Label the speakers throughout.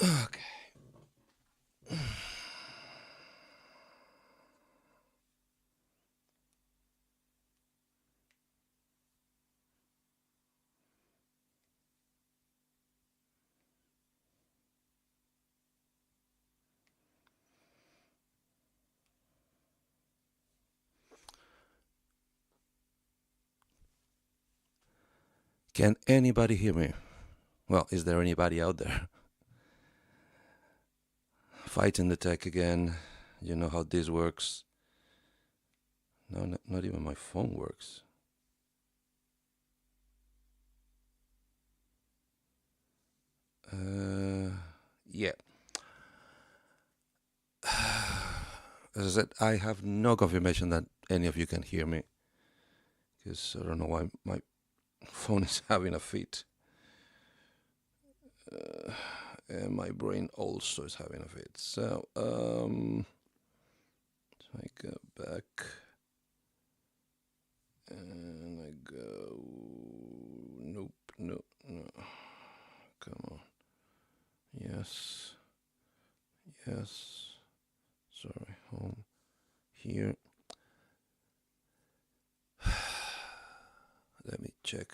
Speaker 1: Okay. Can anybody hear me? Well, is there anybody out there? Fighting the tech again. You know how this works. No, not even my phone works. Yeah. As I said, I have no confirmation that any of you can hear me, because I don't know why my phone is having a fit. And my brain also is having a fit. So I go back and I go. Nope, no. Come on. Yes. Sorry, home. Here. Let me check.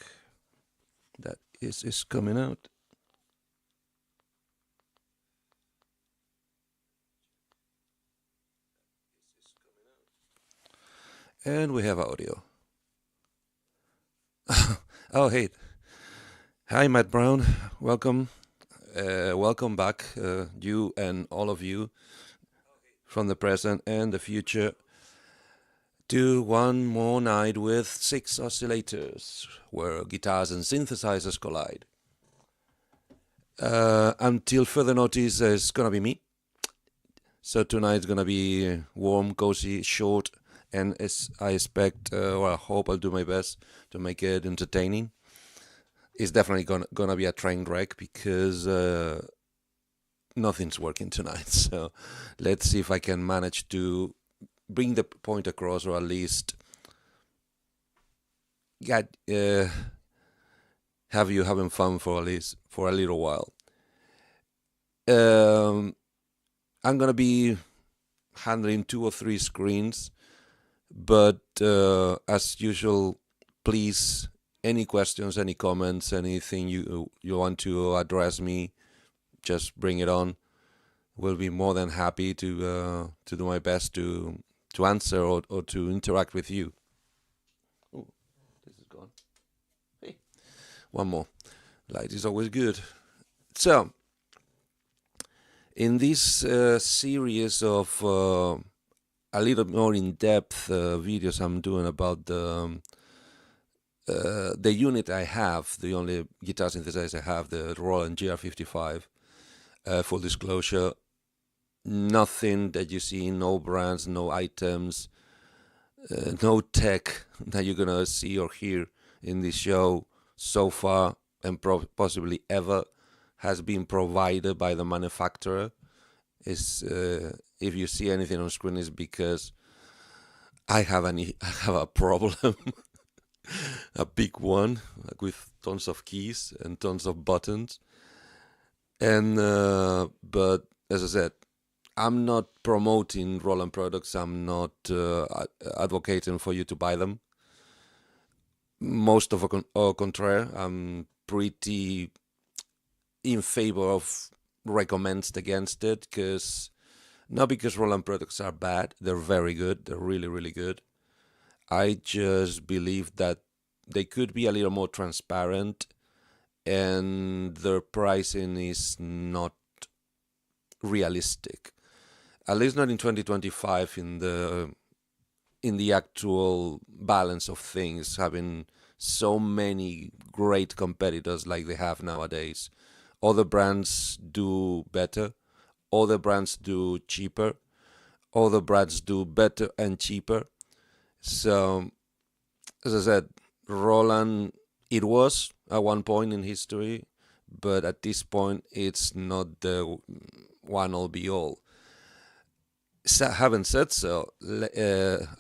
Speaker 1: That is coming out. And we have audio. Oh, hey. Hi, Matt Brown. Welcome. Welcome back, you and all of you from the present and the future, to one more night with 6 oscillators, where guitars and synthesizers collide. Until further notice, it's gonna be me. So tonight's gonna be warm, cozy, short, and as I expect, or I hope I'll do my best to make it entertaining. It's definitely gonna be a train wreck, because nothing's working tonight. So let's see if I can manage to bring the point across, or at least get have you having fun for a little while. I'm gonna be handling 2 or 3 screens, but as usual, please, any questions, any comments, anything you want to address me, just bring it on. We'll be more than happy to do my best to answer or to interact with you. Oh, this is gone. Hey, one more. Light is always good. So, in this series of a little more in-depth videos I'm doing about the unit I have, the only guitar synthesizer I have, the Roland GR-55. Full disclosure, nothing that you see, no brands, no items, no tech that you're gonna see or hear in this show so far, and possibly ever, has been provided by the manufacturer. Is if you see anything on screen, is because I have a problem, a big one, like with tons of keys and tons of buttons. And but as I said, I'm not promoting Roland products. I'm not advocating for you to buy them. Most of au contraire, I'm pretty in favor of recommends against it, because not because Roland products are bad. They're very good. They're really, really good. I just believe that they could be a little more transparent, and their pricing is not realistic. At least not in 2025 in the actual balance of things, having so many great competitors like they have nowadays. Other brands do better, other brands do cheaper, other brands do better and cheaper. So, as I said, Roland, it was at one point in history, but at this point, it's not the one all be all. Having said so,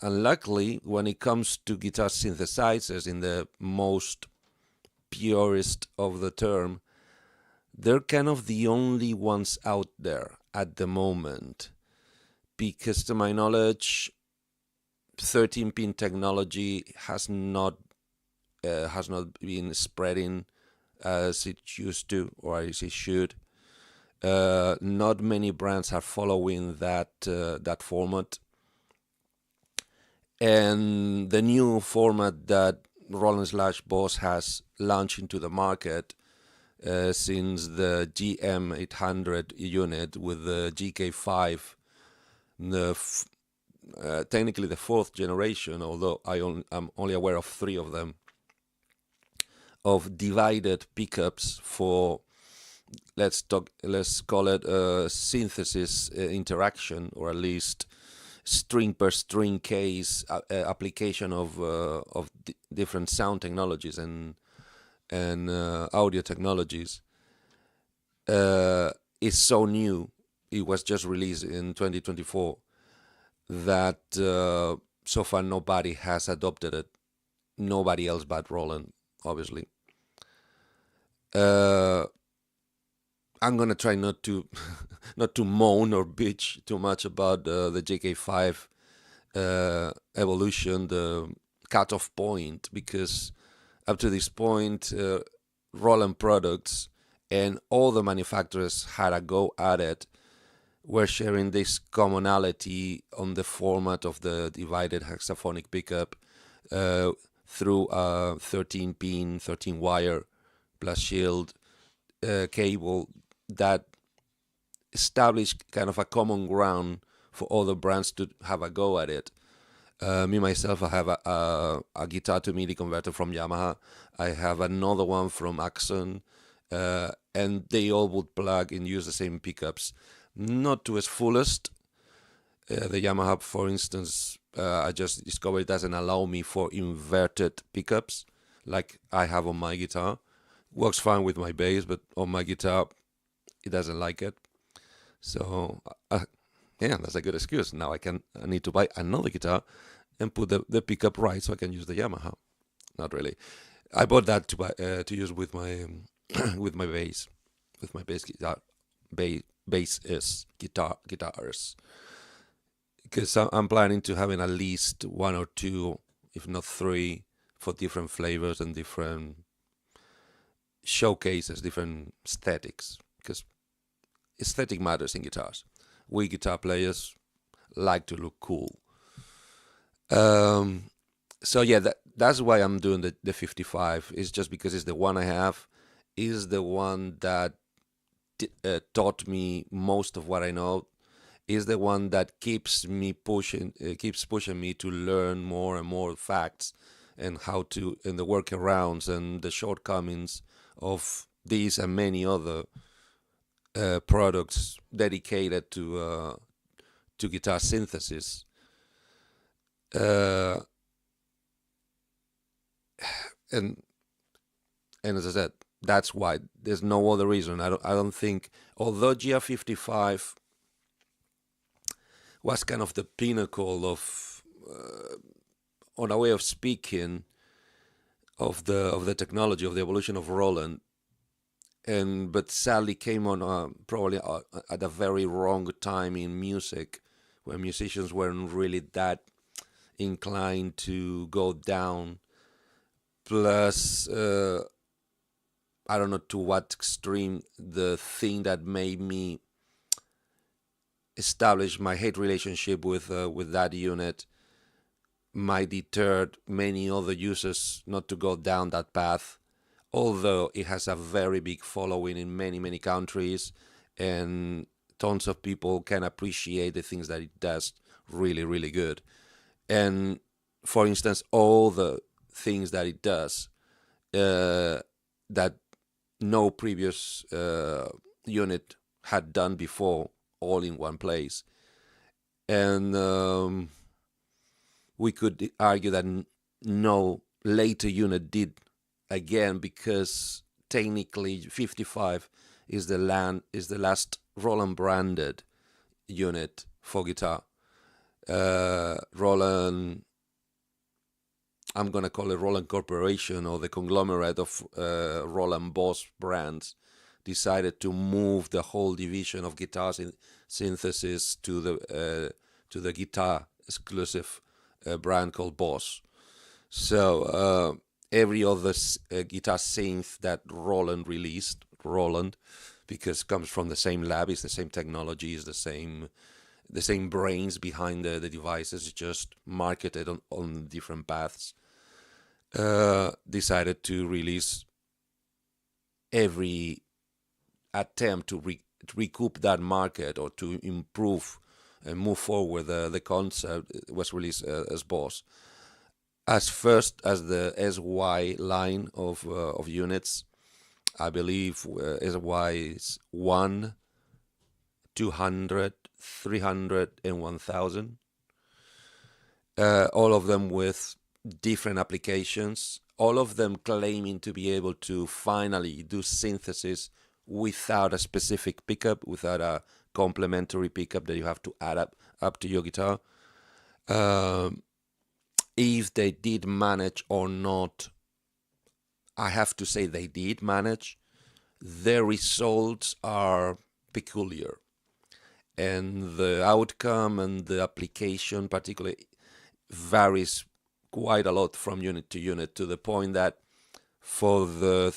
Speaker 1: unluckily, when it comes to guitar synthesizers in the most purest of the term, they're kind of the only ones out there at the moment. Because to my knowledge, 13-pin technology has not been spreading as it used to or as it should. Not many brands are following that format, and the new format that Roland/Boss has launched into the market since the GM800 unit with the GK5, technically the fourth generation, although I'm only aware of 3 of them, of divided pickups for, let's call it a synthesis interaction, or at least string per string case application of different sound technologies and audio technologies is so new. It was just released in 2024 that so far nobody has adopted it. Nobody else but Roland, obviously. I'm gonna try not to not to moan or bitch too much about the JK5 evolution, the cutoff point, because up to this point, Roland products and all the manufacturers had a go at it. Were sharing this commonality on the format of the divided hexaphonic pickup through a 13-pin, 13-wire plus shield cable that established kind of a common ground for other brands to have a go at it. Me myself, I have a guitar to MIDI converter from Yamaha. I have another one from Axon, and they all would plug and use the same pickups. Not to its fullest. The Yamaha, for instance, I just discovered it doesn't allow me for inverted pickups like I have on my guitar. Works fine with my bass, but on my guitar, it doesn't like it. So, yeah, that's a good excuse. Now I need to buy another guitar and put the pickup right so I can use the Yamaha. Not really. I bought that to use with my with my bass guitar, bass guitars, because I'm planning to having at least 1 or 2, if not 3, for different flavors and different showcases, different aesthetics, because aesthetic matters in guitars. We guitar players like to look cool. So yeah, that's why I'm doing the 55. It's just because it's the one I have, is the one that taught me most of what I know, is the one that keeps pushing me to learn more and more facts and how to, and the workarounds and the shortcomings of these and many other products dedicated to guitar synthesis. And as I said, that's why. There's no other reason. I don't think, although GR-55 was kind of the pinnacle of, on a way of speaking, of the technology, of the evolution of Roland, but sadly came on probably at a very wrong time in music, where musicians weren't really that inclined to go down. Plus, I don't know to what extreme the thing that made me establish my hate relationship with that unit might deter many other users not to go down that path, although it has a very big following in many countries, and tons of people can appreciate the things that it does really, really good. And for instance, all the things that it does that no previous unit had done before, all in one place. And we could argue that no later unit did again, because technically 55 is the last Roland branded unit for guitar. Roland, I'm gonna call it Roland Corporation, or the conglomerate of Roland Boss brands, decided to move the whole division of guitars in synthesis to the guitar exclusive brand called Boss. So every other guitar synth that Roland released, because it comes from the same lab, it's the same technology, it's the same brains behind the devices, just marketed on different paths, decided to release every attempt to recoup that market, or to improve and move forward the concept was released as Boss. As first as the SY line of units, I believe SY is 1, 200, 300, and 1000. All of them with different applications, all of them claiming to be able to finally do synthesis without a specific pickup, without a complementary pickup that you have to add up to your guitar. If they did manage or not, I have to say they did manage. Their results are peculiar, and the outcome and the application particularly varies quite a lot from unit to unit, to the point that for the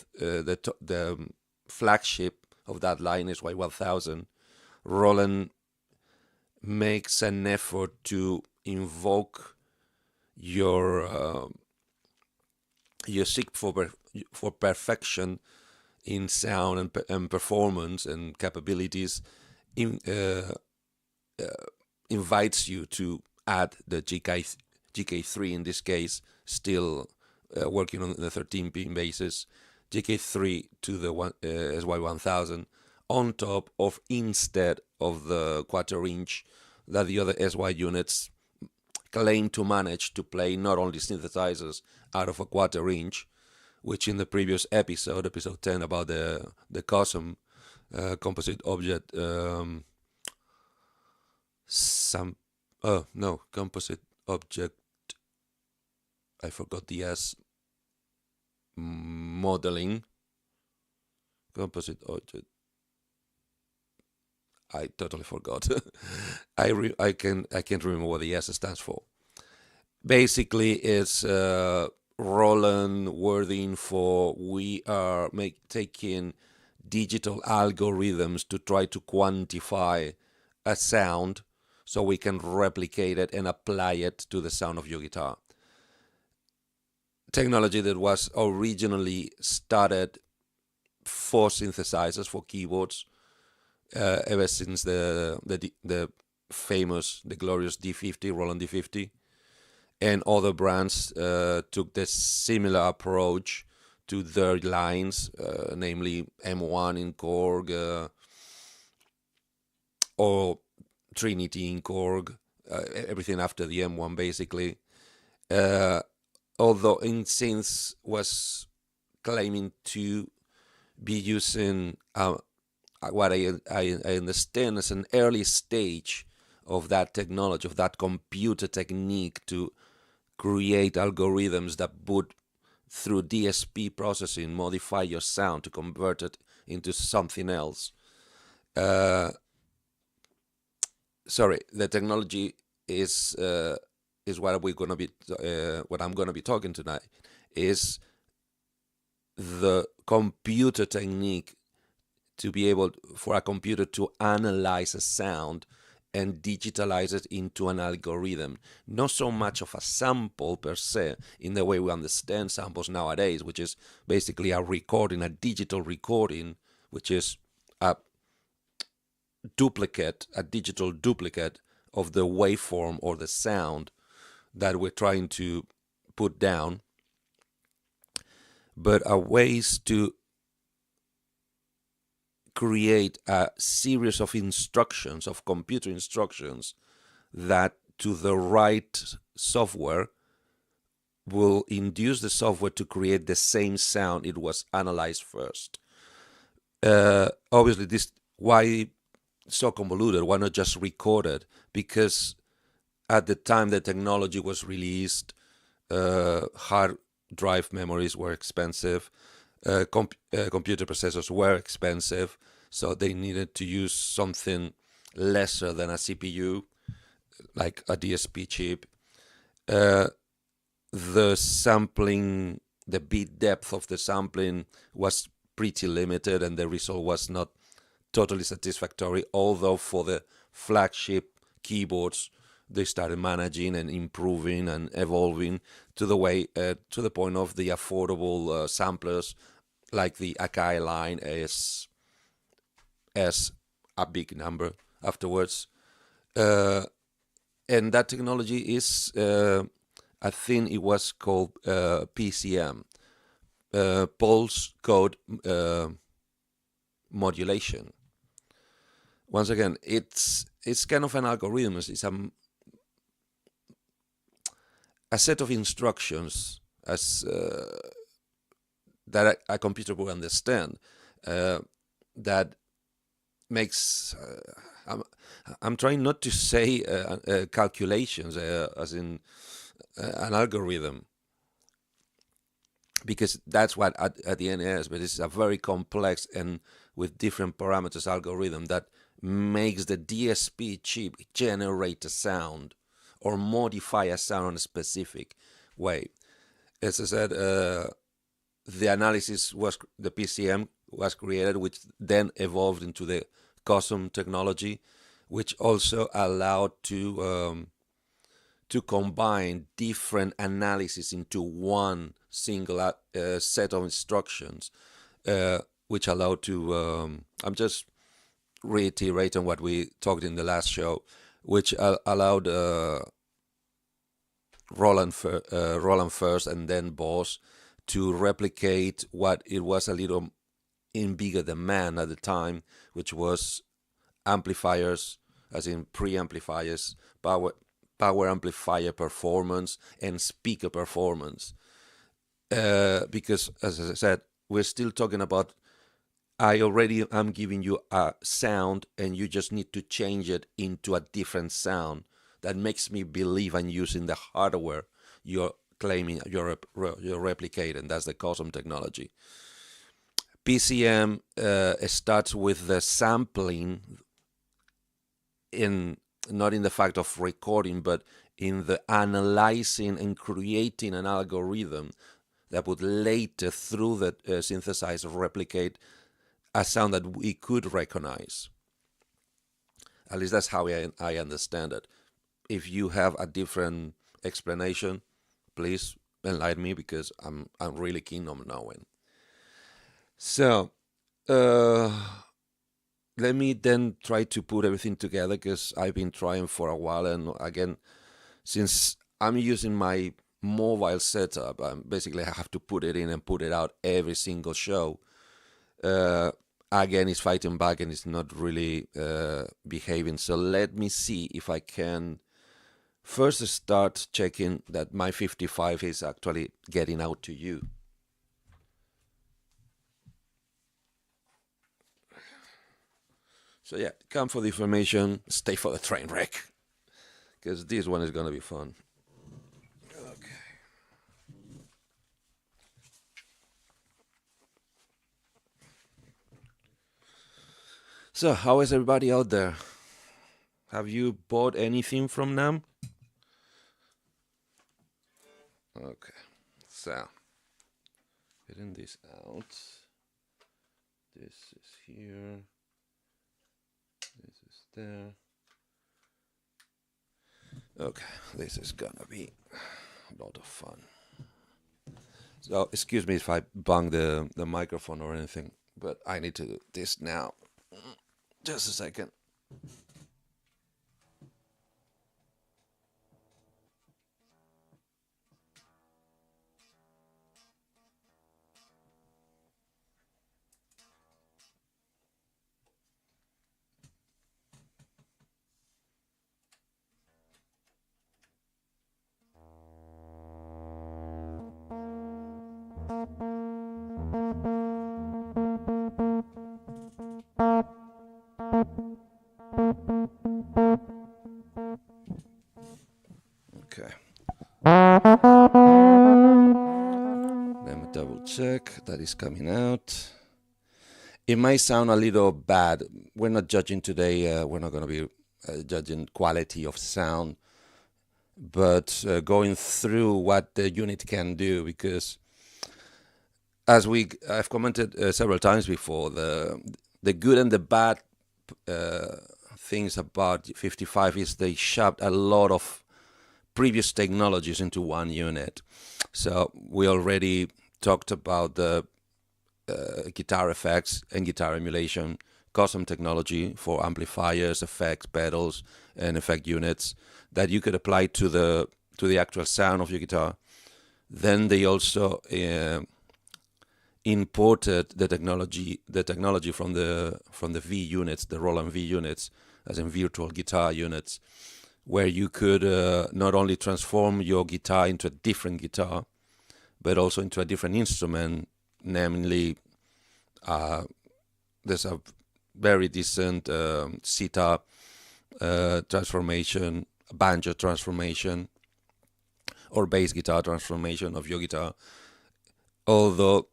Speaker 1: flagship of that line is Y1000, Roland makes an effort to invoke your seek for perfection in sound and performance and capabilities, invites you to add the GK3 in this case, still working on the 13-pin basis, GK3 to the SY1000 on top of, instead of the quarter-inch that the other SY units claim to manage to play not only synthesizers out of a quarter-inch, which in the previous episode 10 about the COSM composite object, composite object, I forgot the S, modeling, composite object, I totally forgot. I can't remember what the S stands for. Basically, it's Roland wording for, we are taking digital algorithms to try to quantify a sound so we can replicate it and apply it to the sound of your guitar. Technology that was originally started for synthesizers, for keyboards, ever since the famous, the glorious D50, Roland D50, and other brands took the similar approach to their lines, namely M1 in Korg, or Trinity in Korg, everything after the M1 basically. Although in Synth was claiming to be using what I understand as an early stage of that technology, of that computer technique to create algorithms that would, through DSP processing, modify your sound to convert it into something else. Sorry, the technology is what we're gonna be, what I'm gonna be talking tonight, is the computer technique to be able for a computer to analyze a sound and digitalize it into an algorithm. Not so much of a sample per se, in the way we understand samples nowadays, which is basically a recording, a digital recording, which is duplicate, a digital duplicate of the waveform or the sound that we're trying to put down, but are ways to create a series of instructions, of computer instructions, that to the right software will induce the software to create the same sound it was analyzed first. Obviously, this why so convoluted? Why not just record it? Because at the time the technology was released, hard drive memories were expensive, computer processors were expensive, so they needed to use something lesser than a CPU, like a DSP chip. The sampling, the bit depth of the sampling was pretty limited, and the result was not totally satisfactory. Although for the flagship keyboards, they started managing and improving and evolving to the point of the affordable samplers, like the Akai line is a big number afterwards. And that technology is, I think it was called PCM, pulse code modulation. Once again, it's kind of an algorithm. It's a set of instructions as that a computer will understand, that makes I'm trying not to say calculations as in an algorithm, because that's what at the end is, but it's a very complex and with different parameters algorithm that makes the DSP chip generate a sound or modify a sound in a specific way. As I said, the PCM was created, which then evolved into the custom technology, which also allowed to combine different analysis into one single set of instructions, which allowed to, I'm just reiterating what we talked in the last show, which allowed Roland first and then Boss to replicate what it was a little in bigger demand at the time, which was amplifiers, as in preamplifiers, power amplifier performance, and speaker performance. Because, as I said, we're still talking about, I already am giving you a sound and you just need to change it into a different sound that makes me believe I'm using the hardware you're claiming you're replicating. That's the custom technology. PCM starts with the sampling, not in the fact of recording, but in the analyzing and creating an algorithm that would later, through the synthesizer, replicate a sound that we could recognize. At least that's how I understand it. If you have a different explanation, please enlighten me, because I'm really keen on knowing. So let me then try to put everything together, because I've been trying for a while, and again, since I'm using my mobile setup, basically I have to put it in and put it out every single show. Again, it's fighting back and it's not really behaving. So let me see if I can first start checking that my 55 is actually getting out to you. So yeah, come for the information, stay for the train wreck, because this one is going to be fun. Okay. So how is everybody out there? Have you bought anything from them? Okay, so getting this out. This is here. This is there. Okay, this is gonna be a lot of fun. So excuse me if I bang the microphone or anything, but I need to do this now. Just a second. Okay. Let me double check that is coming out. It may sound a little bad. We're not judging today. We're not going to be judging quality of sound, but going through what the unit can do, because as I've commented several times before, the good and the bad things about 55 is they shoved a lot of previous technologies into one unit. So we already talked about the guitar effects and guitar emulation, custom technology for amplifiers, effects, pedals, and effect units that you could apply to the actual sound of your guitar. Then they also imported the technology from the V units, the Roland V units, as in virtual guitar units, where you could not only transform your guitar into a different guitar, but also into a different instrument. Namely, there's a very decent sitar transformation, banjo transformation, or bass guitar transformation of your guitar. Although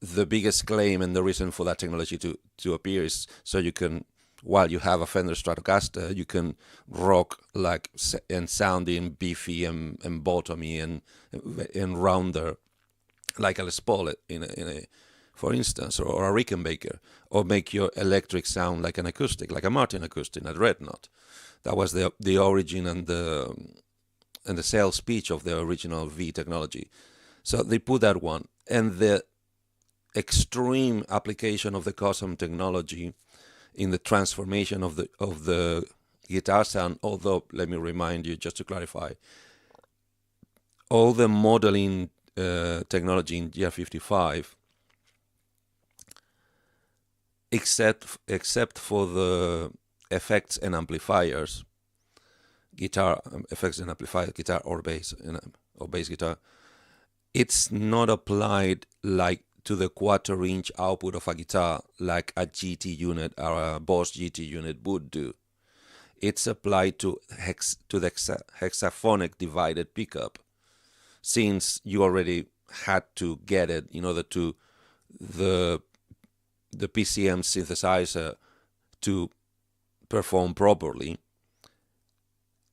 Speaker 1: the biggest claim and the reason for that technology to appear is so you can, while you have a Fender Stratocaster, you can rock like and sounding beefy and bottomy and rounder, like a Les Paul in a for instance, or a Rickenbacker, or make your electric sound like an acoustic, like a Martin acoustic, a Dreadnought. That was the origin and the sales pitch of the original V technology. So they put that one, and the extreme application of the custom technology in the transformation of the guitar sound. Although, let me remind you, just to clarify, all the modeling technology in GR-55, except for the effects and amplifiers, guitar effects and amplifier, guitar or bass guitar, it's not applied like to the quarter-inch output of a guitar like a GT unit or a Boss GT unit would do. It's applied to the hexaphonic divided pickup, since you already had to get it in order to the PCM synthesizer to perform properly,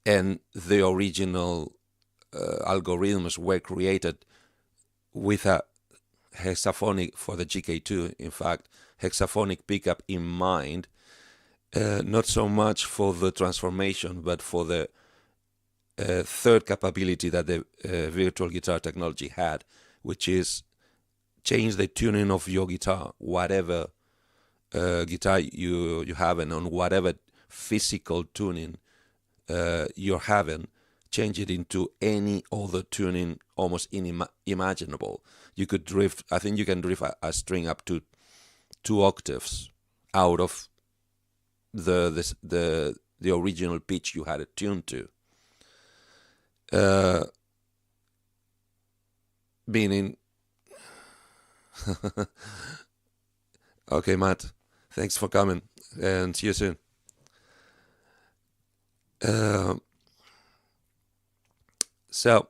Speaker 1: and the original algorithms were created with a hexaphonic, for the GK2, in fact, hexaphonic pickup in mind, not so much for the transformation, but for the third capability that the virtual guitar technology had, which is change the tuning of your guitar, whatever guitar you have, and on whatever physical tuning you're having, change it into any other tuning almost inimaginable. You could drift, I think you can drift a string up to 2 octaves out of the original pitch you had it tuned to. Meaning, okay, Matt, thanks for coming, and see you soon. So,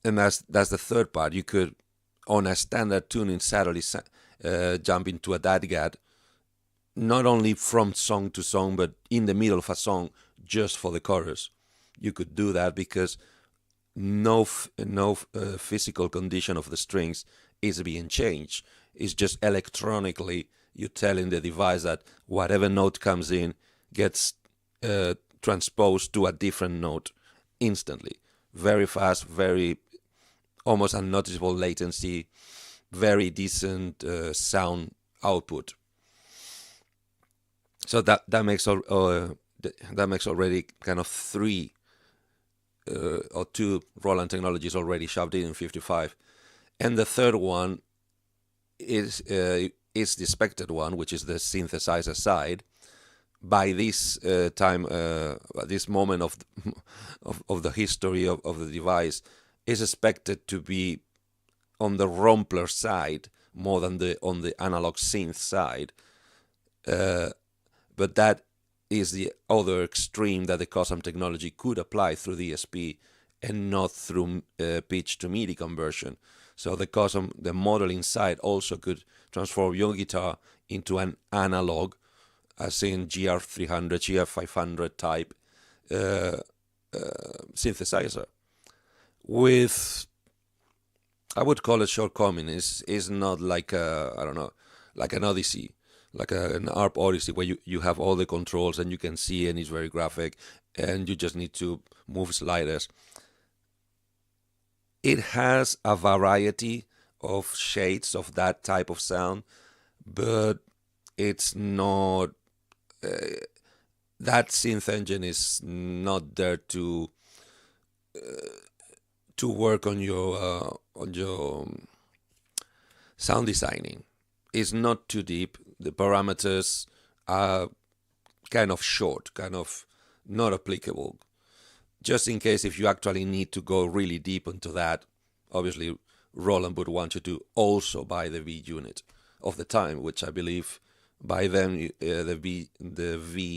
Speaker 1: and that's the third part. You could, on a standard tuning, suddenly jump into a DADGAD, not only from song to song, but in the middle of a song, just for the chorus. You could do that because no physical condition of the strings is being changed. It's just electronically you're telling the device that whatever note comes in gets transposed to a different note instantly. Very fast, very almost unnoticeable latency, very decent sound output. So that makes that makes already kind of three or two Roland technologies already shoved in 55, and the third one is the expected one, which is the synthesizer side. By this time, this moment of, of the history of the device, is expected to be on the Rompler side more than on the analog synth side. But that is the other extreme that the Cosm technology could apply through DSP and not through pitch to MIDI conversion. So the Cosm, the modeling side, also could transform your guitar into an analog, as in GR300, GR500 type synthesizer. With, I would call it shortcoming. Is not like a, I don't know, like an Odyssey, like an ARP Odyssey, where you have all the controls and you can see, and it's very graphic, and you just need to move sliders. It has a variety of shades of that type of sound, but it's not. That synth engine is not there to work on your sound designing. It's not too deep. The parameters are kind of short, kind of not applicable. Just in case if you actually need to go really deep into that, obviously Roland would want you to also buy the V unit of the time, which I believe by then the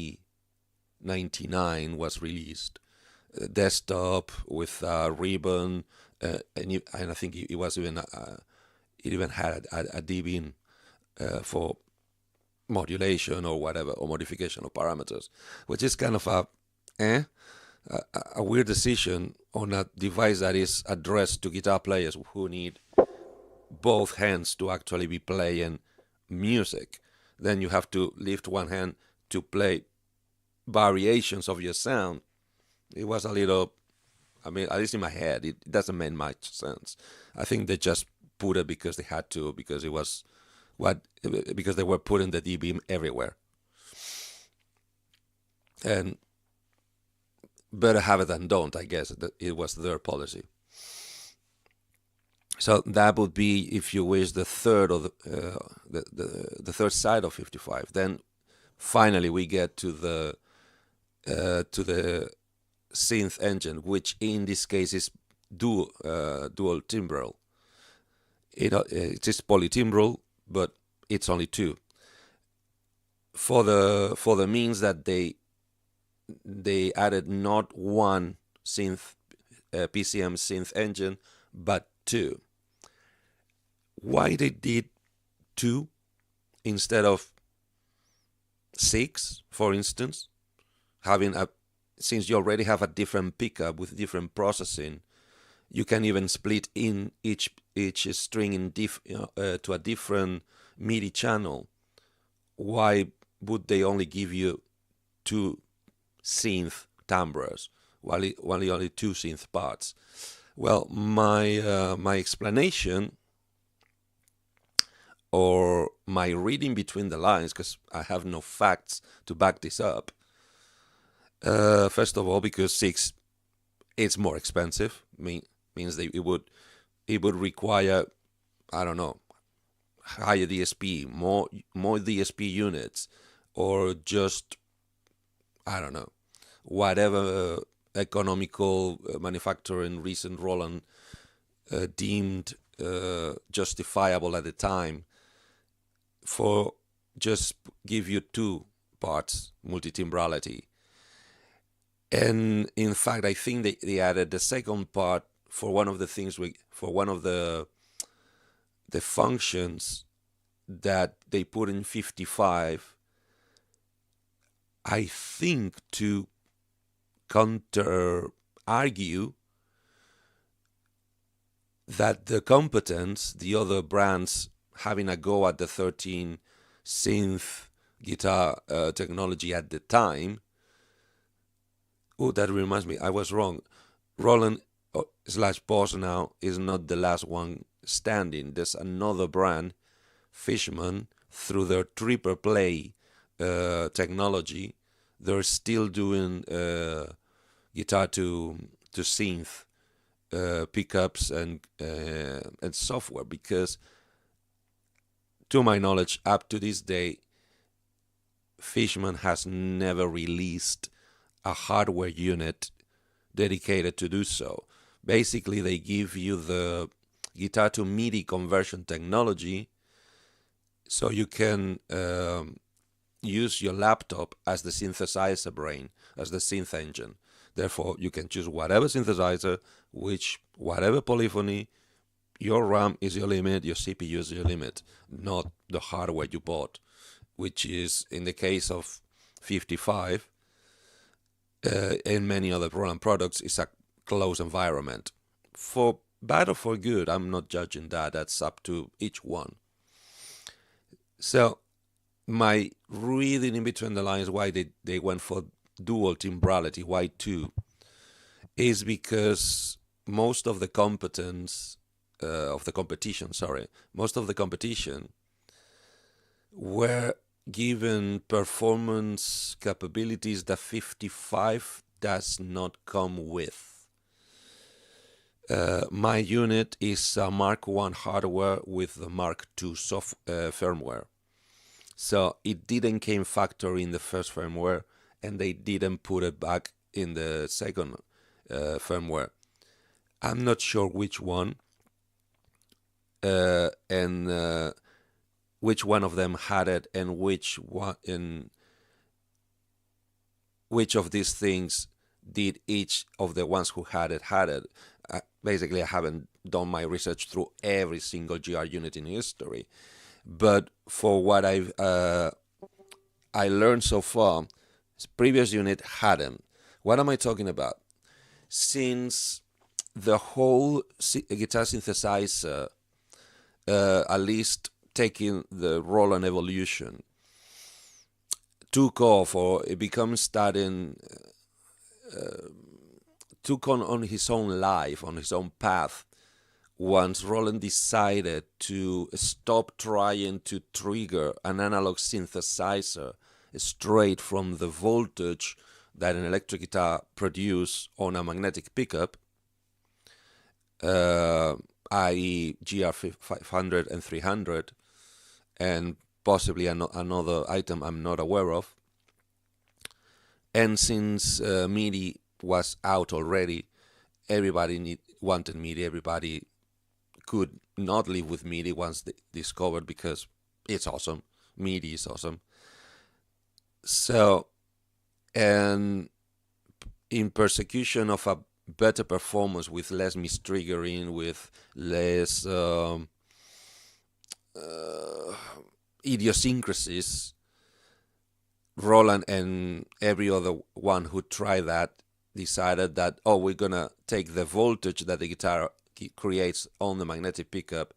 Speaker 1: V99 was released. Desktop with a ribbon, and I think it was even it even had a dB for modulation or whatever, or modification of parameters, which is kind of a weird decision on a device that is addressed to guitar players who need both hands to actually be playing music. Then you have to lift one hand to play variations of your sound. It was a little, I mean, at least in my head, it doesn't make much sense. I think they just put it because they had to, because it was because they were putting the dB everywhere. And better have it than don't, I guess. It was their policy. So that would be, if you wish, the third of the third side of 55. Then finally we get to the synth engine, which in this case is dual timbral. It is polytimbral, but it's only two. For the means that they added not one synth PCM synth engine, but two. Why they did two instead of 6, for instance? Since you already have a different pickup with different processing, you can even split in each string to a different MIDI channel. Why would they only give you 2 synth timbres while only 2 synth parts? Well, my explanation, or my reading between the lines, because I have no facts to back this up. First of all, because 6 it's more expensive. Means that it would require, I don't know, higher DSP, more DSP units, or just, I don't know, whatever economical manufacturing reason Roland deemed justifiable at the time, for just give you 2 parts multitimbrality. And in fact, I think they added the second part for one of the things for one of the functions that they put in 55, I think, to counter argue that the competence, the other brands having a go at the 13 synth guitar technology at the time. Oh, that reminds me, I was wrong. Roland / Boss now is not the last one standing. There's another brand, Fishman, through their triple play, technology. They're still doing guitar to synth pickups and software, because to my knowledge, up to this day, Fishman has never released a hardware unit dedicated to do so. Basically, they give you the guitar to MIDI conversion technology, so you can use your laptop as the synthesizer brain, as the synth engine. Therefore, you can choose whatever synthesizer, whatever polyphony. Your RAM is your limit, your CPU is your limit, not the hardware you bought, which is, in the case of 55 and many other Roland products, is a closed environment. For bad or for good, I'm not judging that. That's up to each one. So my reading in between the lines why they went for dual timbrality, why two, is because most of the competition were given performance capabilities that 55 does not come with. My unit is a Mark I hardware with the Mark II firmware. So it didn't came factory in the first firmware, and they didn't put it back in the second firmware. I'm not sure which one, and which one of them had it, and which of these things did each of the ones who had it. Basically, I haven't done my research through every single GR unit in history, but for what I learned so far, previous unit had them. What am I talking about? Since the whole guitar synthesizer, at least taking the Roland evolution, took off, or it becomes starting, took on his own life, on his own path, once Roland decided to stop trying to trigger an analog synthesizer straight from the voltage that an electric guitar produces on a magnetic pickup, i.e. GR-55 and 300, and possibly another item I'm not aware of. And since MIDI was out already, everybody wanted MIDI. Everybody could not live with MIDI once they discovered, because it's awesome. MIDI is awesome. So, and in persecution of a better performance with less mistriggering, with less idiosyncrasies, Roland and every other one who tried that decided that, we're gonna take the voltage that the guitar creates on the magnetic pickup,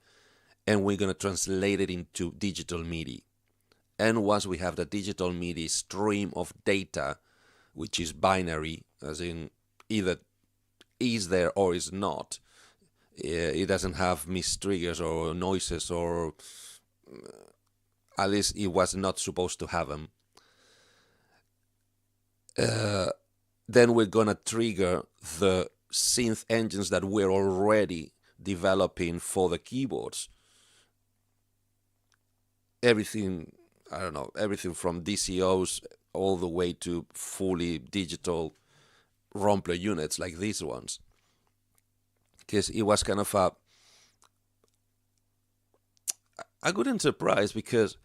Speaker 1: and we're gonna translate it into digital MIDI. And once we have the digital MIDI stream of data, which is binary, as in either is there or is not, it doesn't have mistriggers or noises, or at least it was not supposed to have them, then we're gonna trigger the synth engines that we're already developing for the keyboards. Everything from DCOs all the way to fully digital Rompler units like these ones. Because it was kind of a good enterprise, because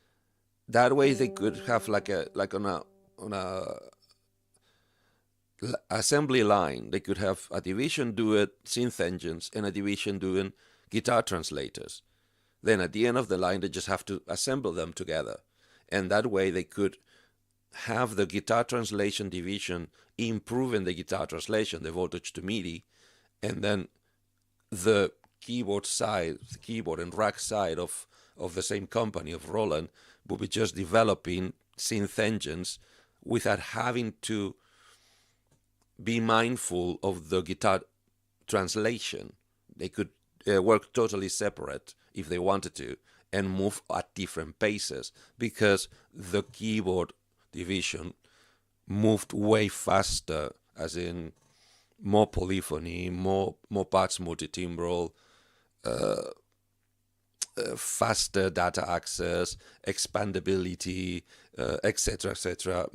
Speaker 1: that way they could have like on a assembly line, they could have a division doing synth engines and a division doing guitar translators. Then at the end of the line, they just have to assemble them together. And that way they could have the guitar translation division improving the guitar translation, the voltage to MIDI, and then the keyboard and rack side of the same company, of Roland, would be just developing synth engines without having to be mindful of the guitar translation. They could work totally separate if they wanted to, and move at different paces, because the keyboard division moved way faster, as in more polyphony, more parts multitimbral, faster data access, expandability, etc.,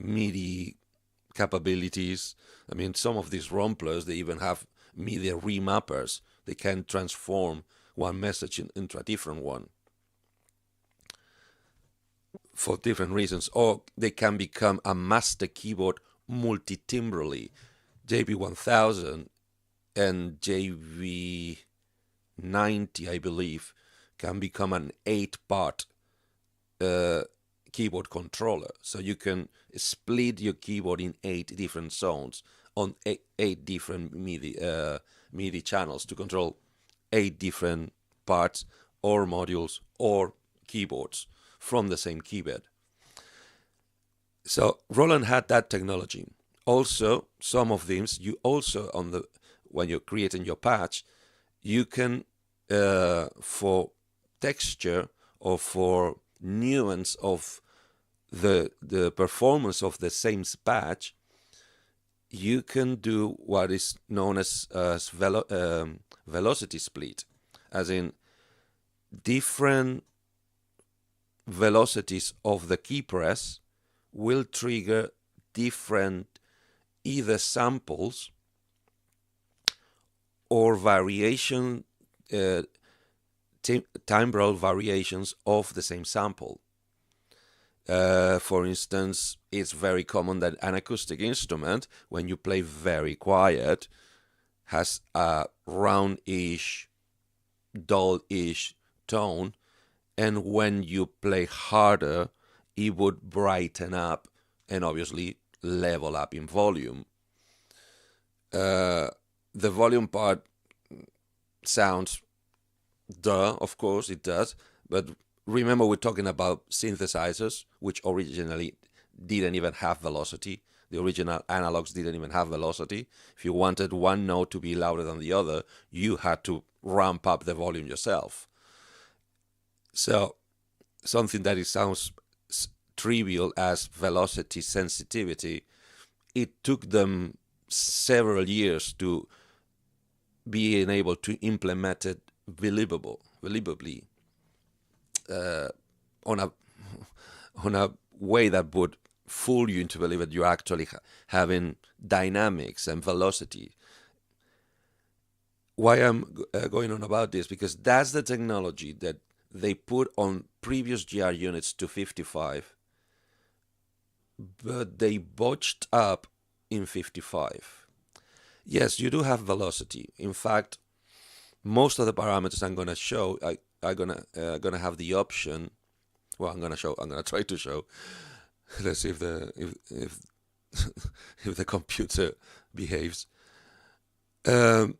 Speaker 1: MIDI capabilities. I mean, some of these romplers, they even have MIDI remappers. They can transform one message into a different one for different reasons, or they can become a master keyboard multitimbrally. JB1000 and JV90, I believe, can become an 8-part keyboard controller. So you can split your keyboard in 8 different zones on 8 different MIDI channels to control 8 different parts or modules or keyboards from the same keyboard. So Roland had that technology. Also, some of these you also when you're creating your patch, you can for texture or for nuance of the performance of the same patch, you can do what is known as velocity split, as in different velocities of the key press will trigger different either samples or variation, timbral variations of the same sample. For instance, it's very common that an acoustic instrument, when you play very quiet, has a roundish, dull-ish tone, and when you play harder, it would brighten up and obviously level up in volume. The volume part sounds duh, of course it does, but remember we're talking about synthesizers, which originally didn't even have velocity. The original analogs didn't even have velocity. If you wanted one note to be louder than the other, you had to ramp up the volume yourself. So something that sounds trivial as velocity sensitivity, it took them several years to being able to implement it believably on a way that would fool you into believe that you're actually having dynamics and velocity. Why I'm going on about this? Because that's the technology that they put on previous GR units to 55, but they botched up in 55. Yes, you do have velocity. In fact, most of the parameters I'm going to show are gonna have the option. Well, I'm gonna try to show. Let's see if if the computer behaves. Have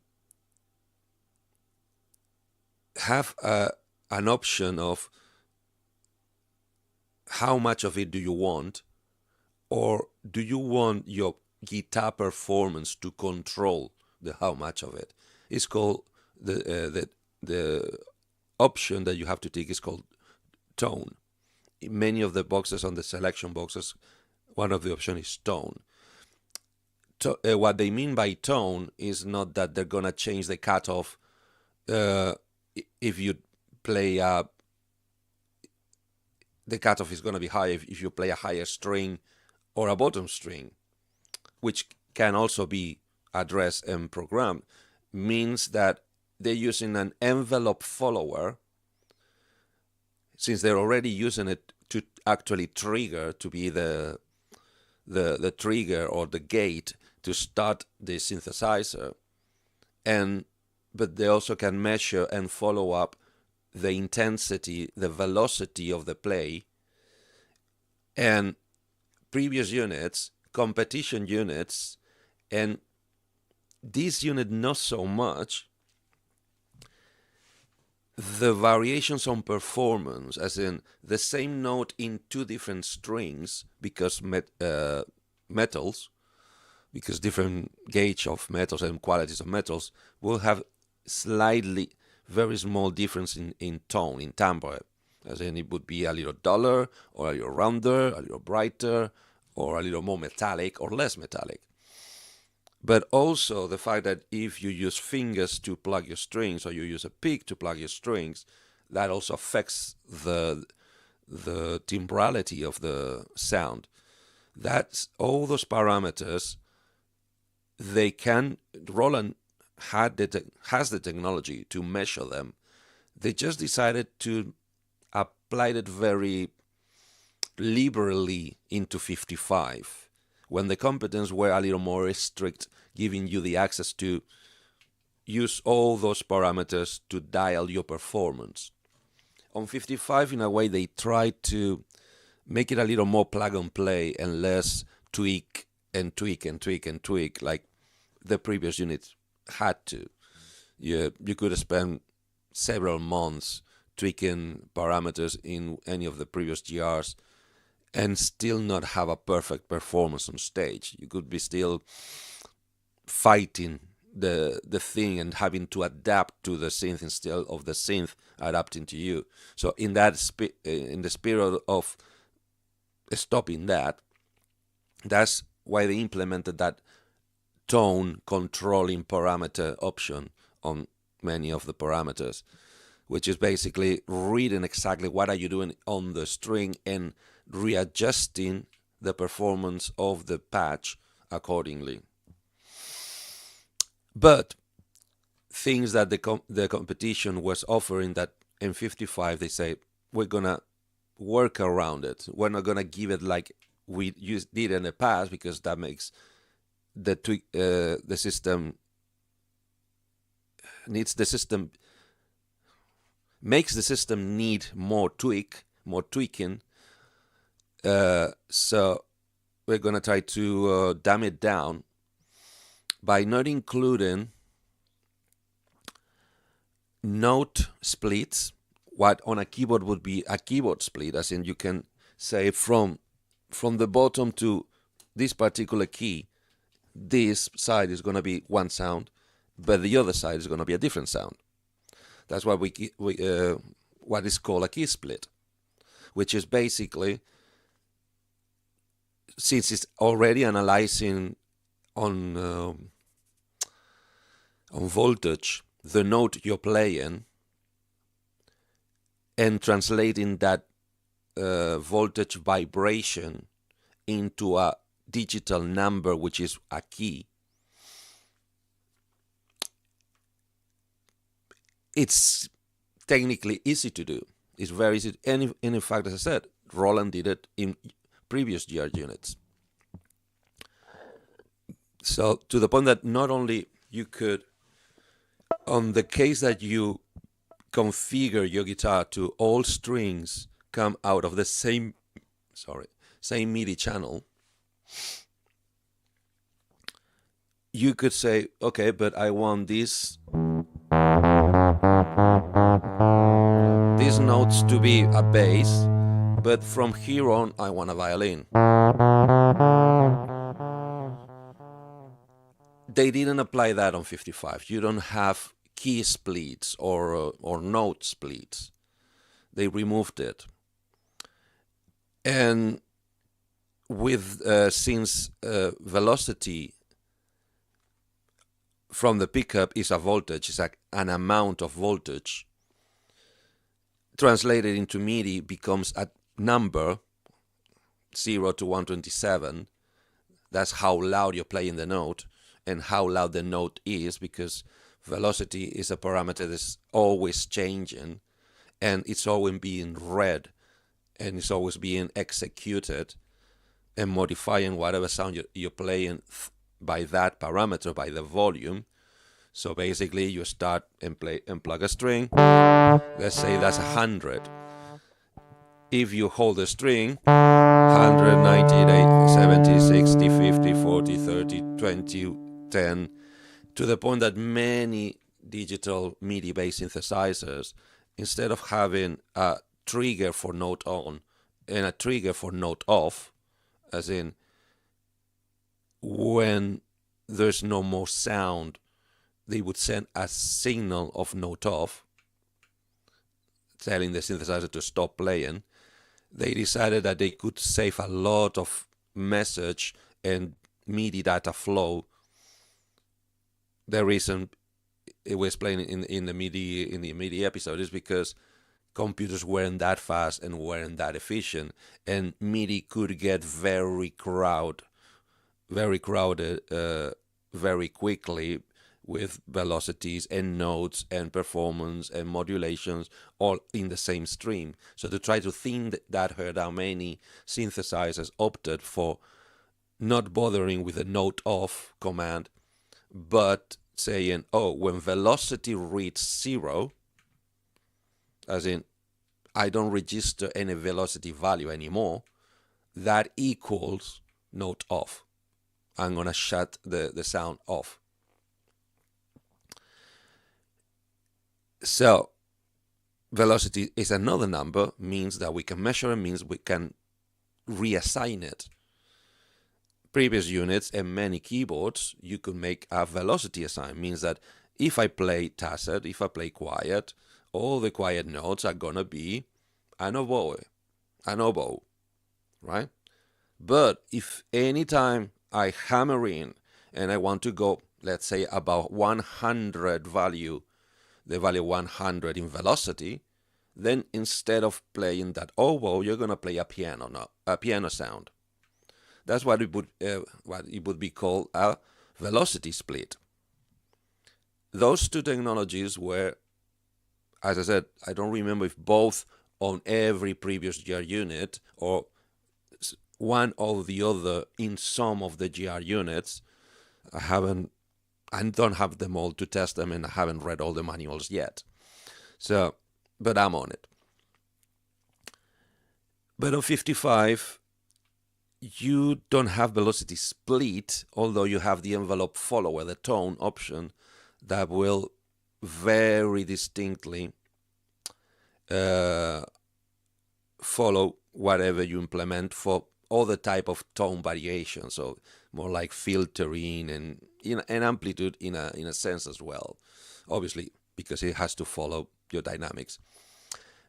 Speaker 1: an option of how much of it do you want, or do you want your guitar performance to control the how much of it? It's called the option that you have to take is called tone. In many of the boxes on the selection boxes, one of the options is tone. What they mean by tone is not that they're gonna change the cutoff if you play the cutoff is gonna be high if you play a higher string or a bottom string, which can also be addressed and programmed. Means that they're using an envelope follower, since they're already using it to actually trigger, to be the trigger or the gate to start the synthesizer, but they also can measure and follow up the intensity, the velocity of the play. And previous units, competition units, and this unit not so much, the variations on performance, as in the same note in two different strings, because metals, because different gauge of metals and qualities of metals will have slightly very small difference in tone, in timbre, as in it would be a little duller, or a little rounder, a little brighter, or a little more metallic or less metallic. But also the fact that if you use fingers to plug your strings, or you use a pick to plug your strings, that also affects the timbrality of the sound. That's all those parameters. Roland has the technology to measure them. They just decided to apply it very liberally into 55, when the competence were a little more strict, giving you the access to use all those parameters to dial your performance. On 55, in a way, they tried to make it a little more plug and play and less tweak and tweak and tweak and tweak like the previous units had to. You could spend several months tweaking parameters in any of the previous GRs and still not have a perfect performance on stage. You could be still fighting the thing and having to adapt to the synth instead of the synth adapting to you. So in the spirit of stopping that, that's why they implemented that tone controlling parameter option on many of the parameters, which is basically reading exactly what are you doing on the string and readjusting the performance of the patch accordingly. But things that the competition was offering, that in 55 they say, we're gonna work around it. We're not gonna give it like we did in the past, because that makes the system need more tweaking. So we're gonna try to dumb it down by not including note splits. What on a keyboard would be a keyboard split, as in you can say from the bottom to this particular key, this side is going to be one sound, but the other side is going to be a different sound. That's why what is called a key split, which is basically, since it's already analyzing on voltage the note you're playing and translating that voltage vibration into a digital number, which is a key. It's technically easy to do. It's very easy. And in fact, as I said, Roland did it in previous GR units. So to the point that not only you could, on the case that you configure your guitar to all strings come out of the same MIDI channel, you could say, okay, but I want these notes to be a bass, but from here on I want a violin. They didn't apply that on 55. You don't have key splits or note splits. They removed it. And with since velocity from the pickup is a voltage, it's like an amount of voltage, translated into MIDI becomes a number, 0 to 127. That's how loud you're playing the note and how loud the note is, because velocity is a parameter that's always changing and it's always being read and it's always being executed and modifying whatever sound you're playing by that parameter, by the volume. So basically you start and plug a string. Let's say that's 100. If you hold the string, 100, 90, 70, 60, 50, 40, 30, 20, 10, to the point that many digital MIDI-based synthesizers, instead of having a trigger for note on and a trigger for note off, as in when there's no more sound, they would send a signal of note off telling the synthesizer to stop playing, they decided that they could save a lot of message and MIDI data flow. The reason it was playing in the MIDI episode is because computers weren't that fast and weren't that efficient, and MIDI could get very crowded very quickly, with velocities and notes and performance and modulations all in the same stream. So to try to think that heard how many synthesizers opted for not bothering with the note off command, but saying, oh, when velocity reaches 0, as in I don't register any velocity value anymore, that equals note off. I'm going to shut the sound off. So velocity is another number, means that we can measure it, means we can reassign it. Previous units and many keyboards, you could make a velocity assign, means that if I play tacit, if I play quiet, all the quiet notes are gonna be an oboe, right? But if anytime I hammer in and I want to go, let's say, about 100 value, the value 100 in velocity, then instead of playing that oboe, you're gonna play a piano sound. That's what it would be called a velocity split. Those two technologies were, as I said, I don't remember if both on every previous GR unit or one or the other in some of the GR units. I don't have them all to test them, and I haven't read all the manuals yet. So, but I'm on it. But on 55, you don't have velocity split, although you have the envelope follower, the tone option, that will very distinctly follow whatever you implement for other type of tone variation. So more like filtering and amplitude in a sense as well, obviously, because it has to follow your dynamics.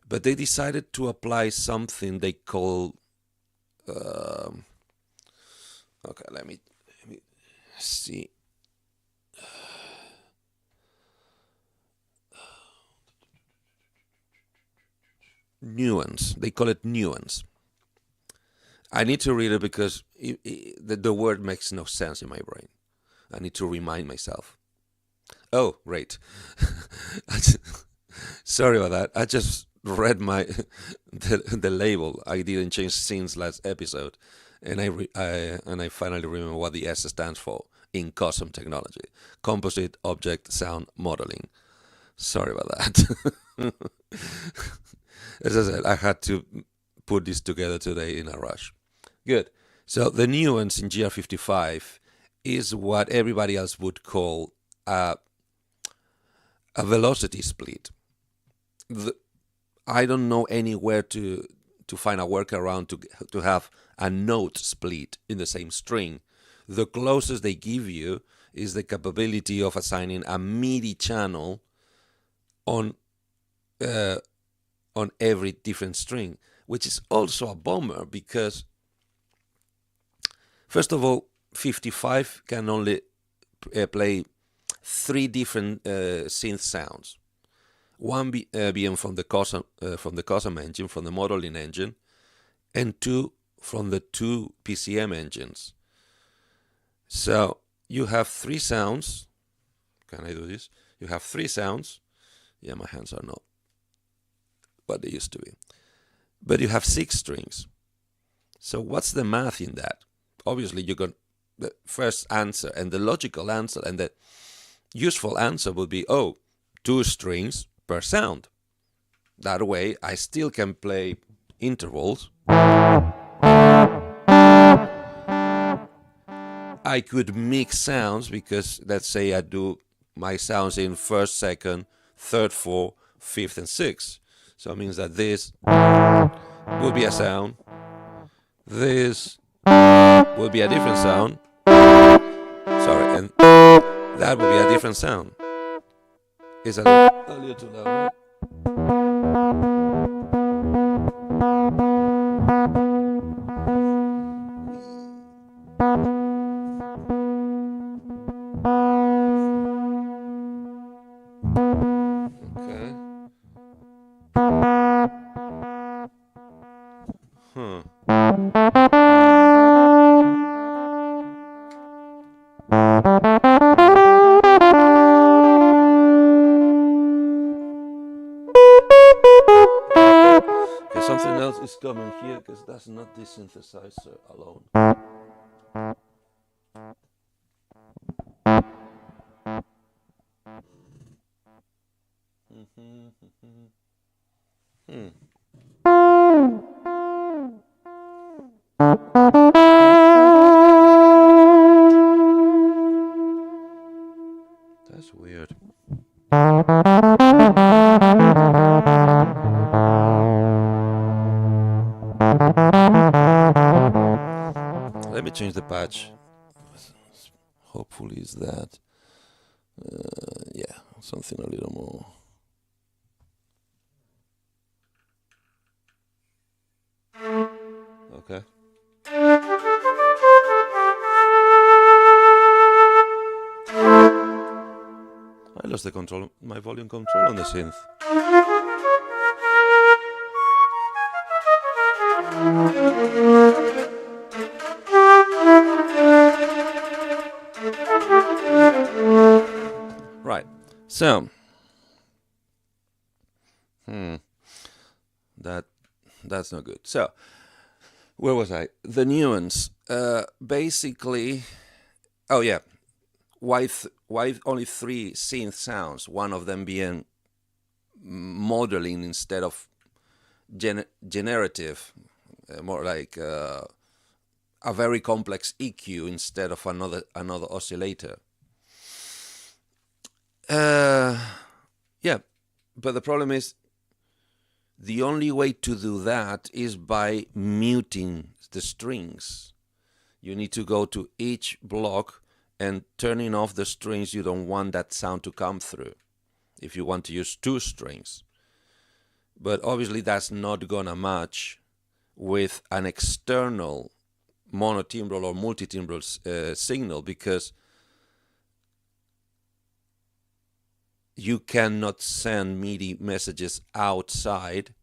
Speaker 1: But they decided to apply something they call okay, let me see. Nuance. They call it nuance. I need to read it because the word makes no sense in my brain. I need to remind myself. Oh, right. Sorry about that. I just read the label. I didn't change since last episode, and I finally remember what the S stands for in custom technology: composite object sound modeling. Sorry about that. As I said, I had to put this together today in a rush. Good. So the nuance in GR-55 is what everybody else would call a velocity split. I don't know anywhere to find a workaround to have a note split in the same string. The closest they give you is the capability of assigning a MIDI channel on every different string, which is also a bummer because, first of all, 55 can only play 3 different synth sounds. One being from the custom engine, from the modeling engine, and 2 from the 2 PCM engines. So you have 3 sounds. Can I do this? You have 3 sounds. Yeah, my hands are not what they used to be. But you have 6 strings. So what's the math in that? Obviously, you got the first answer, and the logical answer and the useful answer would be, 2 strings per sound. That way, I still can play intervals. I could mix sounds because, let's say, I do my sounds in first, second, third, fourth, fifth, and sixth. So it means that this will be a sound. This will be a different sound. Sorry, and that will be a different sound. It's a little too loud, right? Okay. Huh. Okay, something else is coming here because that's not the synthesizer alone. Hmm. That's weird. Let me change the patch. Hopefully it's that. Yeah, something a little more. Okay. I lost the control, my volume control on the synth. Right. So, that's not good. So, where was I? The nuance. Basically, oh yeah, why only 3 synth sounds? One of them being modeling instead of generative, more like a very complex EQ instead of another oscillator. Yeah, but the problem is the only way to do that is by muting the strings. You need to go to each block and turning off the strings you don't want that sound to come through if you want to use 2 strings. But obviously that's not gonna match with an external monotimbral or multitimbral signal, because you cannot send MIDI messages outside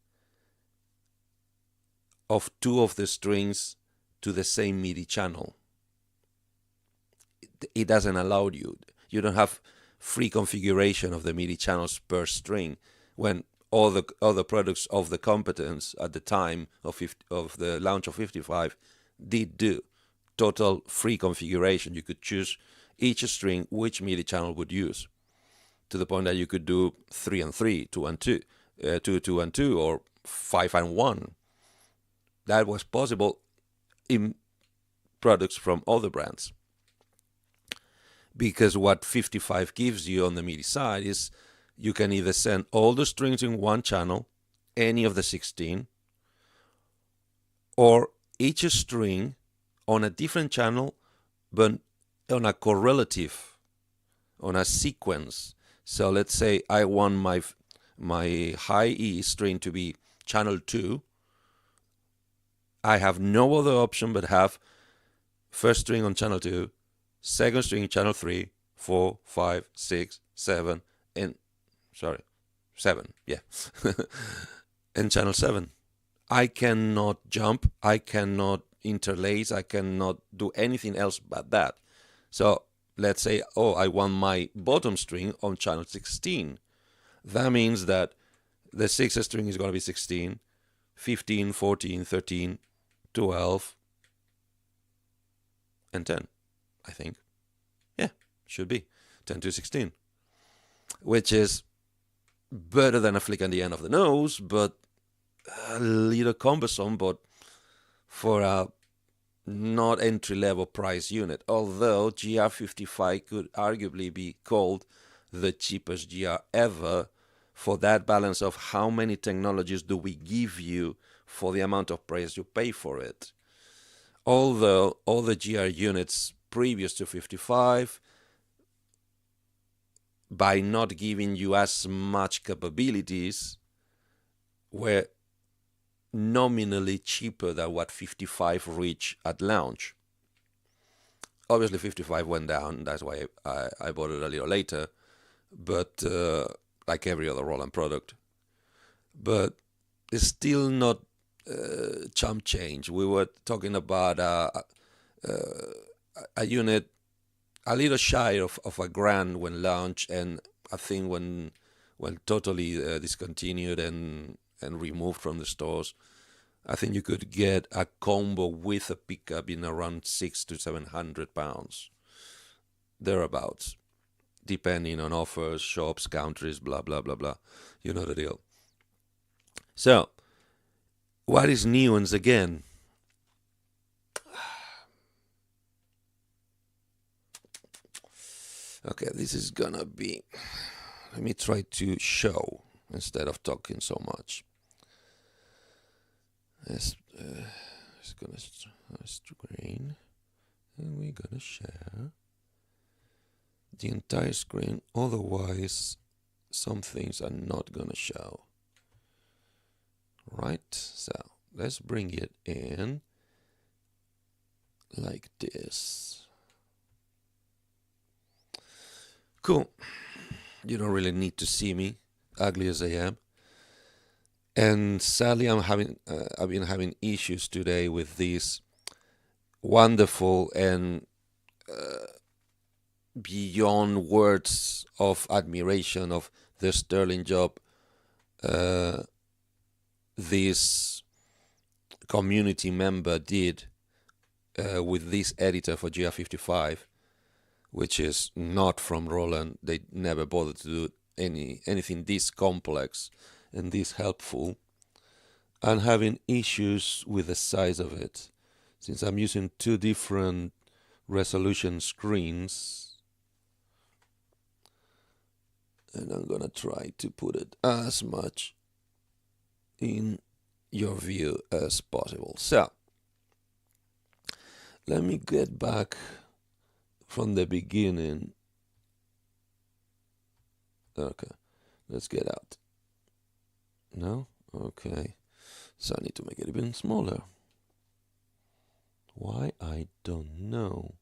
Speaker 1: of 2 of the strings to the same MIDI channel. It doesn't allow you. You don't have free configuration of the MIDI channels per string, when all the other products of the competence at the time of the launch of 55 did do total free configuration. You could choose each string which MIDI channel would use, to the point that you could do 3 and 3, 2 and 2, 2 and 2, or 5 and 1. That was possible in products from other brands, because what 55 gives you on the MIDI side is you can either send all the strings in one channel, any of the 16, or each string on a different channel, but on a correlative, on a sequence. So let's say I want my high E string to be channel 2. I have no other option but have first string on channel 2, second string channel 3, 4, 5, 6, 7, and 7, yeah, and channel 7. I cannot jump, I cannot interlace, I cannot do anything else but that. So let's say, oh, I want my bottom string on channel 16. That means that the 6th string is going to be 16, 15, 14, 13, 12, and 10, I think. Yeah, should be 10 to 16, which is better than a flick on the end of the nose, but a little cumbersome, but for a not entry-level price unit. Although GR-55 could arguably be called the cheapest GR ever, for that balance of how many technologies do we give you for the amount of price you pay for it. Although all the GR units previous to 55, by not giving you as much capabilities, were nominally cheaper than what 55 reached at launch. Obviously, 55 went down. That's why I bought it a little later. But like every other Roland product, but it's still not chump change. We were talking about a unit a little shy of $1,000 when launched, and I think when totally discontinued and removed from the stores, I think you could get a combo with a pickup in around £600 to £700, thereabouts, depending on offers, shops, countries, blah blah blah blah. You know the deal. So, what is nuance again? Okay, this is gonna be. Let me try to show instead of talking so much. It's gonna screen, and we're gonna share the entire screen. Otherwise, some things are not gonna show. Right? So let's bring it in like this. Cool. You don't really need to see me, ugly as I am. And sadly, I've been having issues today with this wonderful and beyond words of admiration of the sterling job this community member did with this editor for GR-55, which is not from Roland. They never bothered to do anything this complex and this helpful, and having issues with the size of it. Since I'm using two different resolution screens, and I'm gonna try to put it as much in your view as possible. So let me get back from the beginning. Okay, let's get out. No? Okay. So I need to make it even smaller. Why? I don't know.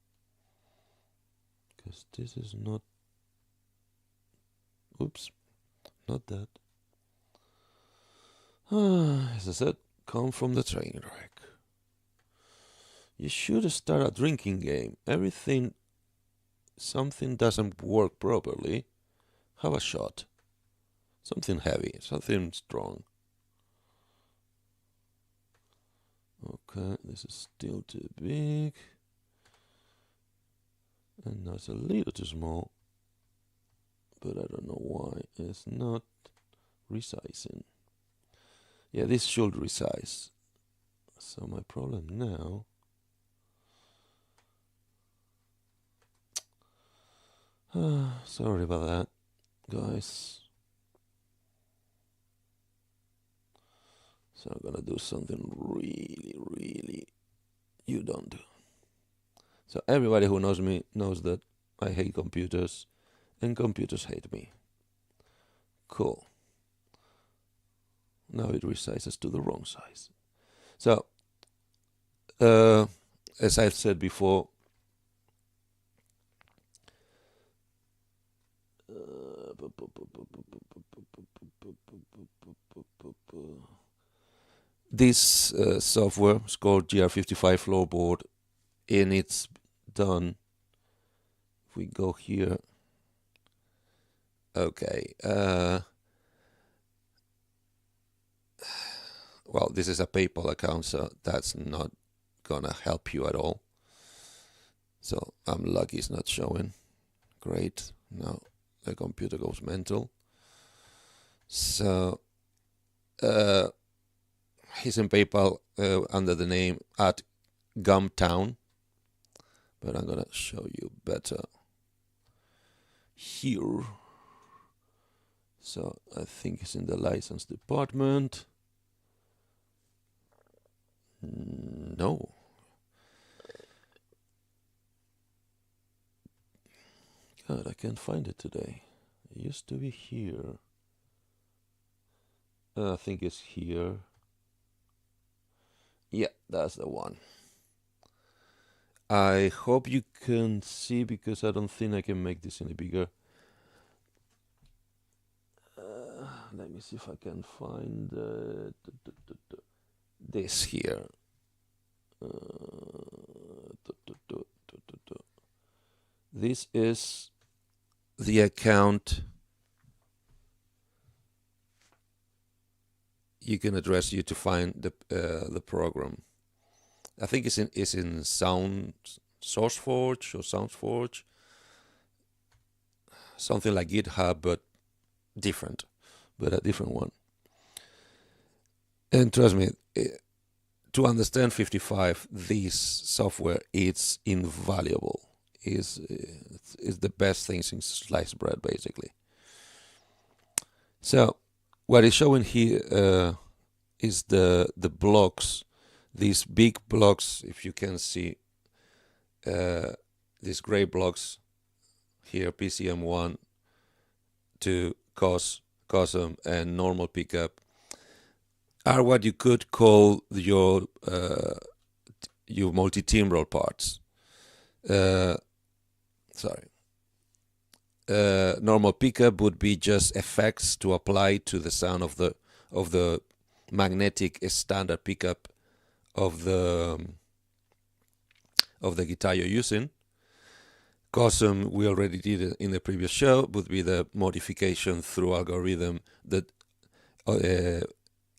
Speaker 1: Because this is not... Oops. Not that. As I said, come from the train wreck. You should start a drinking game. Something doesn't work properly. Have a shot. Something heavy, something strong. Okay, this is still too big. And now it's a little too small. But I don't know why it's not resizing. Yeah, this should resize. So my problem now... sorry about that, guys. So I'm gonna do something really you don't do. So everybody who knows me knows that I hate computers, and computers hate me. Cool. Now it resizes to the wrong size. So, as I've said before, this software is called GR-55 floorboard, and it's done. If we go here, okay. Well, this is a PayPal account, so that's not gonna help you at all. So I'm lucky it's not showing. Great. Now the computer goes mental. So he's in PayPal under the name at Gumtown, but I'm gonna show you better here. So I think it's in the license department. No. God, I can't find it today. It used to be here. I think it's here. Yeah, that's the one. I hope you can see, because I don't think I can make this any bigger. Let me see if I can find this here. This is the account you can address you to find the program. I think it's in SourceForge or SoundForge, something like GitHub, but different, but a different one. And trust me, to understand 55, this software is invaluable. Is the best thing since sliced bread, basically. So what is showing here is the blocks, these big blocks. If you can see these gray blocks here, PCM 1, 2, COSM, and normal pickup, are what you could call your multi-timbral parts. Normal pickup would be just effects to apply to the sound of the magnetic standard pickup of the guitar you're using. COSM, we already did it in the previous show, would be the modification through algorithm that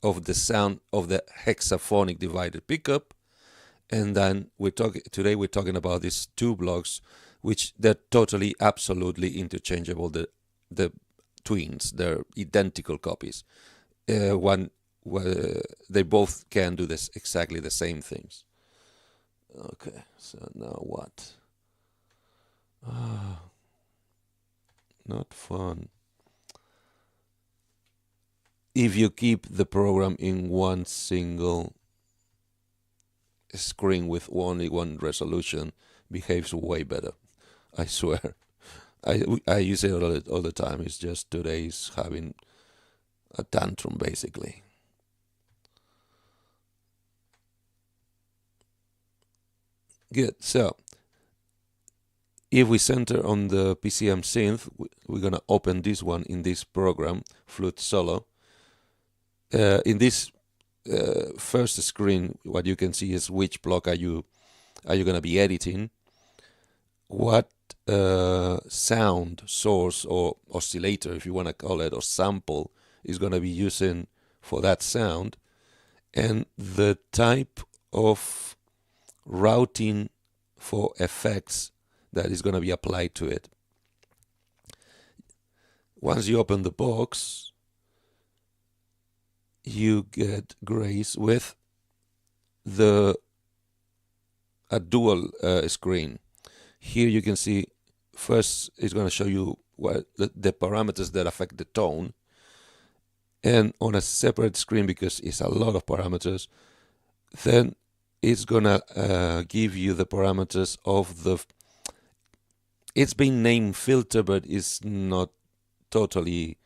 Speaker 1: of the sound of the hexaphonic divided pickup. And then today we're talking about these two blocks, which they're totally, absolutely interchangeable. The twins, they're identical copies. They both can do this exactly the same things. Okay, so now what? Not fun. If you keep the program in one single screen with only one resolution, behaves way better. I swear. I use it all the time. It's just today's having a tantrum, basically. Good. So if we center on the PCM synth, we're gonna open this one in this program, Flute Solo. In this first screen, what you can see is which block are you gonna be editing, what sound source or oscillator, if you want to call it, or sample is gonna be using for that sound, and the type of routing for effects that is gonna be applied to it. Once you open the box, you get grace with a dual screen. Here you can see first it's going to show you what the parameters that affect the tone, and on a separate screen, because it's a lot of parameters, then it's going to give you the parameters of it's been named filter, but it's not totally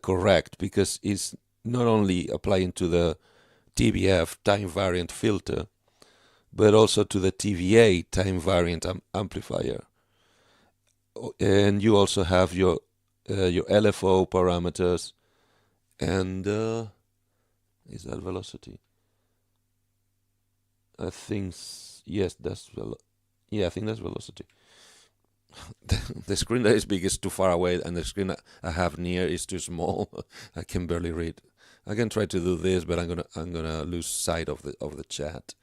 Speaker 1: correct, because it's not only applying to the TVF, time variant filter, but also to the TVA, time variant amplifier. And you also have your LFO parameters, and is that velocity? I think yes, I think that's velocity. The screen that is big is too far away, and the screen I have near is too small. I can barely read. I can try to do this, but I'm gonna lose sight of the chat.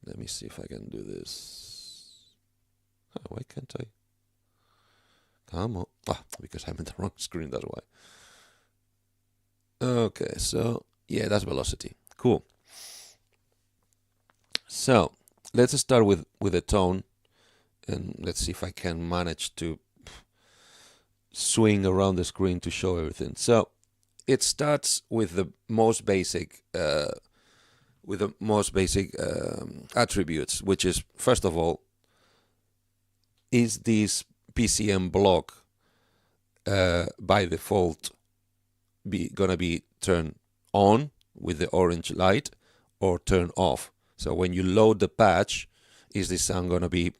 Speaker 1: Let me see if I can do this. Oh, why can't I? Come on. Because I'm in the wrong screen, that's why. Okay, so yeah, that's velocity. Cool. So let's start with the tone, and let's see if I can manage to swing around the screen to show everything. So it starts with the most basic attributes, which is, first of all, is this PCM block by default gonna be turn on with the orange light or turn off. So when you load the patch, is this sound going to be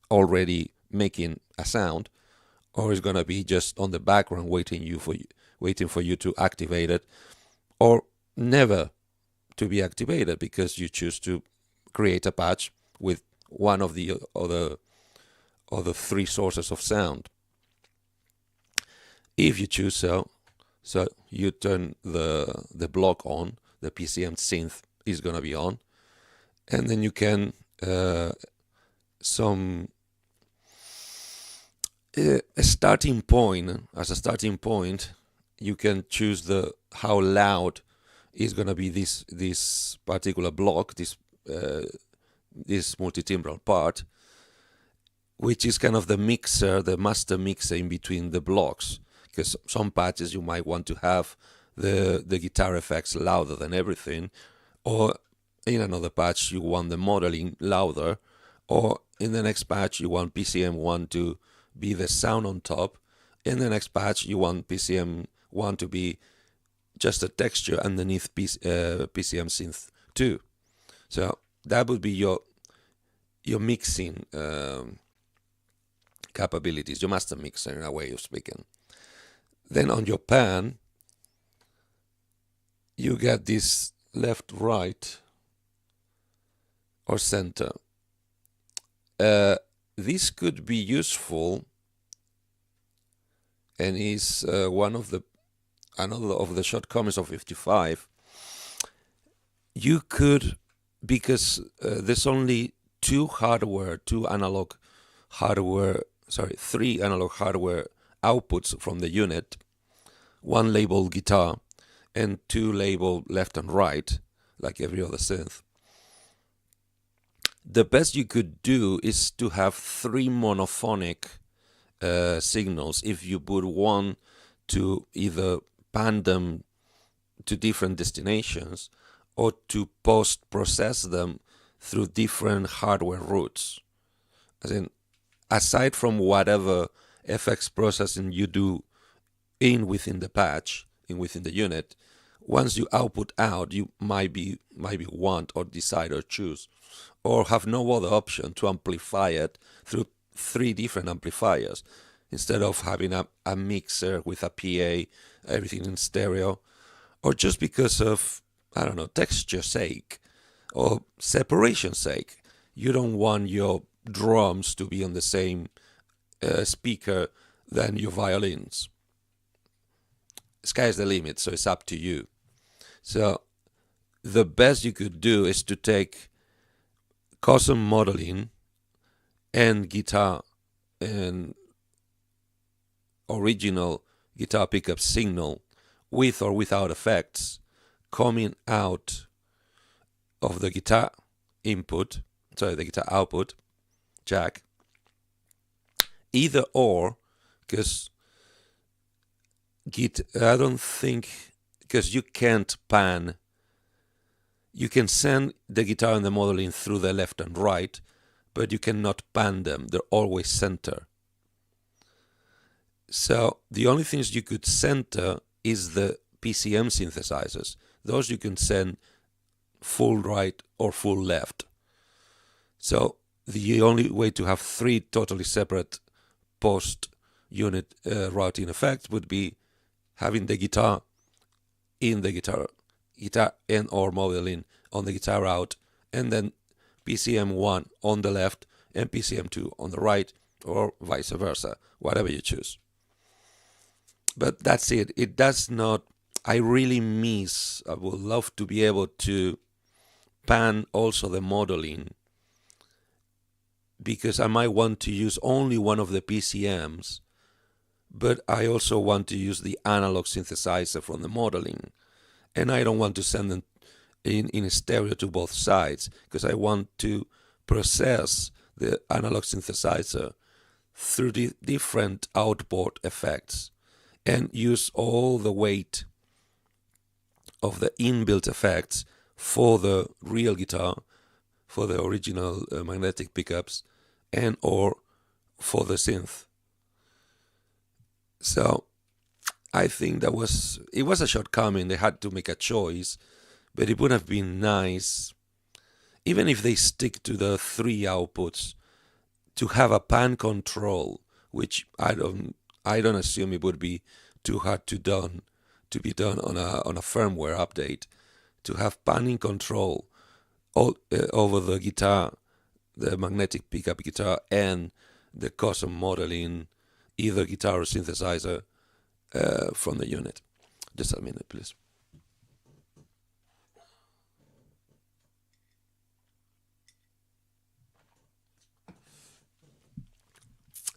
Speaker 1: already making a sound, or is going to be just on the background waiting for you to activate it, or never to be activated because you choose to create a patch with one of the other three sources of sound. If you choose so you turn the block on, the PCM synth is going to be on, and then you can a starting point. As a starting point, you can choose how loud is going to be this particular block, this multi-timbral part, which is kind of the mixer, the master mixer in between the blocks. Because some patches you might want to have the guitar effects louder than everything, or in another patch you want the modeling louder, or in the next patch you want PCM1 to be the sound on top, in the next patch you want PCM1 to be just a texture underneath PCM Synth 2. So that would be your mixing capabilities, your master mixer in a way of speaking. Then on your pan, you get this left, right, or center. This could be useful, and is another of the shortcomings of 55. You could, because there's only three analog hardware outputs from the unit, one labeled guitar and two labeled left and right, like every other synth. The best you could do is to have three monophonic signals if you would want to either pan them to different destinations or to post-process them through different hardware routes. As in, aside from whatever FX processing you do within the patch, within the unit, once you output out, you might want or decide or choose, or have no other option to amplify it through three different amplifiers, instead of having a mixer with a PA, everything in stereo, or just because of, I don't know, texture sake or separation sake. You don't want your drums to be on the same speaker than your violins. Sky's the limit, so it's up to you. So the best you could do is to take custom modeling and guitar and original guitar pickup signal with or without effects coming out of the guitar output jack, either or, because I don't think, because you can't pan, you can send the guitar and the modeling through the left and right, but you cannot pan them. They're always center. So the only things you could center is the PCM synthesizers. Those you can send full right or full left. So the only way to have three totally separate post-unit routing effects would be having the guitar in the guitar and or modeling on the guitar out, and then PCM1 on the left and PCM2 on the right, or vice versa, whatever you choose. But that's it. It does not, I would love to be able to pan also the modeling, because I might want to use only one of the PCMs, but I also want to use the analog synthesizer from the modeling, and I don't want to send them in stereo to both sides, because I want to process the analog synthesizer through the different outboard effects and use all the weight of the inbuilt effects for the real guitar, for the original magnetic pickups, and or for the synth. So I think it was a shortcoming. They had to make a choice, but it would have been nice, even if they stick to the 3 outputs, to have a pan control, which I don't assume it would be too hard to be done on a firmware update, to have panning control over the guitar, the magnetic pickup guitar, and the custom modeling, either guitar or synthesizer from the unit. Just a minute, please.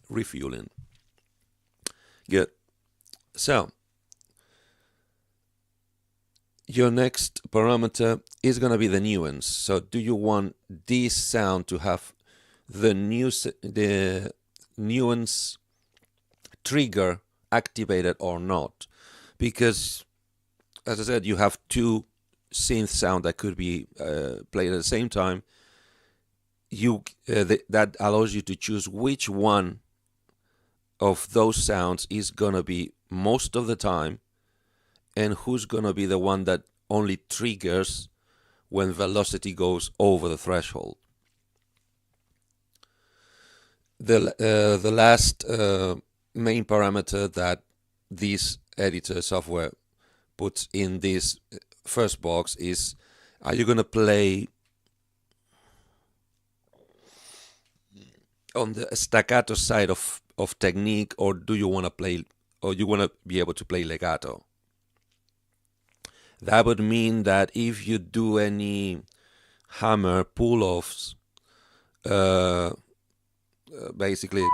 Speaker 1: Refueling. Good. So, your next parameter is going to be the nuance. So, do you want this sound to have the nuance trigger activated or not? Because, as I said, you have 2 synth sound that could be played at the same time. That allows you to choose which one of those sounds is gonna be most of the time, and who's gonna be the one that only triggers when velocity goes over the threshold. The last main parameter that this editor software puts in this first box is, are you gonna play on the staccato side of technique, or do you want to play, or you want to be able to play legato? That would mean that if you do any hammer pull-offs, basically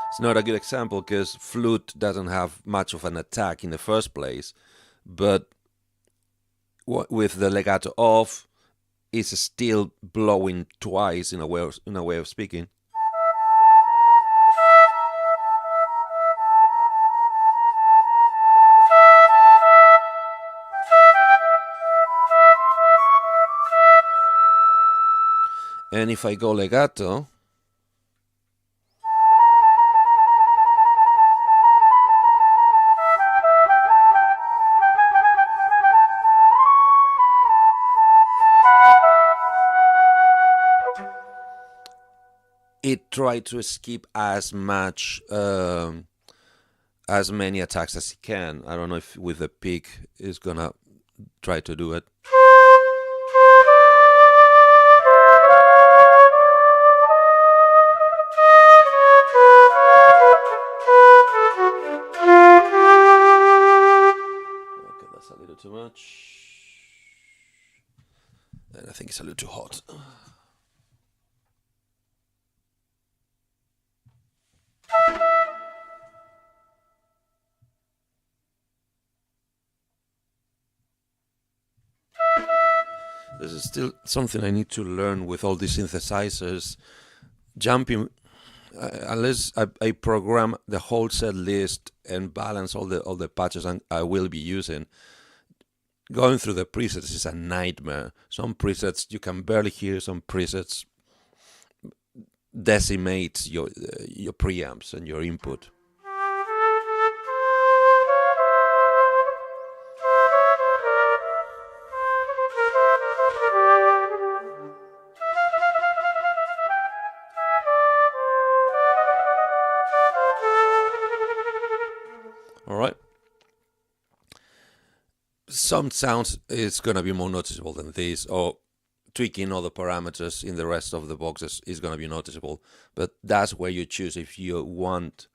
Speaker 1: it's not a good example because flute doesn't have much of an attack in the first place, but with the legato off, it's still blowing twice in a way of speaking. And if I go legato, it tried to skip as many attacks as it can. I don't know if with the pick it's gonna try to do it. Okay, that's a little too much. And I think it's a little too hot. This is still something I need to learn with all these synthesizers. Jumping, unless I program the whole set list and balance all the patches I will be using, going through the presets is a nightmare. Some presets you can barely hear. Some presets decimate your preamps and your input. All right. Some sounds is going to be more noticeable than this, or tweaking other parameters in the rest of the boxes is going to be noticeable. But that's where you choose if you want,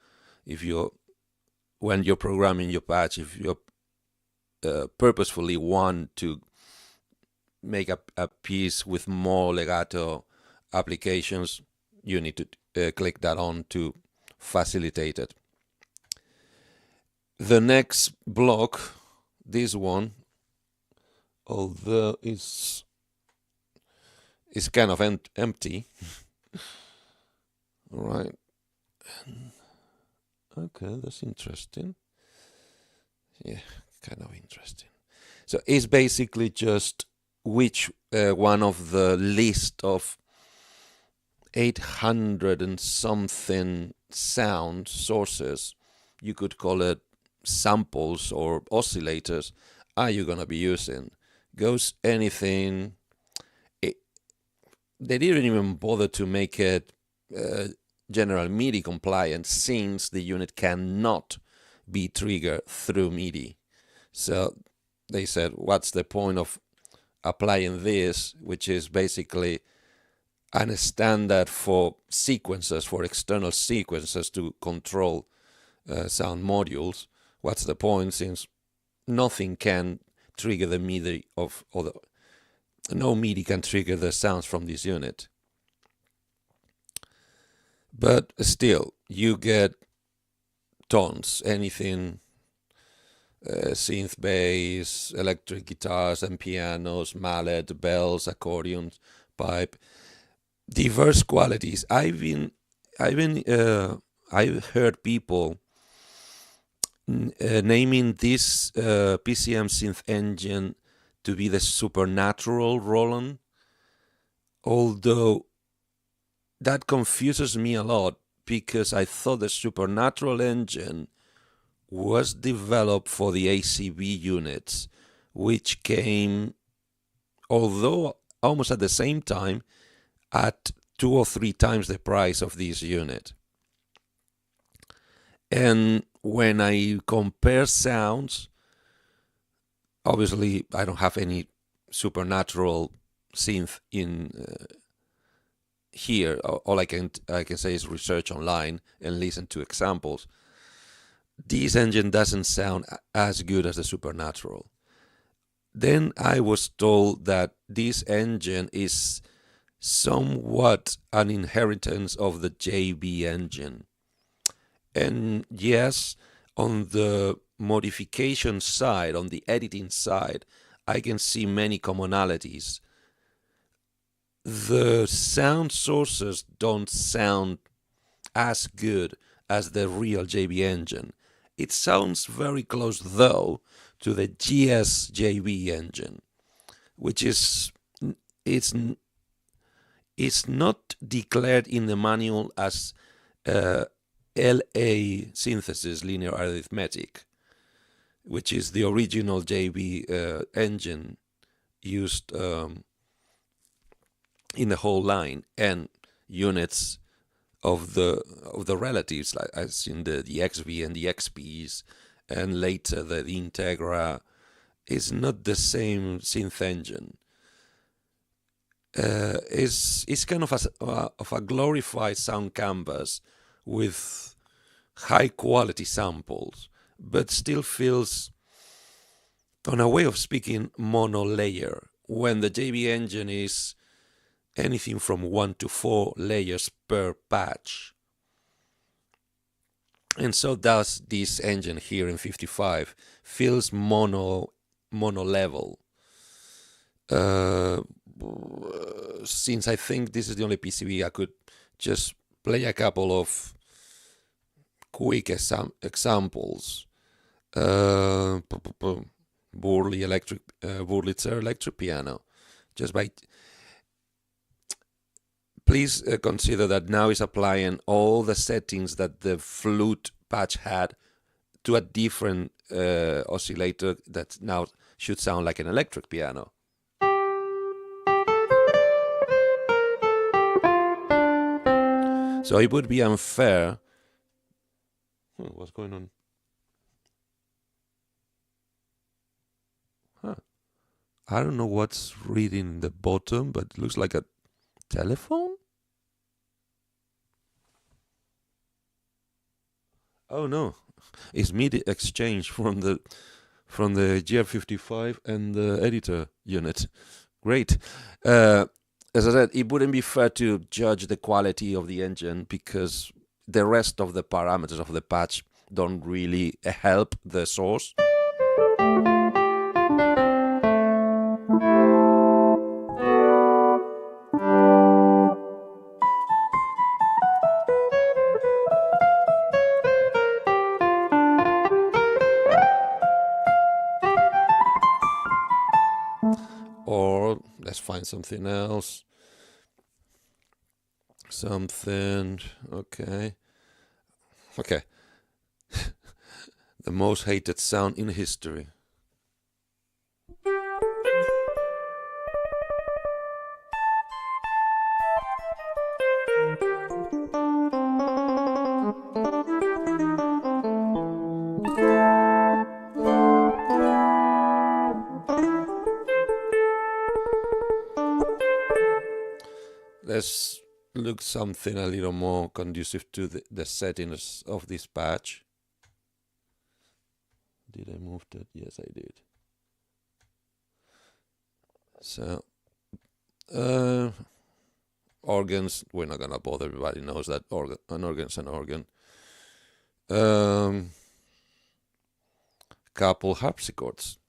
Speaker 1: when you're programming your patch, if you purposefully want to make a piece with more legato applications, you need to click that on to facilitate it. The next block, this one, although it's kind of empty. All right. Okay, that's interesting. Yeah, kind of interesting. So it's basically just which one of the list of 800 and something sound sources, you could call it samples or oscillators, are you going to be using? Goes anything. They didn't even bother to make it general MIDI compliant, since the unit cannot be triggered through MIDI. So they said, what's the point of applying this, which is basically a standard for sequencers, for external sequencers to control sound modules? What's the point, since nothing can trigger the MIDI no MIDI can trigger the sounds from this unit. But still, you get tons, anything, synth bass, electric guitars and pianos, mallet, bells, accordions, pipe, diverse qualities. I've heard people naming this PCM synth engine to be the supernatural Roland, although that confuses me a lot, because I thought the supernatural engine was developed for the ACB units, which came, although almost at the same time, at 2 or 3 times the price of this unit. And when I compare sounds, obviously I don't have any supernatural synth in here. All I can say is research online and listen to examples. This engine doesn't sound as good as the supernatural. Then I was told that this engine is somewhat an inheritance of the JB engine. And yes, on the modification side, on the editing side, I can see many commonalities. The sound sources don't sound as good as the real JB engine. It sounds very close, though, to the GS JB engine, which is it's not declared in the manual as LA synthesis, linear arithmetic, which is the original JB engine used in the whole line, and units of the relatives, like as in the XV and the XPs, and later the Integra, is not the same synth engine. It's kind of a glorified sound canvas with high quality samples, but still feels, on a way of speaking, mono-layer, when the JB engine is anything from 1 to 4 layers per patch. And so does this engine here in 55. Feels mono level. Since I think this is the only PCB, I could just play a couple of quick examples. Wurlitzer electric piano. Just by please consider that now is applying all the settings that the flute patch had to a different oscillator that now should sound like an electric piano. So it would be unfair. What's going on? I don't know what's reading the bottom, but it looks like a telephone? Oh no, it's MIDI exchange from the GR-55 and the editor unit. Great. As I said, it wouldn't be fair to judge the quality of the engine, because the rest of the parameters of the patch don't really help the source. Or let's find something else. something. Okay. The most hated sound in history. Let's look something a little more conducive to the settings of this patch. Did I move that? Yes, I did. So, organs, we're not gonna bother, everybody knows that an organ's an organ. Couple harpsichords.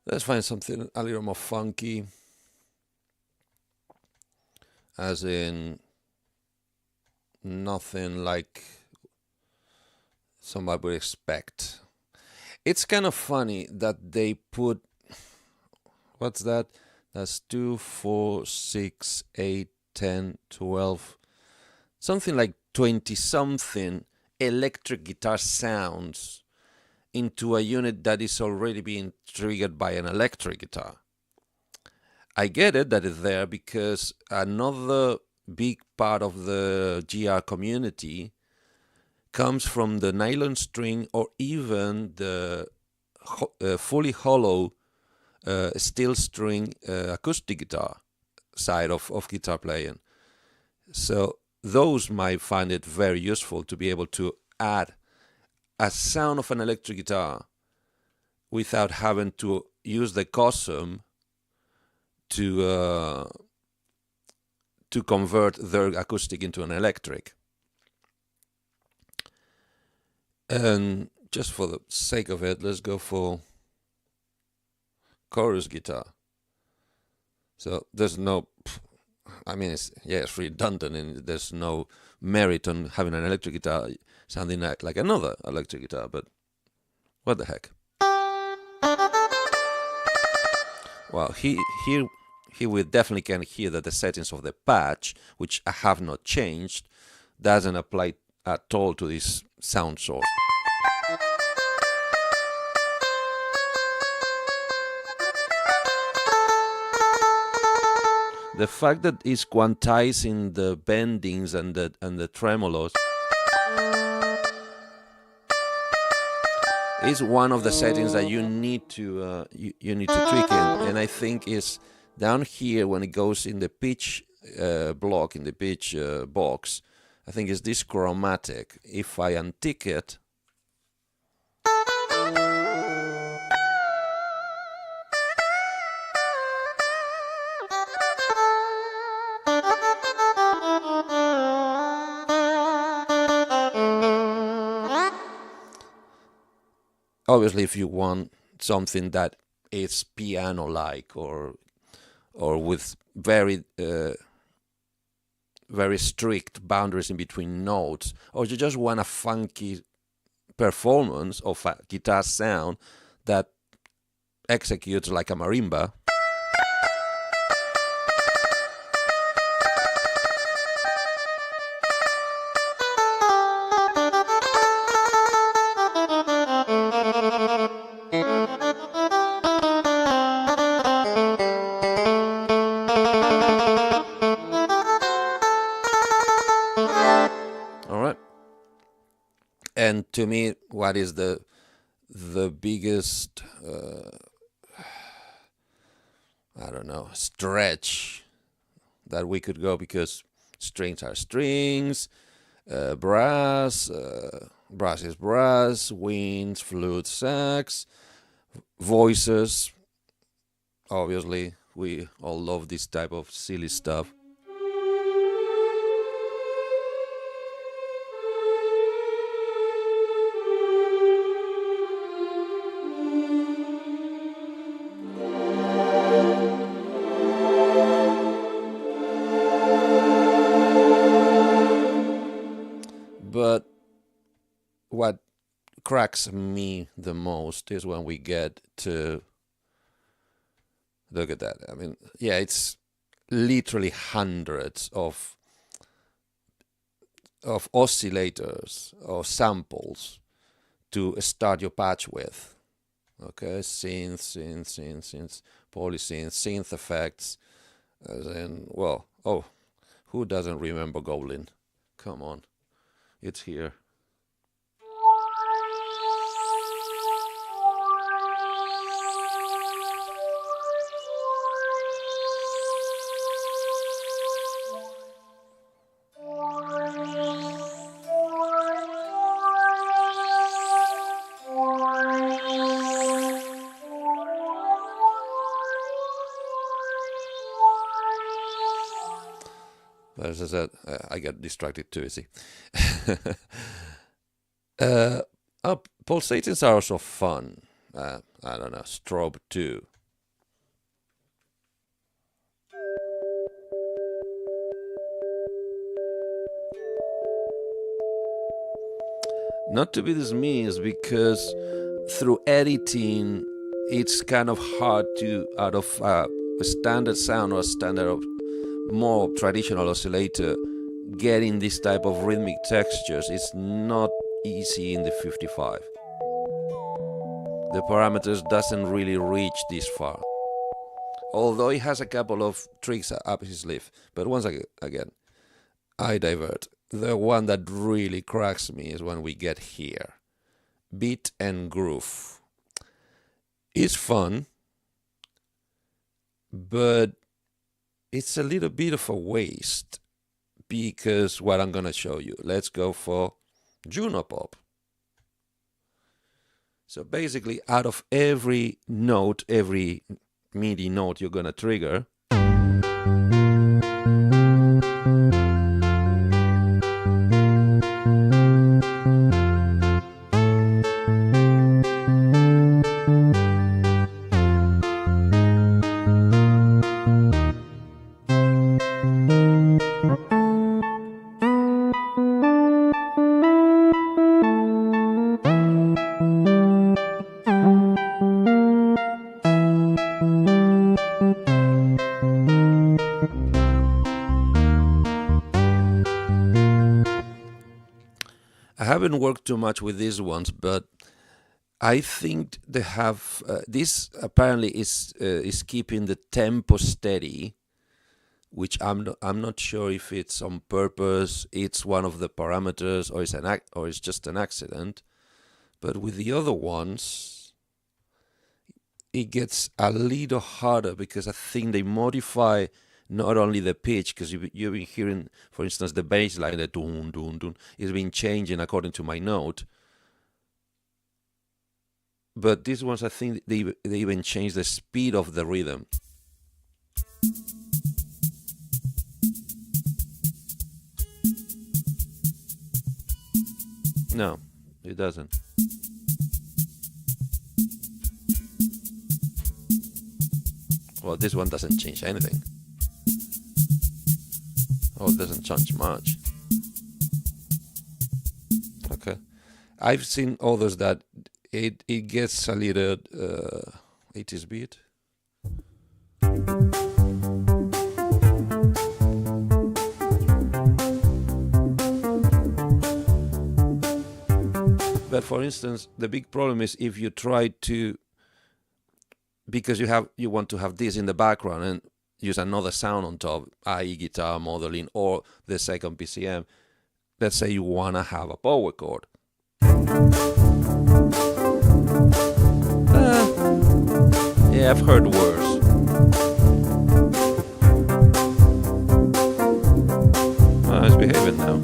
Speaker 1: Let's find something a little more funky, as in nothing like somebody would expect. It's kind of funny that they put, what's that? That's 2, 4, 6, 8, 10, 12, something like 20 something electric guitar sounds into a unit that is already being triggered by an electric guitar. I get it that it's there because another big part of the GR community comes from the nylon string or even the fully hollow steel string acoustic guitar side of guitar playing. So those might find it very useful to be able to add a sound of an electric guitar without having to use the custom to convert their acoustic into an electric. And just for the sake of it, let's go for chorus guitar. So there's no, I mean, it's redundant, and there's no merit on having an electric guitar sounding like another electric guitar, but what the heck. Well, here we definitely can hear that the settings of the patch, which I have not changed, doesn't apply at all to this sound source. The fact that it's quantizing the bendings and the tremolos is one of the settings that you need to you need to tweak in, and I think is down here when it goes in the pitch block, in the pitch box. I think it's this chromatic. If I untick it, obviously, if you want something that is piano-like or with very very strict boundaries in between notes, or you just want a funky performance of a guitar sound that executes like a marimba, And to me, what is the biggest I don't know, stretch that we could go, because strings are strings, brass is brass, winds, flute, sax, voices. Obviously, we all love this type of silly stuff. But what cracks me the most is when we get to, look at that. I mean, yeah, it's literally hundreds of oscillators or samples to start your patch with. Okay, synth, polysynth, synth effects, and well, oh, who doesn't remember Goblin? Come on, it's here. As I said, I get distracted too, you see. Pulsators are also fun. I don't know, strobe too. Not to be dismissed, because through editing, it's kind of hard to, out of a standard sound or a standard of more traditional oscillator, getting this type of rhythmic textures is not easy in the 55. The parameters doesn't really reach this far, although it has a couple of tricks up his sleeve. But once again, I divert. The one that really cracks me is when we get here. Beat and groove. It's fun, but it's a little bit of a waste, because what I'm gonna show you, let's go for Juno Pop. So basically, out of every note, every MIDI note you're gonna trigger, I haven't worked too much with these ones, but I think they have this apparently is keeping the tempo steady, which I'm not sure if it's on purpose, it's one of the parameters, or it's just an accident. But with the other ones, it gets a little harder, because I think they modify not only the pitch, because you've been hearing, for instance, the bass line, the dun dun dun, is been changing according to my note. But these ones, I think they even change the speed of the rhythm. No, it doesn't. Well, this one doesn't change anything. Oh, it doesn't change much. Okay. I've seen others that it gets a little 80s beat. But for instance, the big problem is if you try to, because you want to have this in the background and use another sound on top, i.e. guitar modeling or the second PCM. Let's say you want to have a power chord. Yeah, I've heard worse. It's behaving now.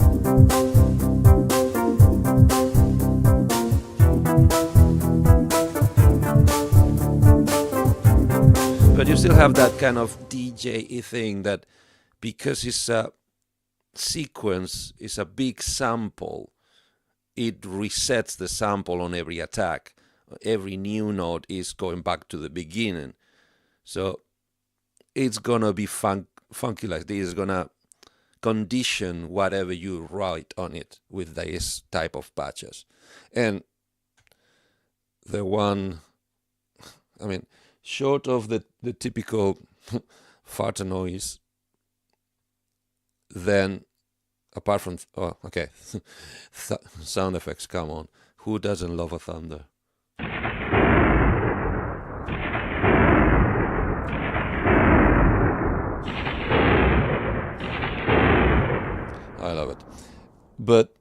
Speaker 1: But you still have that kind of DJ-y thing that because it's a sequence, it's a big sample, it resets the sample on every attack. Every new note is going back to the beginning. So it's gonna be funky like this. It's gonna condition whatever you write on it with this type of patches. And the one, I mean, short of the typical fart noise, then apart from, oh, okay, sound effects, come on. Who doesn't love a thunder? I love it. But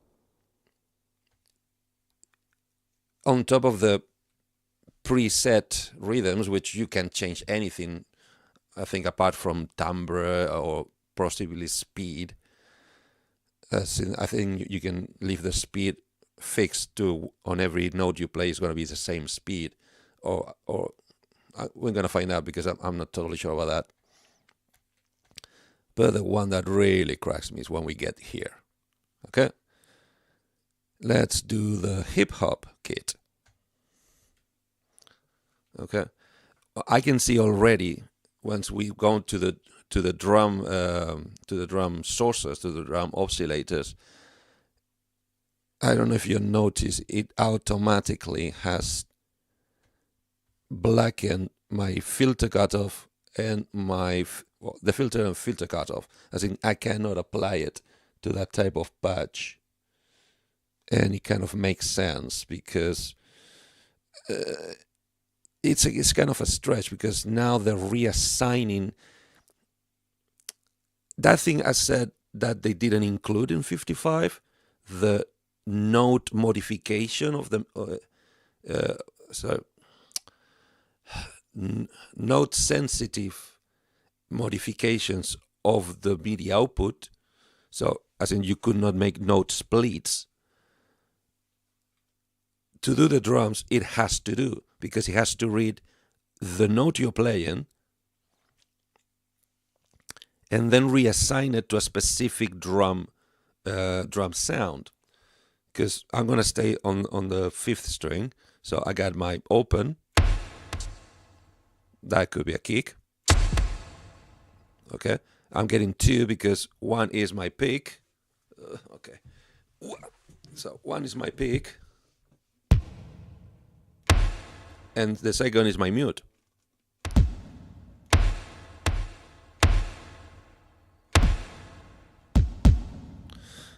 Speaker 1: on top of the preset rhythms, which you can change anything, I think, apart from timbre or possibly speed. I think you can leave the speed fixed to on every note you play is going to be the same speed, or we're going to find out because I'm not totally sure about that. But the one that really cracks me is when we get here. Okay, let's do the hip hop kit. Okay, I can see already once we go to the drum sources, to the drum oscillators. I don't know if you notice, it automatically has blackened my filter cutoff and the filter and filter cutoff. As in, I cannot apply it to that type of patch, and it kind of makes sense because it's kind of a stretch, because now they're reassigning that thing I said that they didn't include in 55, the note modification of the note sensitive modifications of the MIDI output. So as in, you could not make note splits. To do the drums, it has to do, because it has to read the note you're playing and then reassign it to a specific drum sound. Because I'm gonna stay on the 5th string, so I got my open. That could be a kick. Okay, I'm getting 2 because 1 is my pick. Okay, so 1 is my pick, and the second is my mute.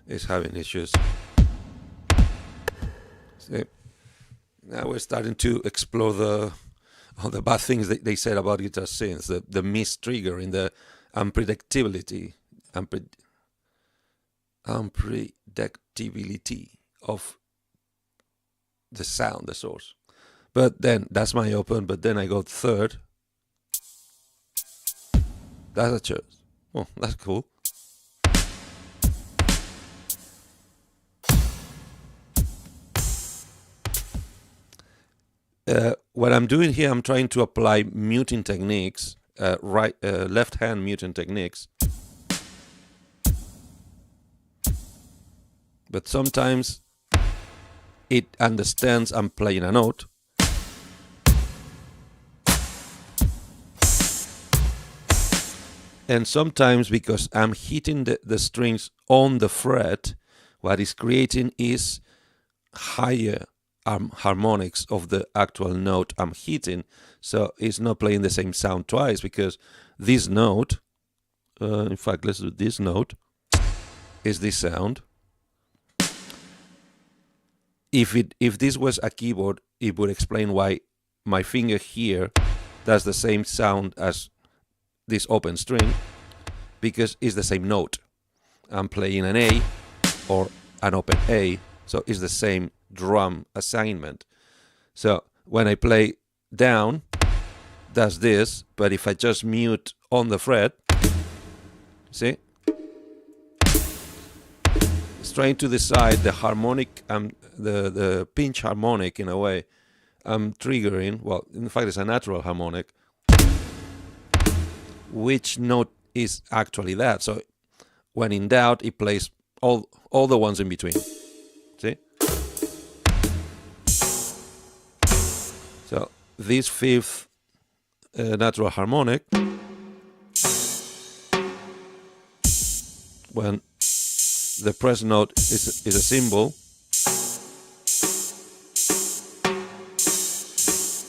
Speaker 1: Is having issues. See, now we're starting to explore all the bad things that they said about guitar synths, the mistrigger in the unpredictability of the sound, the source. But then that's my open, but then I go 3rd. That's a choice. Oh, that's cool. What I'm doing here, I'm trying to apply muting techniques, left-hand muting techniques. But sometimes it understands I'm playing a note. And sometimes, because I'm hitting the strings on the fret, what it's creating is higher harmonics of the actual note I'm hitting, so it's not playing the same sound twice, because this note, in fact, let's do this note, is this sound. If this was a keyboard, it would explain why my finger here does the same sound as this open string, because it's the same note. I'm playing an A or an open A, So it's the same drum assignment. So when I play down, does this, but if I just mute on the fret, see? It's trying to decide the harmonic, the pinch harmonic in a way. I'm triggering, well, in fact, it's a natural harmonic. Which note is actually that? So when in doubt, it plays all the ones in between. See? So this fifth natural harmonic, when the press note is a symbol,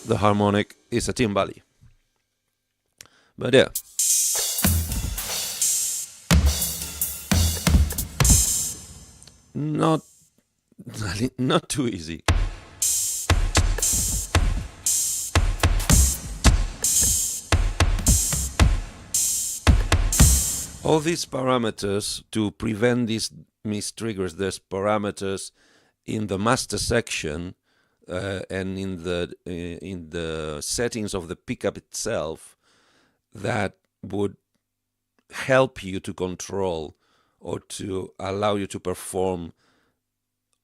Speaker 1: the harmonic is a timbali. But yeah. Not too easy. All these parameters, to prevent these mistriggers, there's parameters in the master section and in the settings of the pickup itself that would help you to control or to allow you to perform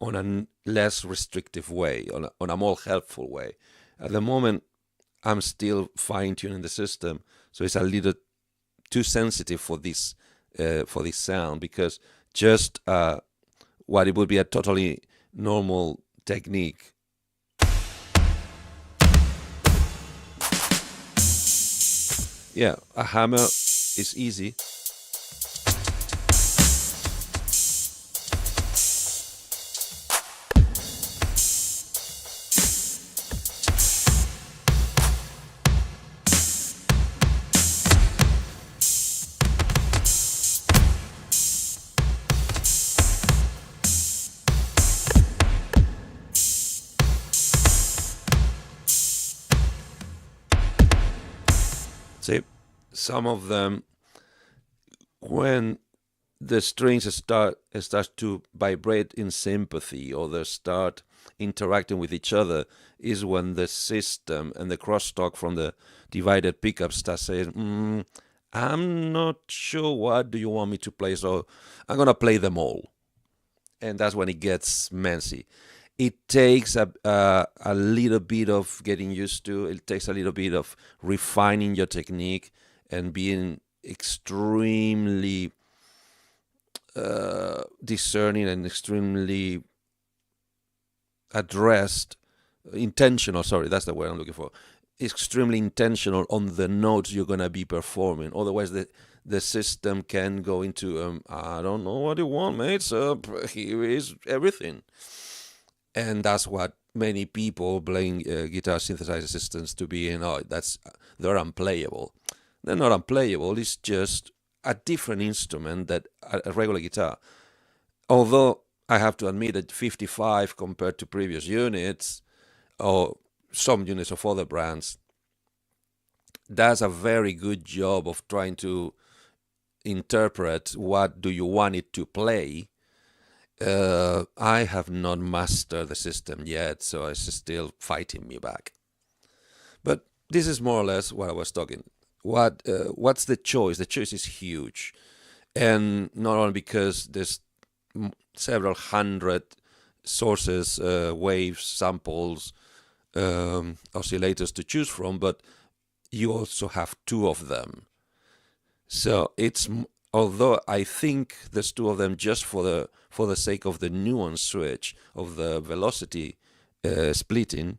Speaker 1: on a less restrictive way, on a more helpful way. At the moment, I'm still fine-tuning the system, so it's a little too sensitive for this sound, because just what it would be a totally normal technique. Yeah, a hammer is easy. See, some of them, when the strings start to vibrate in sympathy, or they start interacting with each other, is when the system and the crosstalk from the divided pickup starts saying, I'm not sure what do you want me to play, so I'm gonna play them all. And that's when it gets messy. It takes a little bit of getting used to. It takes a little bit of refining your technique and being extremely discerning and extremely intentional. Sorry, that's the word I'm looking for. Extremely intentional on the notes you're gonna be performing. Otherwise, the system can go into I don't know what you want, mate. So here is everything. And that's what many people blame guitar synthesizer systems to be in. They're unplayable. They're not unplayable. It's just a different instrument than a regular guitar. Although I have to admit that 55 compared to previous units or some units of other brands does a very good job of trying to interpret what do you want it to play. I have not mastered the system yet, so it's still fighting me back. But this is more or less what I was talking. What's the choice? The choice is huge, and not only because there's several hundred sources, waves, samples, oscillators to choose from, but you also have two of them. So although I think there's two of them just for the sake of the nuance switch of the velocity splitting,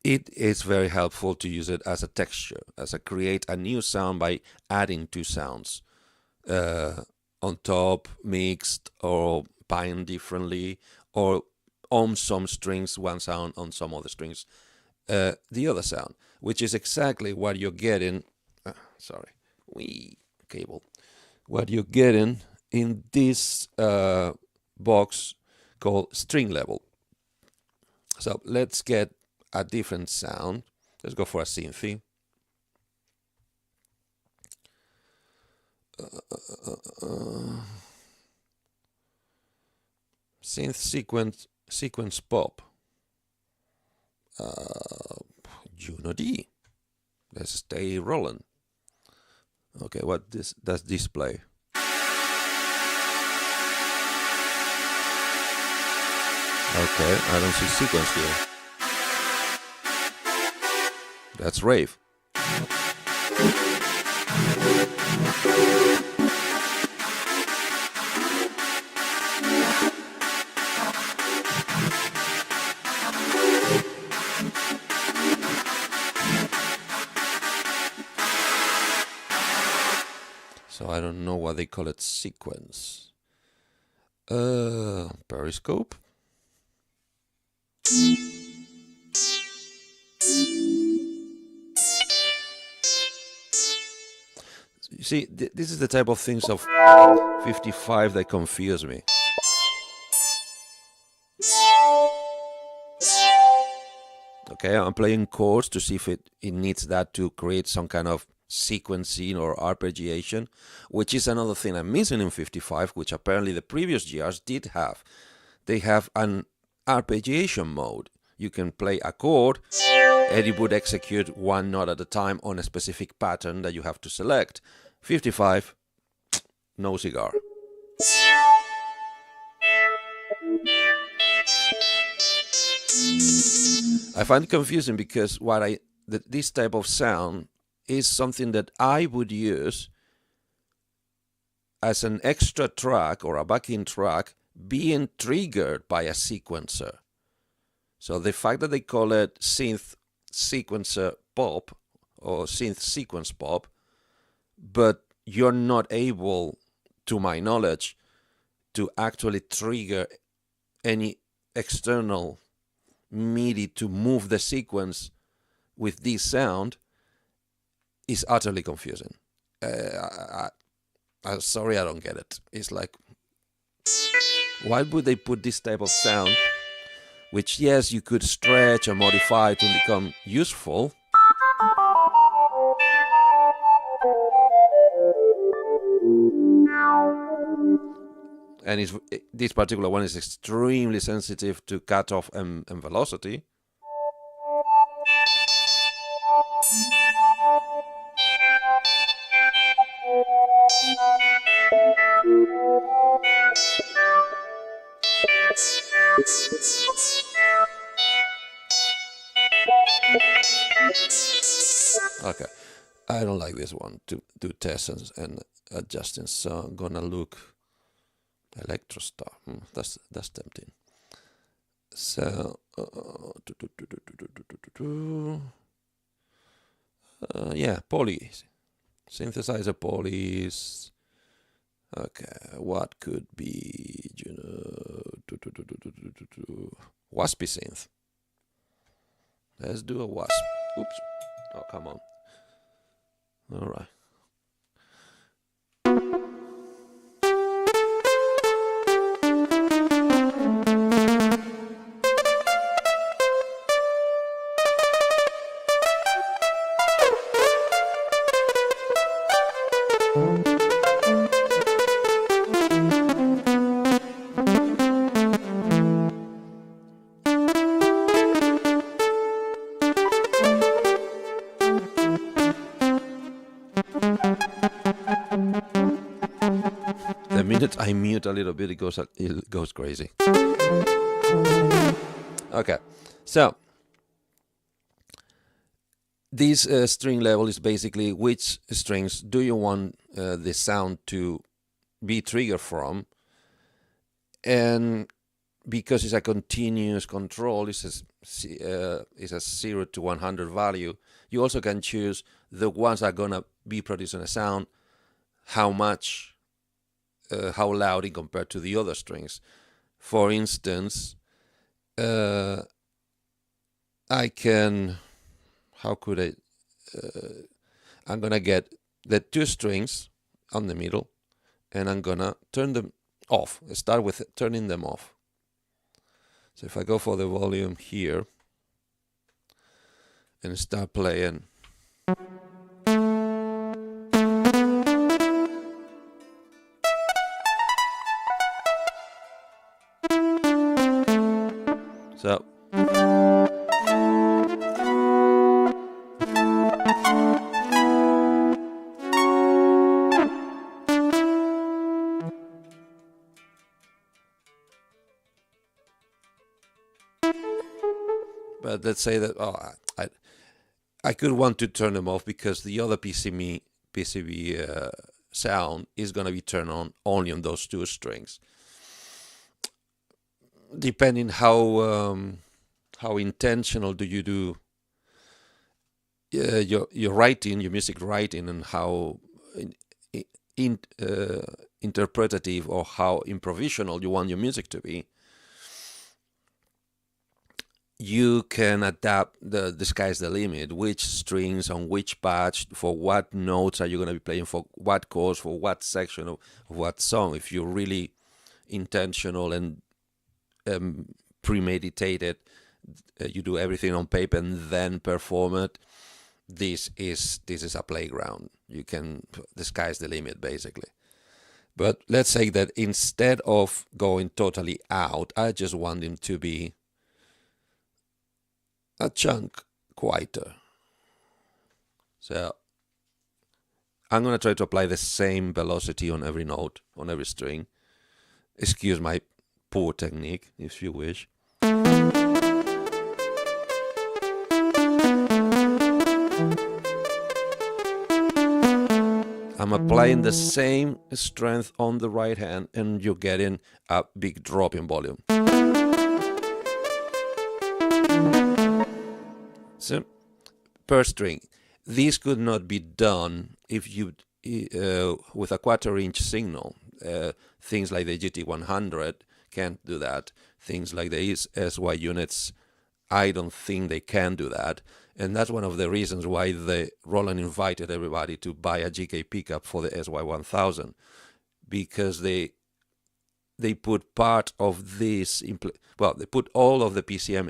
Speaker 1: it is very helpful to use it as a texture, create a new sound by adding two sounds on top, mixed or pined differently, or on some strings one sound, on some other strings the other sound, which is exactly what you're getting. Cable. What you're getting in this box called string level. So let's get a different sound. Let's go for a Synth. Synth sequence pop. Juno D. Let's stay Roland. Okay, what does this play? Okay, I don't see sequence here. That's rave. So I don't know why they call it sequence. Periscope. You see, this is the type of things of 55 that confuse me. Okay, I'm playing chords to see if it needs that to create some kind of sequencing or arpeggiation, which is another thing I'm missing in 55, which apparently the previous GRs did have. They have an arpeggiation mode. You can play a chord and it would execute one note at a time on a specific pattern that you have to select. 55, no cigar. I find it confusing because this type of sound is something that I would use as an extra track or a backing track being triggered by a sequencer. So the fact that they call it synth sequencer pop or synth sequence pop, but you're not able, to my knowledge, to actually trigger any external MIDI to move the sequence with this sound, is utterly confusing. I'm sorry, I don't get it. It's like, why would they put this type of sound, which yes, you could stretch and modify to become useful, and this particular one is extremely sensitive to cutoff and velocity. Okay, I don't like this one to do tests and adjusting, so I'm gonna look Electrostar. That's tempting. So yeah, polys, synthesizer polys. Okay, what could be, waspy synth? Let's do a wasp. Oops. Oh, come on. All right. The minute I mute a little bit, it goes crazy. Okay, so this string level is basically which strings do you want the sound to be triggered from, and because it's a continuous control, it's a 0 to 100 value, you also can choose the ones that are gonna be producing a sound, how much, how loud in compared to the other strings. For instance, I can, how could I, I'm gonna get the two strings on the middle and I'm gonna turn them off. Start with turning them off. So if I go for the volume here and start playing, So but let's say that I could want to turn them off because the other PCB sound is going to be turned on only on those two strings. Depending how intentional do you do your writing, your music writing, and how interpretative or how improvisational you want your music to be, you can adapt the sky's the limit. Which strings on which patch, for what notes are you going to be playing, for what chords, for what section of what song. If you're really intentional and premeditated, you do everything on paper and then perform it. This is a playground. You can, the sky's the limit basically. But let's say that instead of going totally out, I just want him to be a chunk quieter. So I'm going to try to apply the same velocity on every note, on every string. Excuse my poor technique, if you wish. I'm applying the same strength on the right hand, and you're getting a big drop in volume. So, per string. This could not be done if you with a quarter-inch signal. Things like the GT100 can't do that. Things like the SY units, I don't think they can do that. And that's one of the reasons why Roland invited everybody to buy a GK pickup for the SY1000, because they put part of this, they put all of the PCM,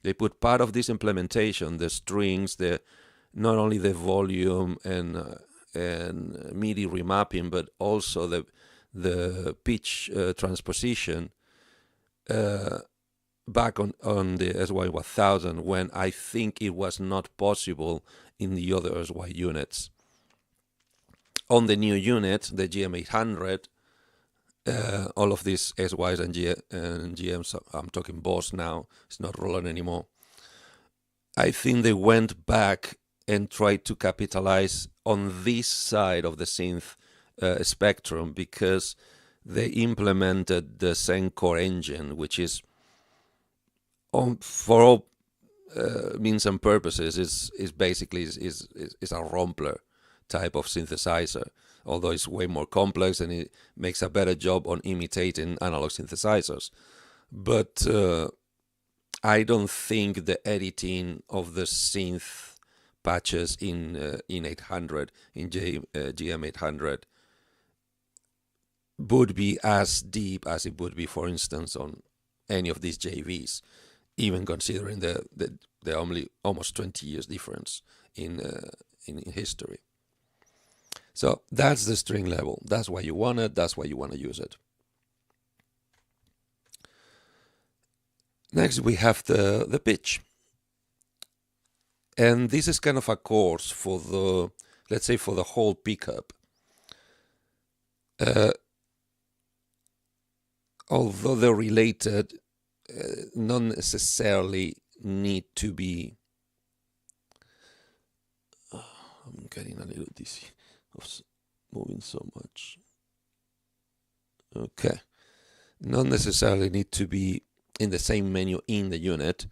Speaker 1: they put part of this implementation, the strings, not only the volume and MIDI remapping, but also the pitch transposition back on the SY1000, when I think it was not possible in the other SY units. On the new unit, the GM800, all of these SYs and GMs, I'm talking Boss now, it's not Roland anymore. I think they went back and tried to capitalize on this side of the synth spectrum, because they implemented the Core engine, which is, for all means and purposes, is basically is a Rompler type of synthesizer, although it's way more complex and it makes a better job on imitating analog synthesizers. But I don't think the editing of the synth patches in 800, in GM800, would be as deep as it would be, for instance, on any of these JVs, even considering the only almost 20 years difference in history. So that's the string level. That's why you want it. That's why you want to use it. Next, we have the pitch. And this is kind of a course for the, let's say, for the whole pickup. Although they're related, not necessarily need to be. I'm getting a little dizzy of moving so much. Okay. Not necessarily need to be in the same menu in the unit.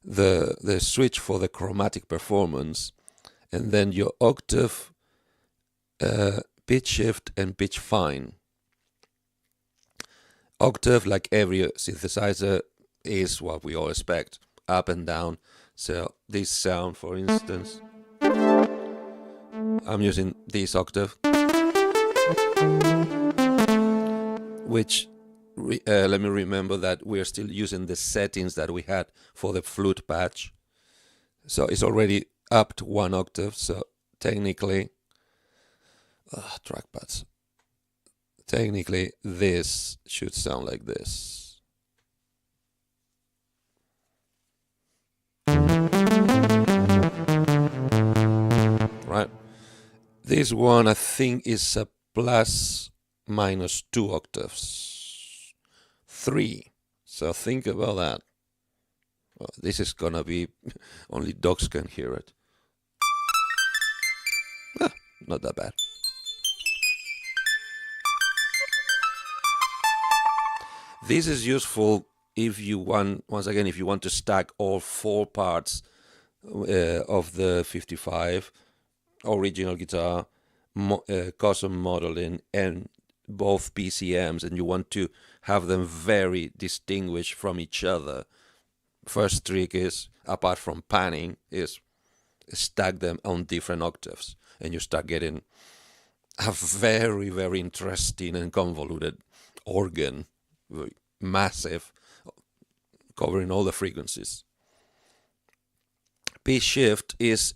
Speaker 1: The switch for the chromatic performance, and then your octave, pitch shift, and pitch fine. Octave, like every synthesizer, is what we all expect, up and down. So this sound, for instance, I'm using this octave, which let me remember that we're still using the settings that we had for the flute patch. So it's already up to 1 octave. So technically, trackpads. technically this should sound like this. Right? This one I think is a plus minus 2 octaves. 3. So think about that. Well, this is gonna be only dogs can hear it. Not that bad. This is useful if you want, once again, if you want to stack all 4 parts of the 55, original guitar, custom modeling, and both PCMs, and you want to have them very distinguished from each other. First trick is, apart from panning, is stack them on different octaves, and you start getting a very, very interesting and convoluted organ, massive, covering all the frequencies. Pitch shift is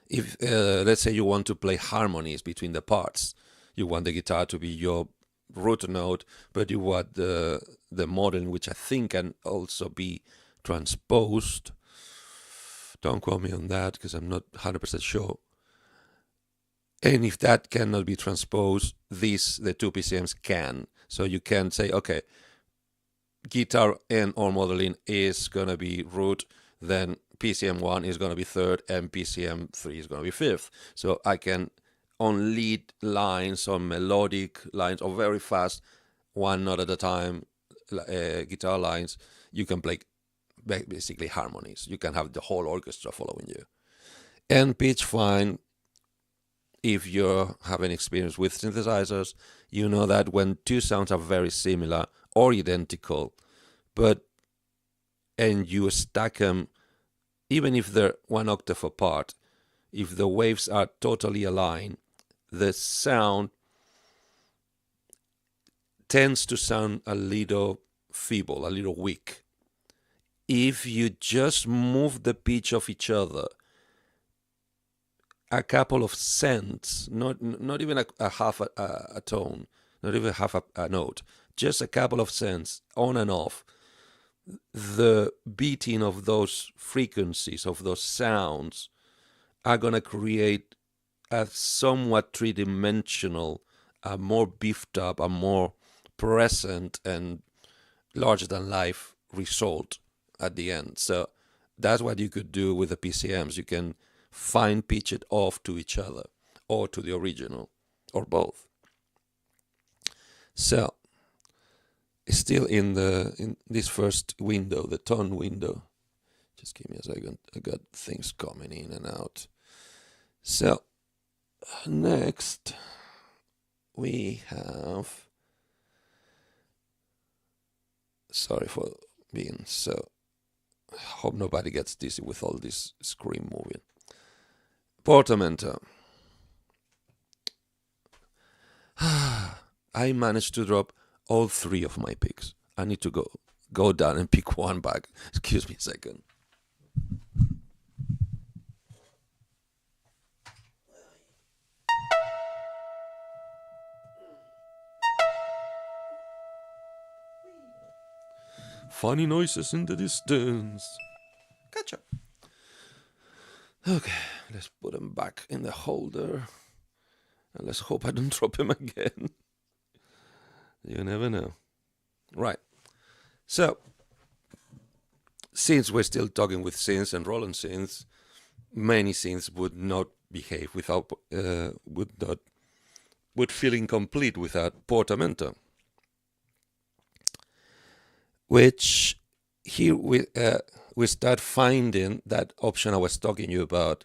Speaker 1: if, let's say you want to play harmonies between the parts. You want the guitar to be your root note, but you want the modeling, which I think can also be transposed. Don't quote me on that because I'm not 100% sure. And if that cannot be transposed, the 2 PCMs can. So you can say, okay, guitar and or modeling is gonna be root, then PCM 1 is gonna be third, and PCM 3 is gonna be fifth. So I can, on lead lines, on melodic lines, or very fast, one note at a time, guitar lines, you can play basically harmonies. You can have the whole orchestra following you. And pitch fine, if you have any experience with synthesizers, you know that when 2 sounds are very similar or identical, and you stack them, even if they're 1 octave apart, if the waves are totally aligned, the sound tends to sound a little feeble, a little weak. If you just move the pitch of each other a couple of cents, not even a half a tone, not even half a note, just a couple of cents on and off, the beating of those frequencies, of those sounds, are going to create a somewhat three-dimensional, a more beefed up, a more present and larger-than-life result at the end. So that's what you could do with the PCMs. You can fine pitch it off to each other, or to the original, or both. So still in this first window, the tone window. Just give me a second. I got things coming in and out. So next we have, sorry for being so, hope nobody gets dizzy with all this screen moving. Portamento. I managed to drop all 3 of my picks. I need to go down and pick one back. Excuse me a second. Funny noises in the distance. Gotcha. Okay, let's put them back in the holder. And let's hope I don't drop him again. You never know. Right. So, since we're still talking with synths and Roland synths, many synths would not behave without, would feel incomplete without portamento. Which here we start finding that option I was talking to you about,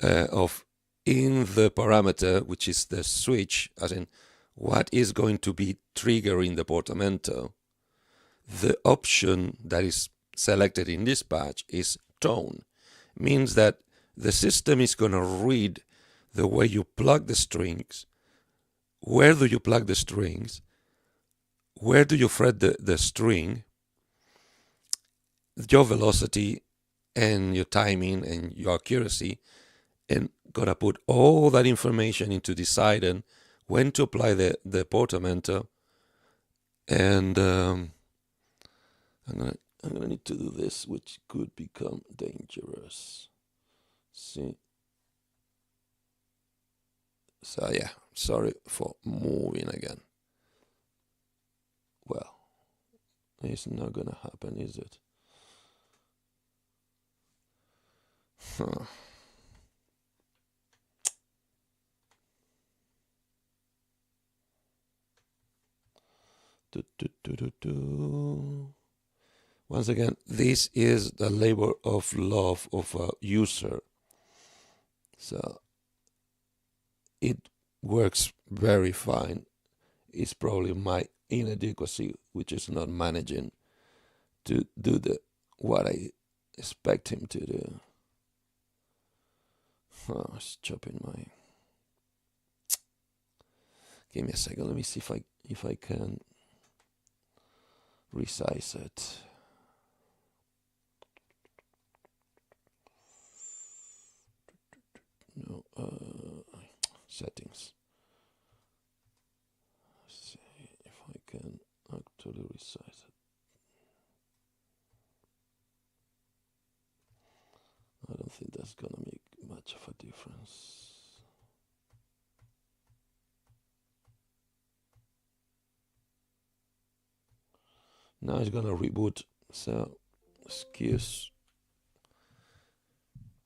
Speaker 1: of in the parameter, which is the switch, as in what is going to be triggering the portamento. The option that is selected in this patch is tone. Means that the system is going to read the way you plug the strings, where do you plug the strings, where do you fret the string, your velocity and your timing and your accuracy, and gonna put all that information into deciding when to apply the portamento, and I'm gonna need to do this, which could become dangerous. See. So yeah, sorry for moving again. Well, it's not gonna happen, is it? Huh. Once again, this is the labor of love of a user. So it works very fine. It's probably my inadequacy, which is not managing to do what I expect him to do. Oh, it's chopping my. Give me a second. Let me see if I can resize it. No, settings. Let's see if I can actually resize it. I don't think that's gonna make much of a difference. Now it's gonna reboot, so excuse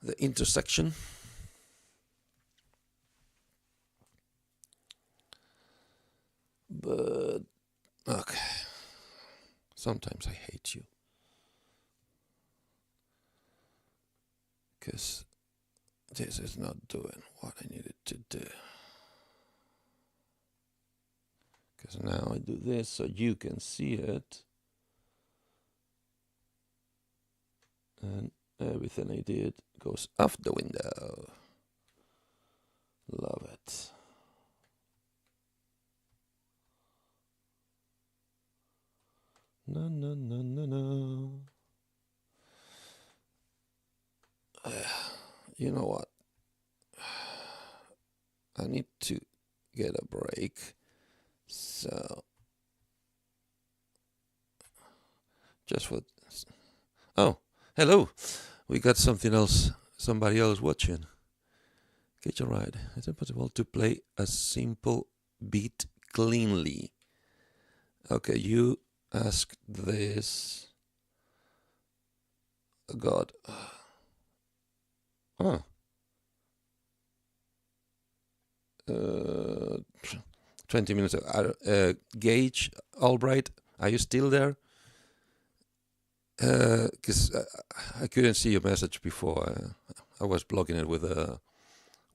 Speaker 1: the intersection. But okay, sometimes I hate you because this is not doing what I needed to do. Because now I do this so you can see it, and everything I did goes off the window. Love it. No, no, no, no, no. You know what? I need to get a break. So, just for. Oh, hello. We got something else. Somebody else watching. Get your ride. Is it possible to play a simple beat cleanly? Okay, you asked this. God. Oh. 20 minutes. Gage Albright, are you still there? Because I couldn't see your message before. I was blocking it with the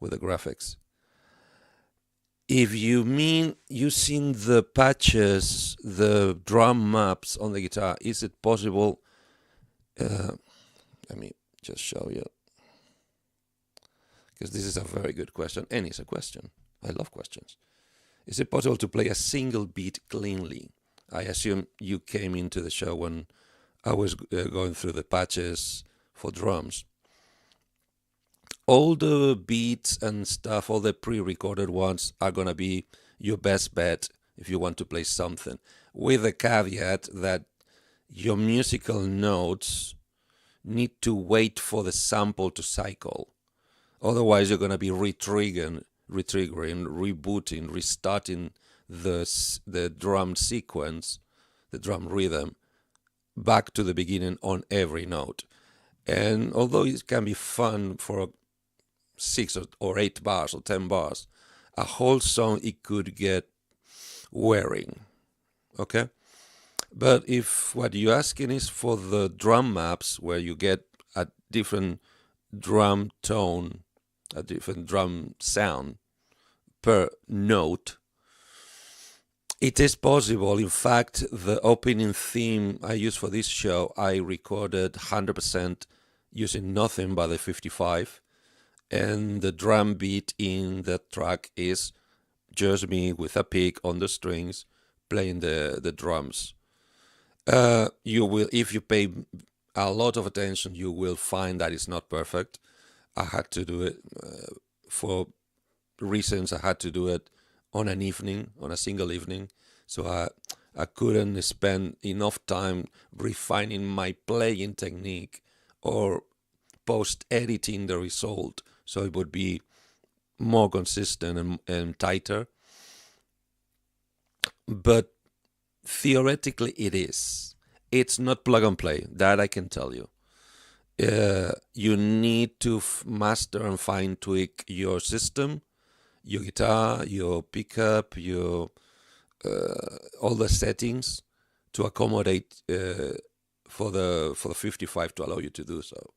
Speaker 1: graphics. If you mean using the patches, the drum maps on the guitar, is it possible? Let me just show you. Because this is a very good question, and it's a question. I love questions. Is it possible to play a single beat cleanly? I assume you came into the show when I was going through the patches for drums. All the beats and stuff, all the pre-recorded ones are going to be your best bet if you want to play something, with the caveat that your musical notes need to wait for the sample to cycle. Otherwise, you're going to be retriggering, rebooting, restarting the drum sequence, the drum rhythm, back to the beginning on every note. And although it can be fun for 6 or 8 bars or 10 bars, a whole song, it could get wearing. Okay? But if what you're asking is for the drum maps, where you get a different drum tone, a different drum sound per note, it is possible. In fact, the opening theme I used for this show, I recorded 100% using nothing but the 55, and the drum beat in that track is just me with a pick on the strings playing the drums. You will, if you pay a lot of attention, you will find that it's not perfect. I had to do it for reasons. I had to do it on an evening, on a single evening. So I couldn't spend enough time refining my playing technique or post-editing the result so it would be more consistent and tighter. But theoretically it is. It's not plug and play, that I can tell you. You need to master and fine tweak your system, your guitar, your pickup, your all the settings to accommodate for the 55 to allow you to do so.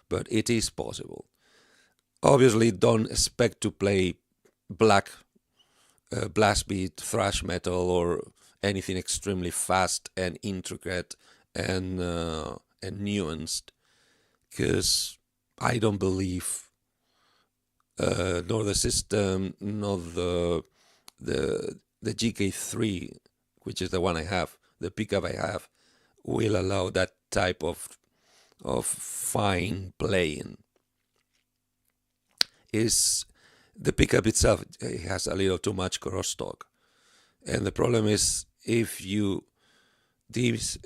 Speaker 1: But it is possible. Obviously, don't expect to play black blast beat, thrash metal, or anything extremely fast and intricate and nuanced, because I don't believe nor the system nor the GK3, which is the one I have, the pickup I have, will allow that type of fine playing. Is the pickup itself, it has a little too much crosstalk, and the problem is if you diminish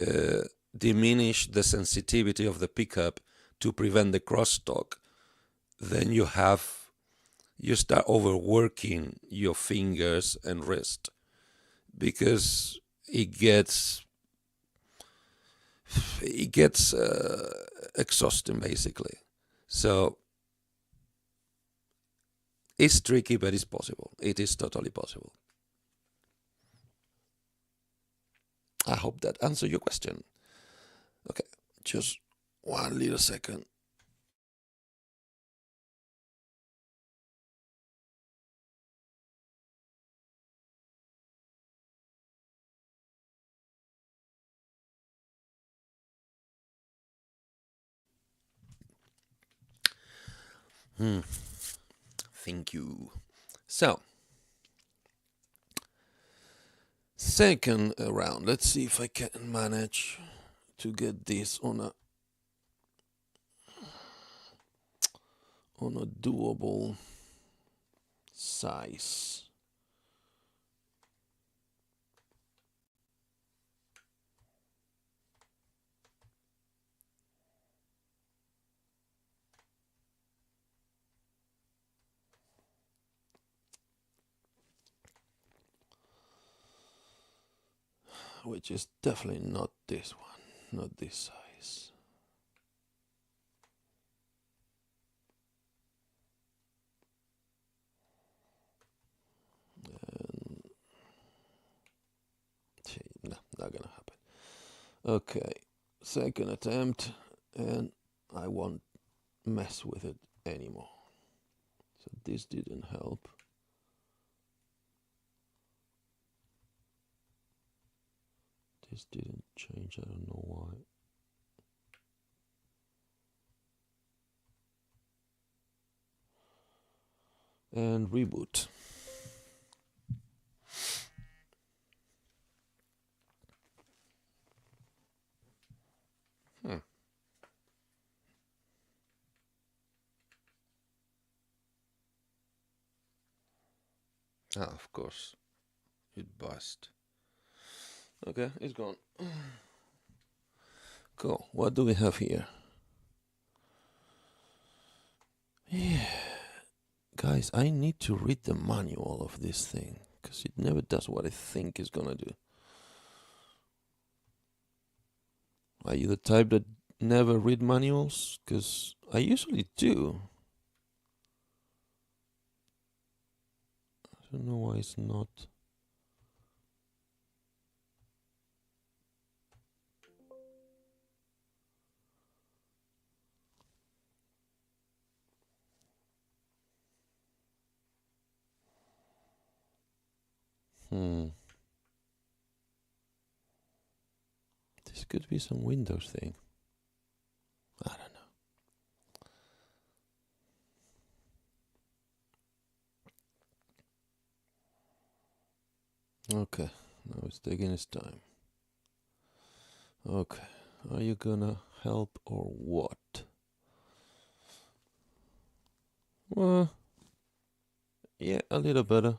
Speaker 1: the sensitivity of the pickup to prevent the crosstalk, then you start overworking your fingers and wrist, because it gets exhausting basically. So it's tricky, but it's possible. It is totally possible. I hope that answered your question. Okay, just one little second. Thank you. So, second round. Let's see if I can manage to get this on a doable size. Which is definitely not this one, not this size. And no, not gonna happen. Okay, second attempt, and I won't mess with it anymore. So this didn't help. This didn't change, I don't know why. And reboot. Of course, it bust. Okay, it's gone. Cool. What do we have here? Yeah. Guys, I need to read the manual of this thing, because it never does what I think it's gonna do. Are you the type that never read manuals? Because I usually do. I don't know why it's not. This could be some Windows thing. I don't know. Okay, now it's taking its time. Okay, are you gonna help or what? Well, yeah, a little better.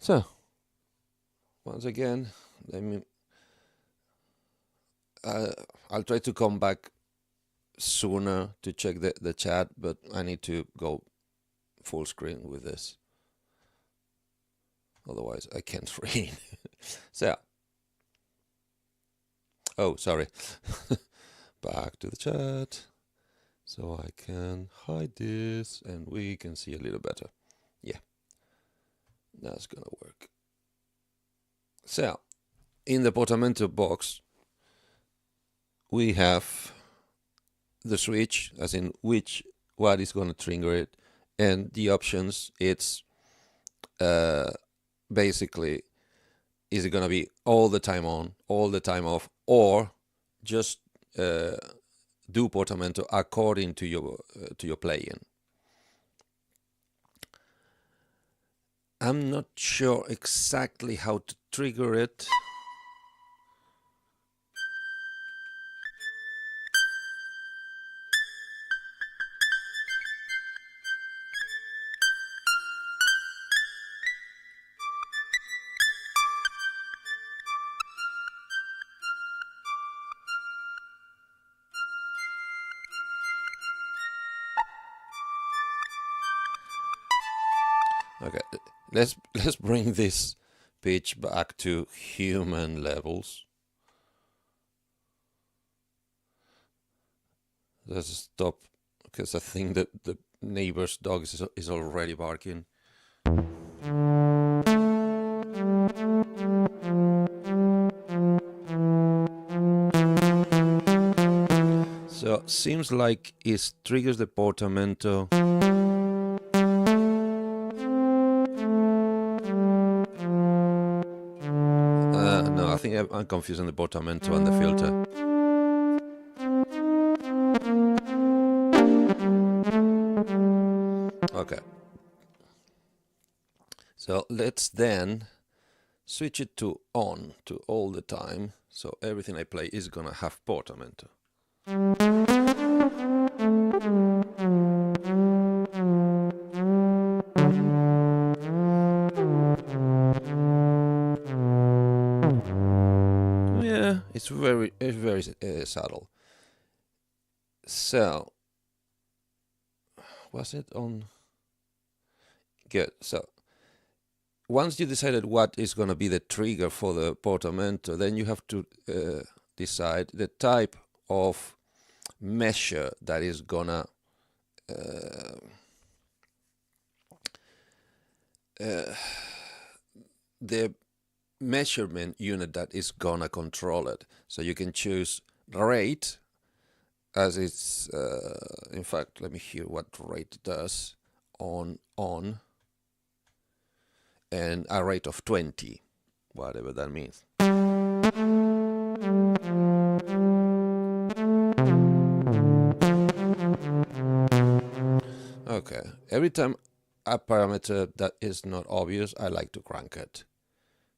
Speaker 1: So once again, let me I'll try to come back sooner to check the chat, but I need to go full screen with this. Otherwise, I can't read. So, oh, sorry. Back to the chat. So I can hide this and we can see a little better. Yeah, that's gonna work. So, in the portamento box, we have the switch, as in what is gonna trigger it, and the options. It's basically, is it gonna be all the time on, all the time off, or just do portamento according to your playing. I'm not sure exactly how to trigger it. Okay, let's bring this pitch back to human levels. Let's stop, because I think that the neighbor's dog is already barking. So seems like it triggers the portamento. No, I think I'm confusing the portamento and the filter. Okay. So let's then switch it to on, to all the time. So everything I play is gonna have portamento. Yeah, it's very subtle. So was it on? Good. So once you decided what is going to be the trigger for the portamento, then you have to decide the type of measure that is gonna the measurement unit that is gonna control it. So you can choose rate, as it's in fact, let me hear what rate does on, and a rate of 20, whatever that means. Okay, every time a parameter that is not obvious, I like to crank it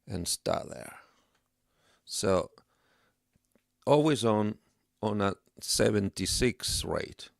Speaker 1: and start there. So always on a 76 rate.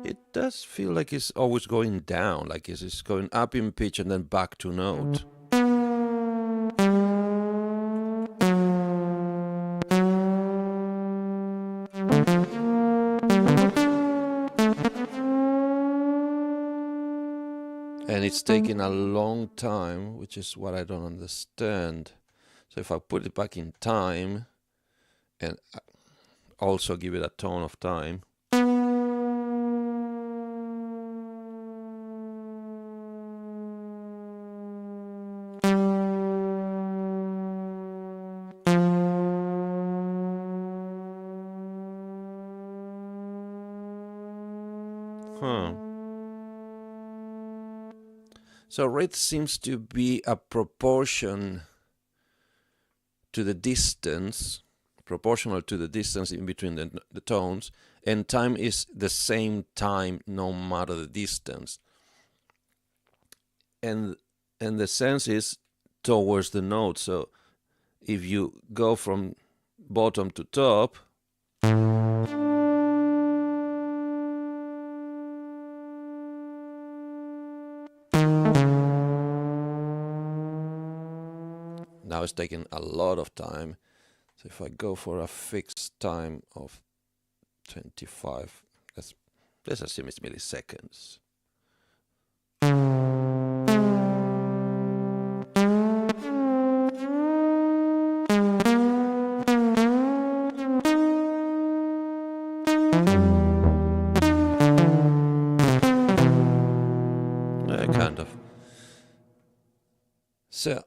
Speaker 1: It does feel like it's always going down, like it's going up in pitch and then back to note. And it's taking a long time, which is what I don't understand. So if I put it back in time and also give it a tone of time. So rate seems to be a proportion to the distance, proportional to the distance in between the tones, and time is the same time no matter the distance. And the sense is towards the note. So if you go from bottom to top, now it's taking a lot of time. So if I go for a fixed time of 25, let's assume it's milliseconds. Kind of. So,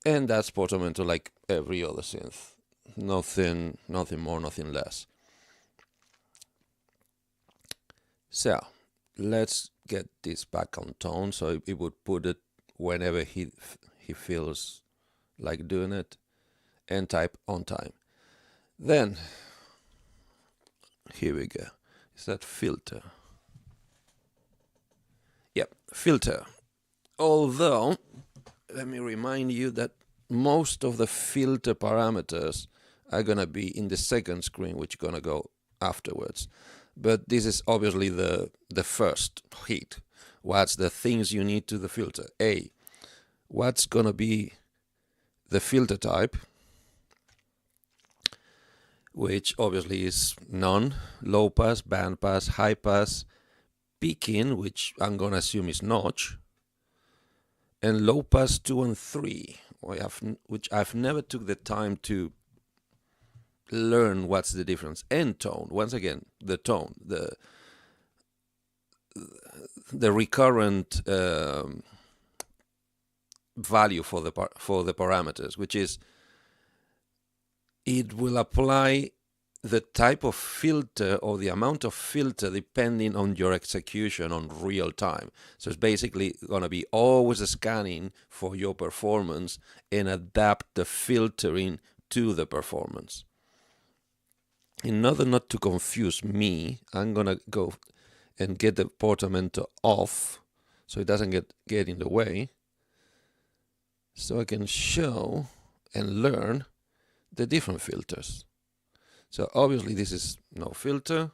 Speaker 1: and that's portamento like every other synth. Nothing more, nothing less. So, let's get this back on tone. So he would put it whenever he feels like doing it, and type on time. Then, here we go. Is that filter? Yep, filter. Although, let me remind you that most of the filter parameters are going to be in the second screen, which is going to go afterwards. But this is obviously the first hit. What's the things you need to the filter? A, what's going to be the filter type, which obviously is none, low pass, band pass, high pass, peaking, which I'm going to assume is notch, and low pass 2 and 3, which I've never took the time to learn what's the difference. And tone, once again, the tone, the recurrent value for the parameters, which is it will apply the type of filter or the amount of filter depending on your execution on real time. So it's basically going to be always scanning for your performance and adapt the filtering to the performance. In order not to confuse me, I'm going to go and get the portamento off so it doesn't get in the way, so I can show and learn the different filters. So obviously this is no filter.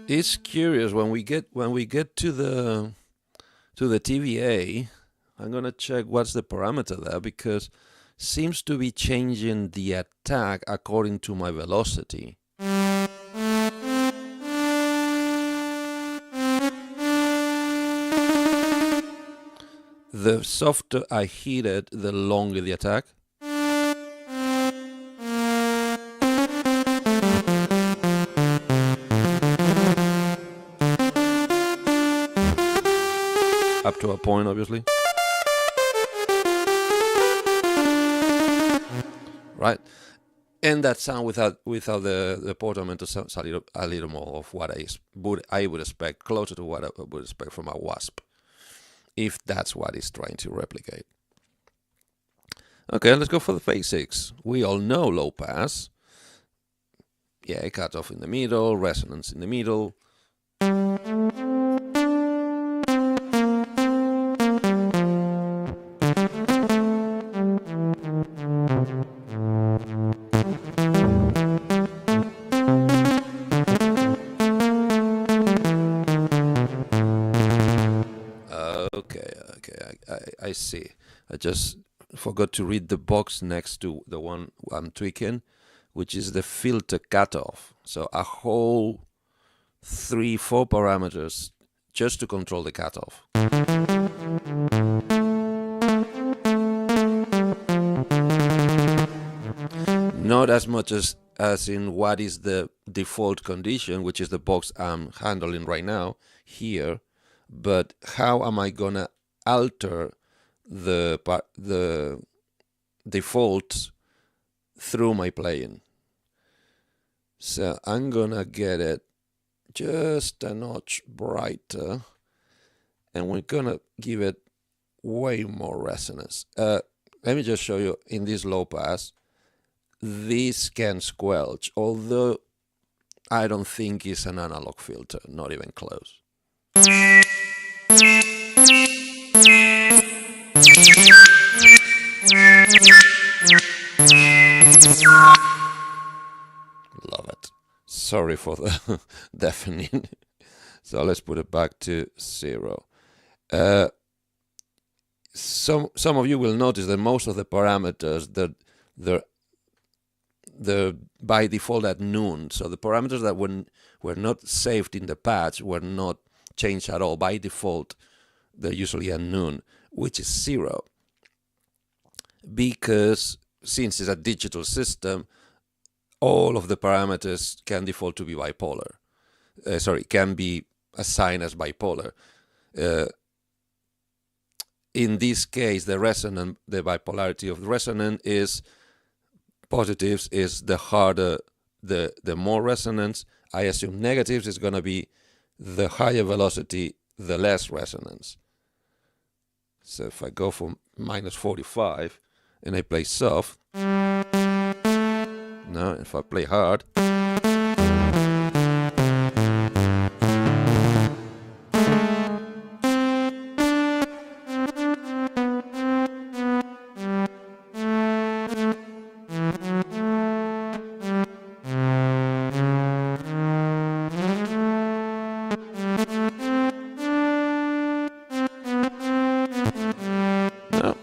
Speaker 1: It's curious when we get to the TVA. I'm gonna check what's the parameter there, because seems to be changing the attack according to my velocity. The softer I hit it, the longer the attack. Up to a point, obviously. Right, and that sound without the portamento sounds a little more of what I would expect, closer to what I would expect from a wasp, if that's what it's trying to replicate. Okay, let's go for the basics. We all know low pass. Yeah, cut off in the middle, resonance in the middle. I see. I just forgot to read the box next to the one I'm tweaking, which is the filter cutoff. So a whole 3-4 parameters just to control the cutoff. Not as much as in what is the default condition, which is the box I'm handling right now here, but how am I gonna alter the defaults through my playing? So I'm gonna get it just a notch brighter, and we're gonna give it way more resonance. Let me just show you in this low pass. This can squelch, although I don't think it's an analog filter, not even close. Love it. Sorry for the deafening. So let's put it back to 0. Some of you will notice that most of the parameters that they're by default at noon. So the parameters that were not saved in the patch were not changed at all. By default, they're usually at noon, which is 0. Because since it's a digital system, all of the parameters can default to be bipolar. Can be assigned as bipolar. In this case, the bipolarity of the resonant is positives is the harder, the more resonance. I assume negatives is going to be the higher velocity, the less resonance. So if I go for minus 45 and I play soft, now if I play hard,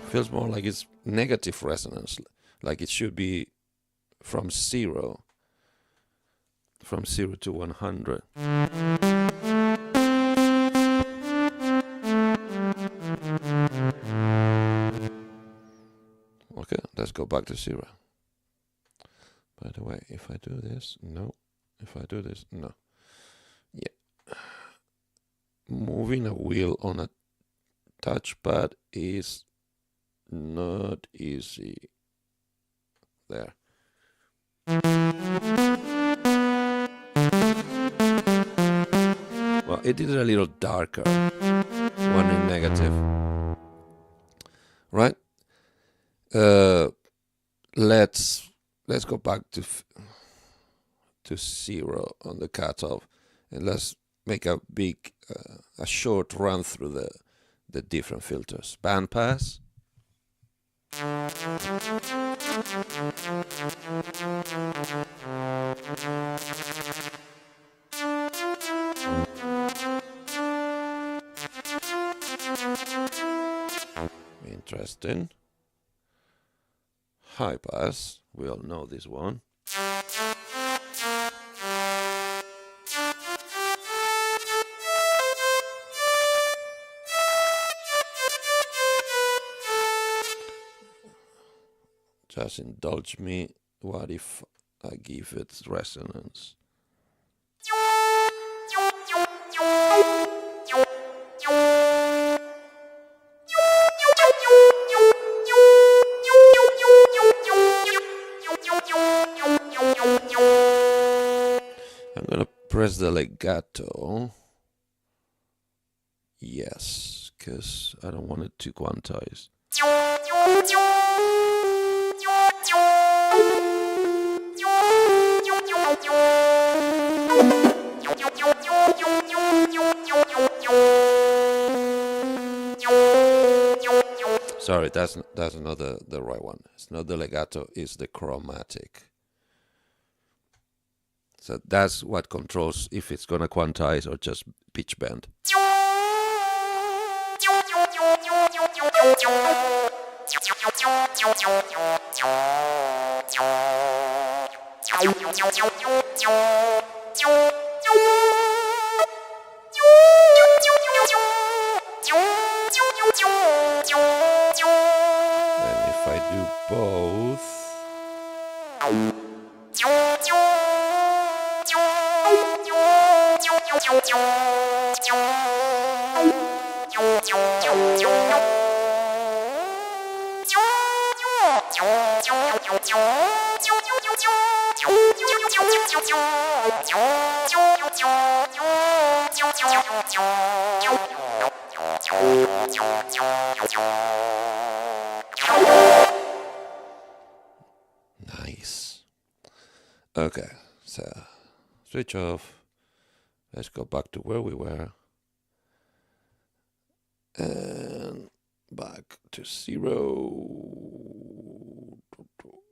Speaker 1: feels more like it's negative resonance, like it should be from 0 to 100. Okay, let's go back to 0. By the way, if I do this, no. If I do this, no. Yeah. Moving a wheel on a touchpad is not easy. There. Well, it did it a little darker. One in negative. Right? Let's go back to 0 on the cutoff, and let's make a short run through the different filters. Bandpass. Interesting. High pass. We all know this one. Just indulge me. What if I give it resonance? I'm gonna press the legato. Yes, because I don't want it to quantize. Sorry, that's not the right one. It's not the legato, it's the chromatic. So that's what controls if it's gonna quantize or just pitch bend. And if I do both, Nice. Okay, so switch off. Let's go back to where we were. And back to 0.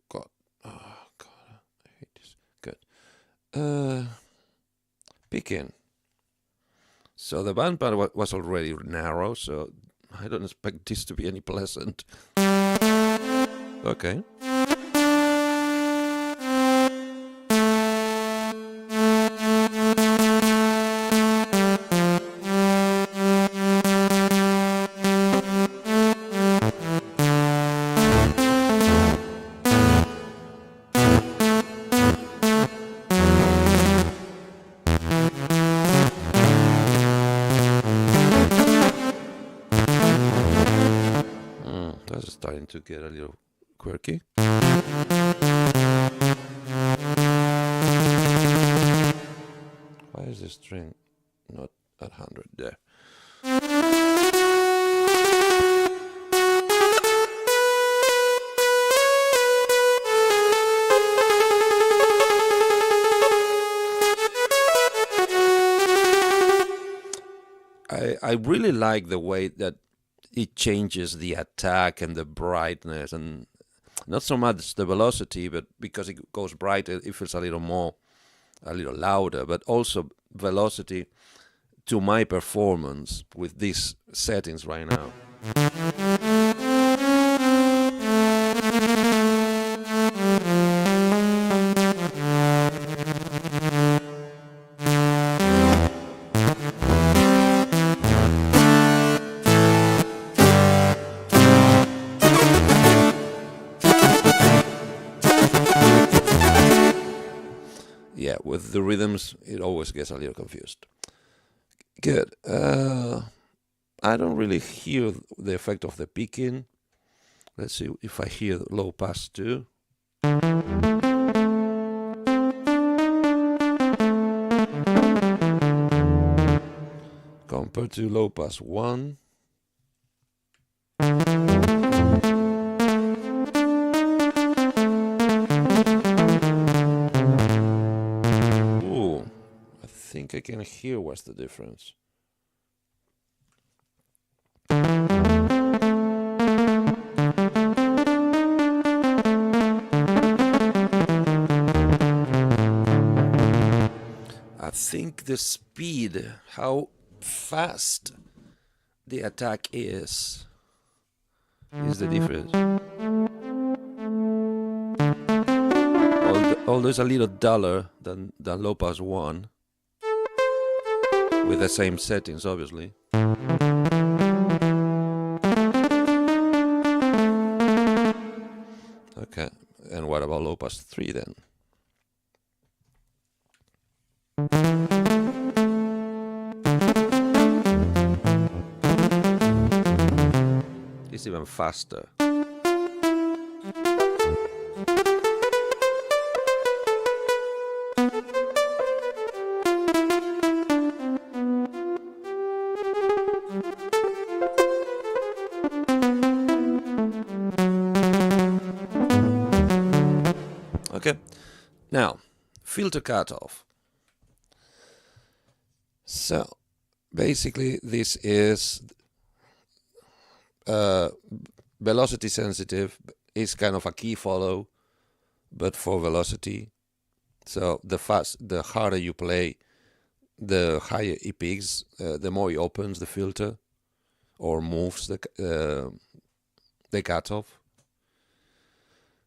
Speaker 1: God, oh God, I hate this. Good. Picking. So the bandpass was already narrow, so I don't expect this to be any pleasant. Okay. That's starting to get a little quirky. Why is the string not at 100 there? I really like the way that it changes the attack and the brightness, and not so much the velocity, but because it goes brighter, it feels a little louder, but also velocity to my performance with these settings right now. Yeah, with the rhythms, it always gets a little confused. Good. I don't really hear the effect of the picking. Let's see if I hear low pass too. Compared to low pass 1. I think I can hear what's the difference. I think the speed, how fast the attack is the difference. Although it's a little duller than low pass 1. With the same settings, obviously. Okay, and what about low pass 3 then? It's even faster. Okay, now filter cutoff. So basically this is velocity sensitive. It's kind of a key follow, but for velocity. So the harder you play, the higher it peaks, the more it opens the filter or moves the cutoff.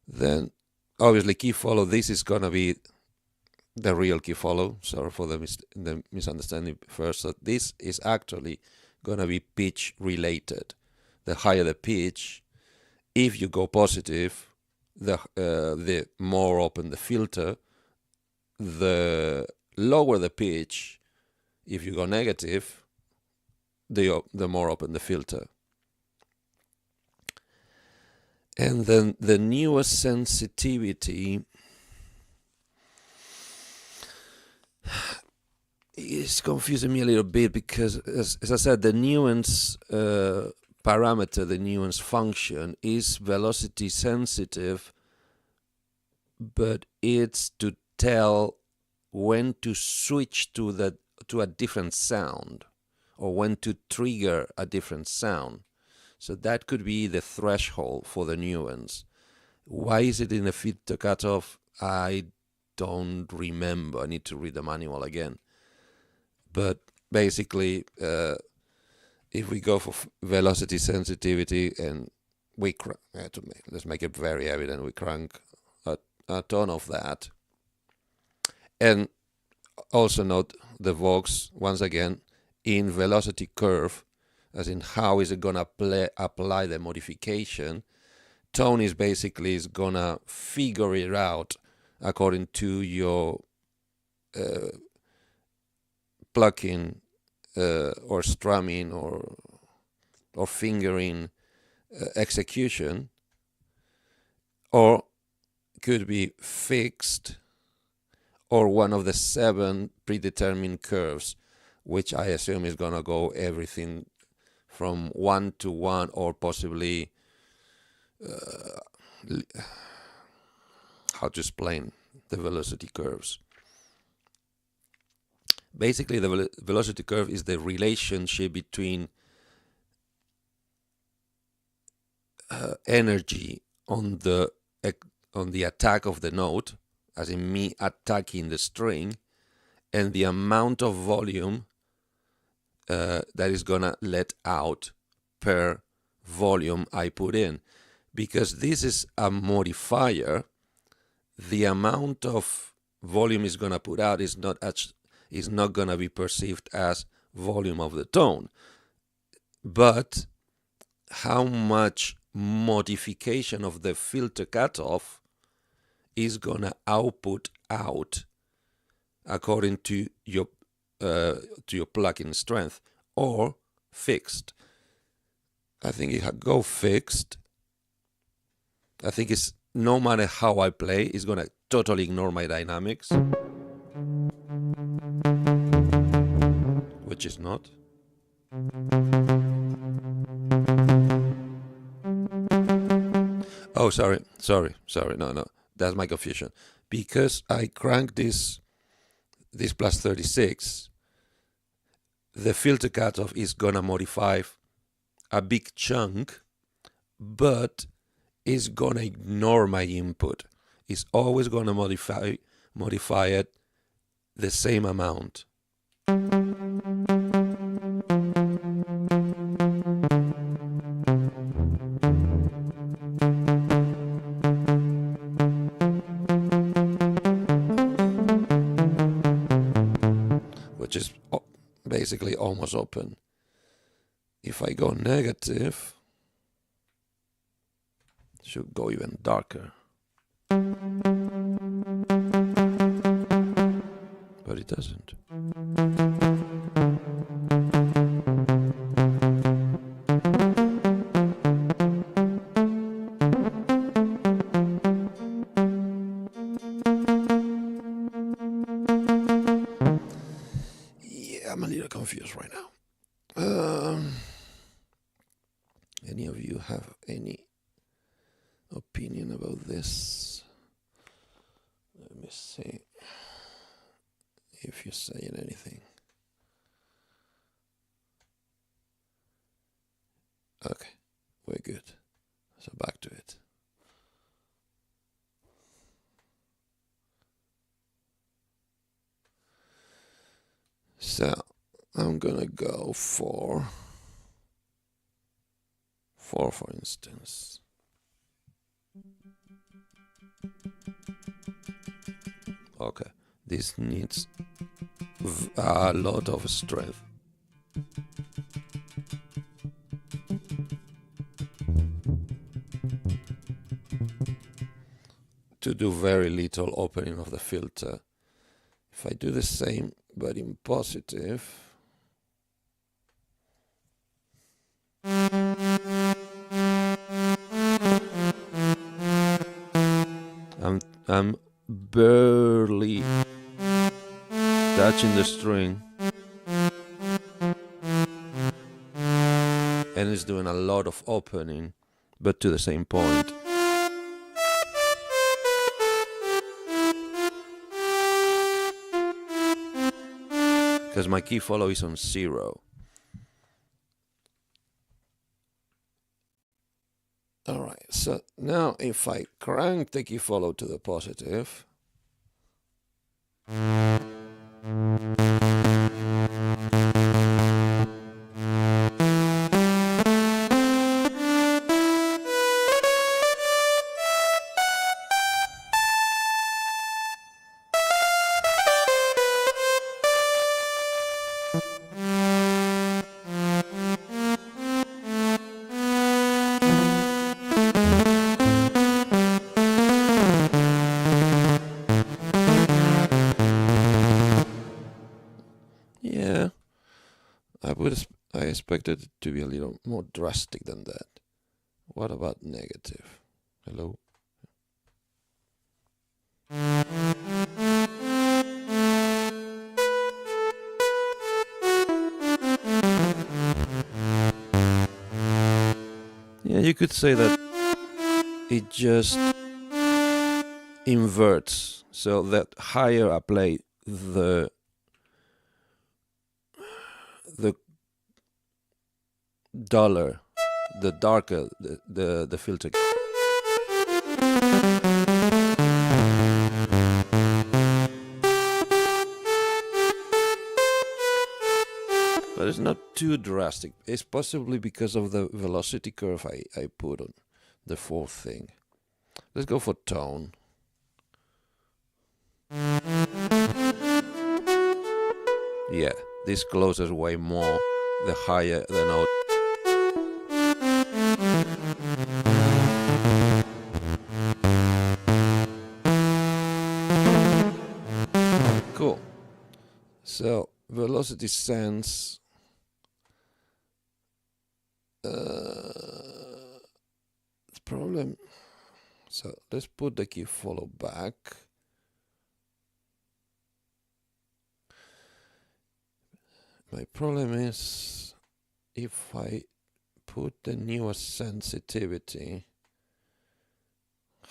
Speaker 1: Then obviously key follow, this is gonna be the real key follow. Sorry for the misunderstanding first. So this is actually gonna be pitch related. The higher the pitch, if you go positive, the more open the filter, the lower the pitch, If you go negative, the more open the filter. And then the newest sensitivity is confusing me a little bit, because as I said, the nuance parameter, the nuance function, is velocity sensitive, but it's to tell when to switch to a different sound, or when to trigger a different sound. So that could be the threshold for the nuance. Why is it in the filter cutoff? I don't remember. I need to read the manual again. But basically, if we go for velocity sensitivity and we let's make it very evident, we crank a ton of that. And also note the Vox, once again, in velocity curve, as in how is it going to apply the modification. Tone is basically going to figure it out according to your plucking or strumming or fingering execution, or could be fixed, or one of the 7 predetermined curves, which I assume is going to go everything from 1 to 1, or possibly how to explain the velocity curves. Basically, the velocity curve is the relationship between energy on the attack of the note, as in me attacking the string, and the amount of volume that is gonna let out per volume I put in. Because this is a modifier, the amount of volume is gonna put out is not gonna be perceived as volume of the tone, but how much modification of the filter cutoff is gonna output out according to your plugin strength, or fixed. I think it go fixed. I think it's, no matter how I play, it's gonna totally ignore my dynamics, which is not. Oh, sorry, no, that's my confusion. Because I cranked this plus 36, the filter cutoff is gonna modify a big chunk, but it's gonna ignore my input. It's always gonna modify it the same amount. Which is basically almost open. If I go negative, it should go even darker. But it doesn't. Yeah, I'm a little confused right now. Any of you have any opinion about this? Let me see if you're saying anything. Okay, we're good. So back to it. So I'm gonna go for instance. Okay, this needs a lot of strength. To do very little opening of the filter. If I do the same but in positive. I'm barely touching the string, and it's doing a lot of opening, but to the same point. Because my key follow is on 0. Alright, so now if I crank the key follow to the positive, yeah, I expected it to be a little more drastic than that. What about negative? Hello? Yeah, you could say that it just inverts, so that higher I play, the duller, the darker the filter. But it's not too drastic. It's possibly because of the velocity curve I put on the fourth thing. Let's go for tone. Yeah, this closes way more the higher the note. Cool. So velocity sense. The problem. So let's put the key follow back. My problem is if I put the newest sensitivity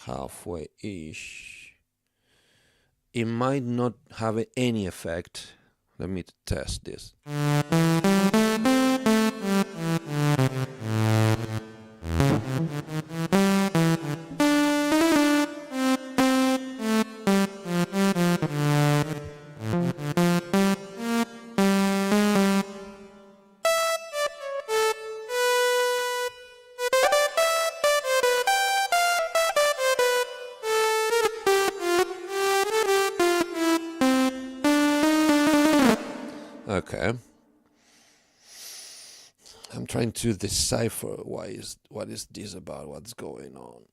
Speaker 1: halfway-ish, it might not have any effect. Let me test this. Okay. I'm trying to decipher what is this about, what's going on.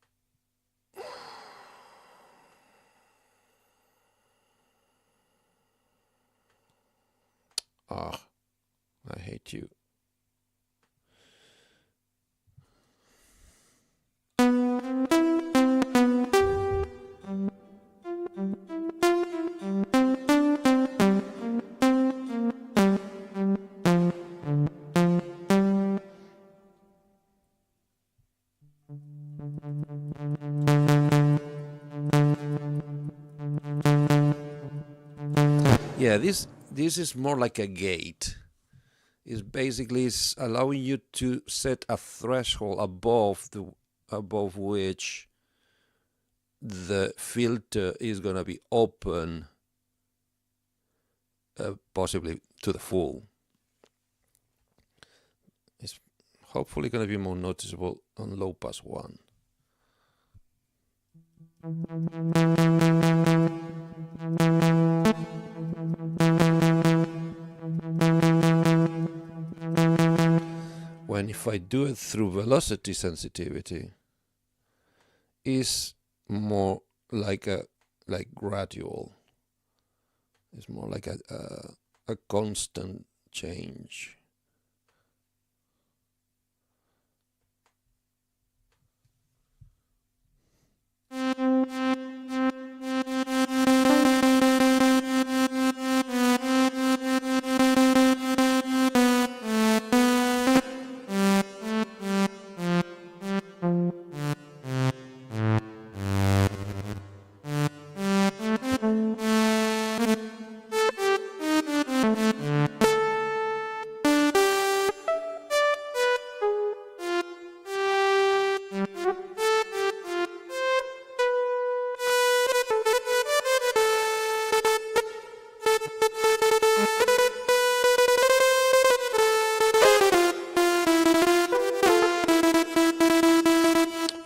Speaker 1: Ah, I hate you. Yeah, this is more like a gate. It's basically allowing you to set a threshold above which the filter is gonna be open, possibly to the full. It's hopefully gonna be more noticeable on low pass 1. When if I do it through velocity sensitivity, is more like gradual. It's more like a constant change.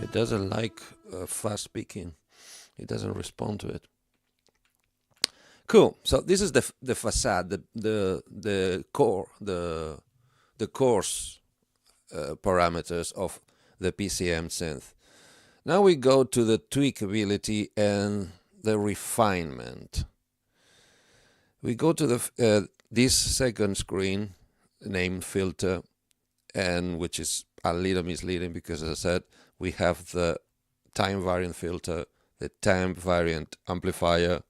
Speaker 1: It doesn't like fast picking. It doesn't respond to it. Cool. So this is the facade, the core, the coarse parameters of the PCM synth. Now we go to the tweakability and the refinement. We go to the this second screen named filter, and which is a little misleading because, as I said, we have the time variant filter, the time variant amplifier,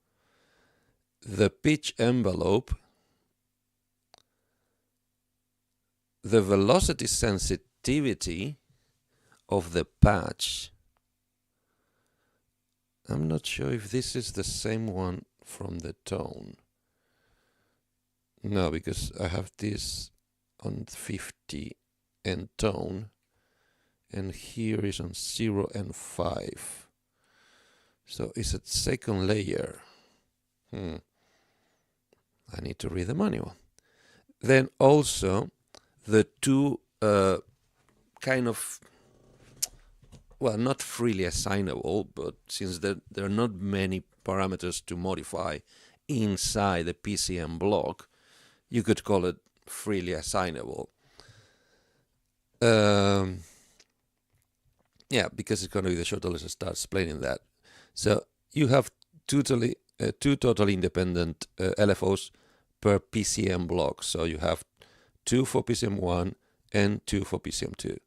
Speaker 1: the pitch envelope, the velocity sensitivity of the patch. I'm not sure if this is the same one from the tone. No, because I have this on 50 and tone, and here is on 0 and 5. So it's a second layer. I need to read the manual. Then also the two kind of, well, not freely assignable, but since there are not many parameters to modify inside the PCM block, you could call it freely assignable. Yeah, because it's going to be the shorter, let's start explaining that. So you have two totally independent LFOs per PCM block. So you have 2 for PCM1 and 2 for PCM2.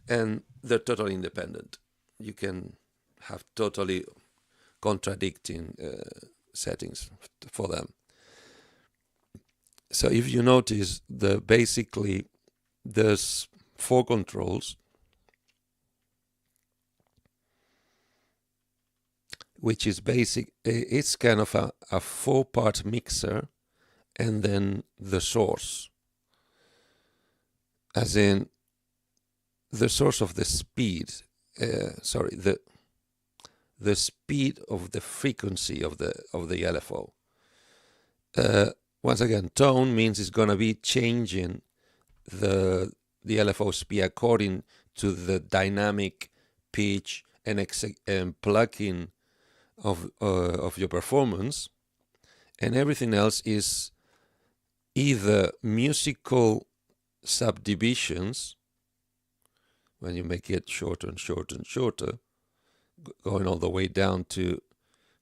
Speaker 1: And they're totally independent. You can have totally contradicting settings for them. So if you notice, basically there's 4 controls, which is basic. It's kind of a 4-part mixer, and then the source, as in the source of the speed. The speed of the frequency of the LFO. Once again, tone means it's gonna be changing the LFO speed according to the dynamic pitch and plucking of your performance, and everything else is either musical subdivisions, when you make it shorter and shorter and shorter, going all the way down to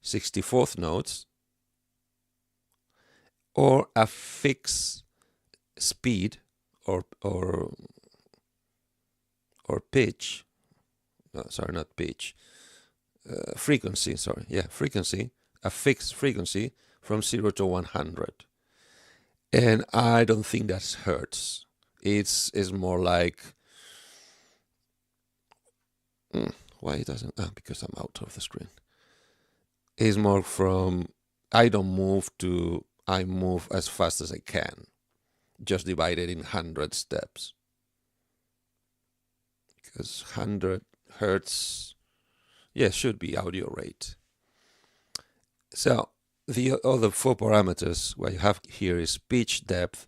Speaker 1: 64th notes, or a fixed speed or pitch. No, sorry, not pitch. Frequency, sorry, yeah, frequency, a fixed frequency from 0 to 100. And I don't think that's hertz. It's more like, why it doesn't, because I'm out of the screen. It's more from, I move as fast as I can, just divided in 100 steps. Because 100 hertz, yeah, should be audio rate. So the other 4 parameters what you have here is pitch depth,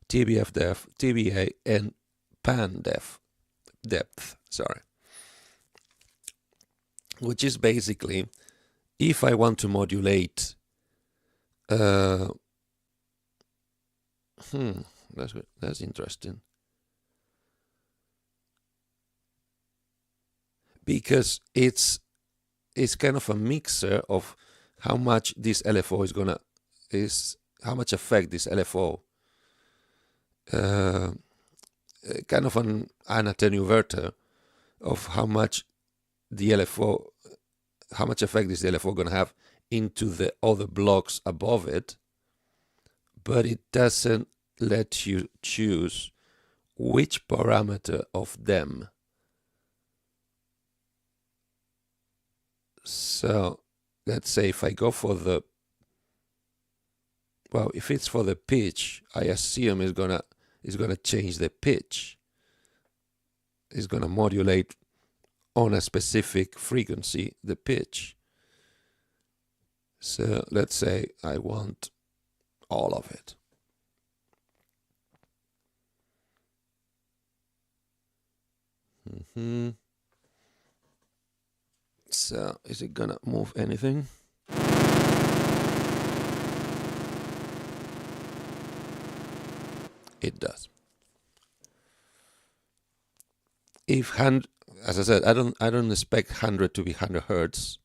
Speaker 1: TBF depth, TBA, and pan depth, which is basically, if I want to modulate, that's interesting. Because it's kind of a mixer of how much this LFO is gonna is how much effect this LFO, kind of an attenuator of how much the LFO, how much effect is the LFO going to have into the other blocks above it, but it doesn't let you choose which parameter of them. So let's say if I go for the, well, if it's for the pitch, I assume it's gonna change the pitch. It's gonna modulate on a specific frequency the pitch. So let's say I want all of it. So is it gonna move anything? It does. If as I said, I don't expect 100 to be 100 hertz,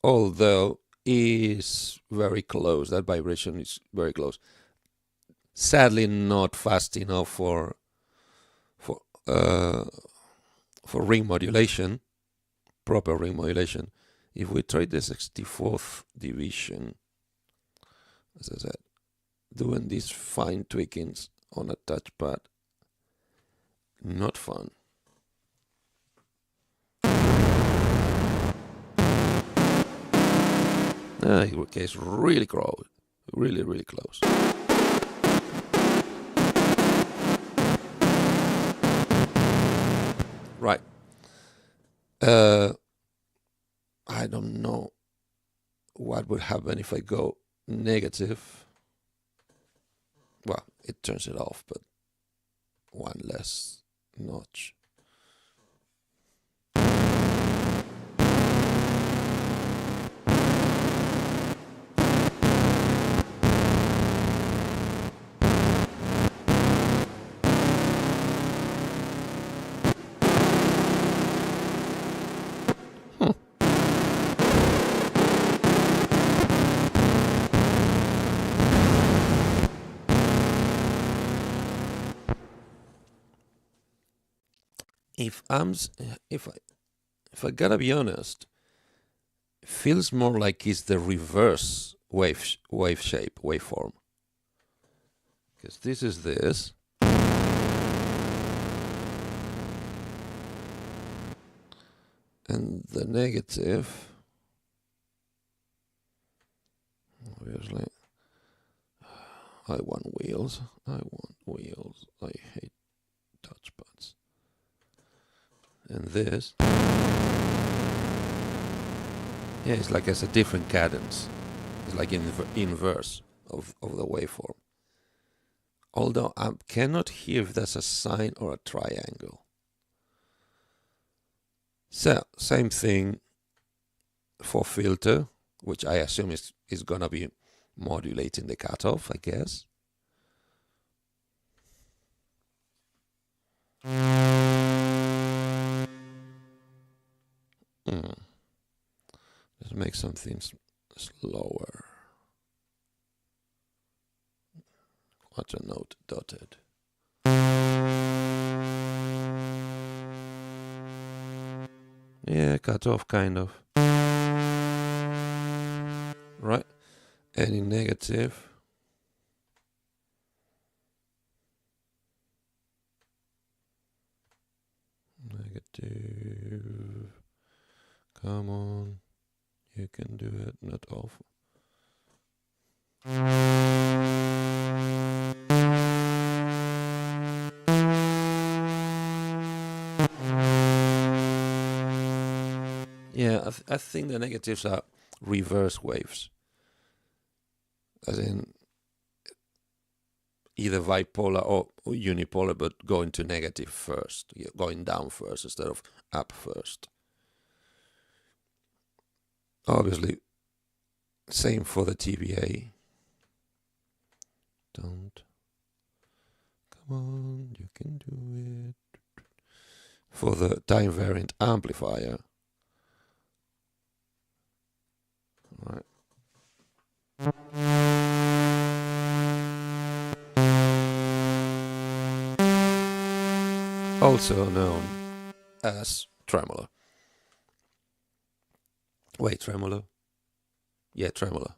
Speaker 1: although is very close. That vibration is very close. Sadly, not fast enough for ring modulation, proper ring modulation. If we try the 64th division, as I said, doing these fine tweakings on a touchpad, not fun. Okay, it's really close, really close. Right. I don't know what would happen if I go negative. Well, it turns it off, but one less notch. If I gotta be honest, it feels more like it's the reverse waveform. Because this is this. And the negative, obviously, I want wheels. I hate touchpads. And this, yeah, it's like it's a different cadence. It's like inverse of the waveform. Although I cannot hear if that's a sine or a triangle. So same thing for filter, which I assume is gonna be modulating the cutoff, I guess. Let's make some things slower. What's a note dotted? Yeah, cut off kind of. Right. Any negative. Negative. Come on. You can do it, not off. Yeah, I think the negatives are reverse waves. As in either bipolar or unipolar, but going to negative first. Going down first instead of up first. Obviously, same for the TBA. Don't. Come on, you can do it. For the time variant amplifier. Right. also known as tremolo. Wait, tremolo? Yeah, tremolo.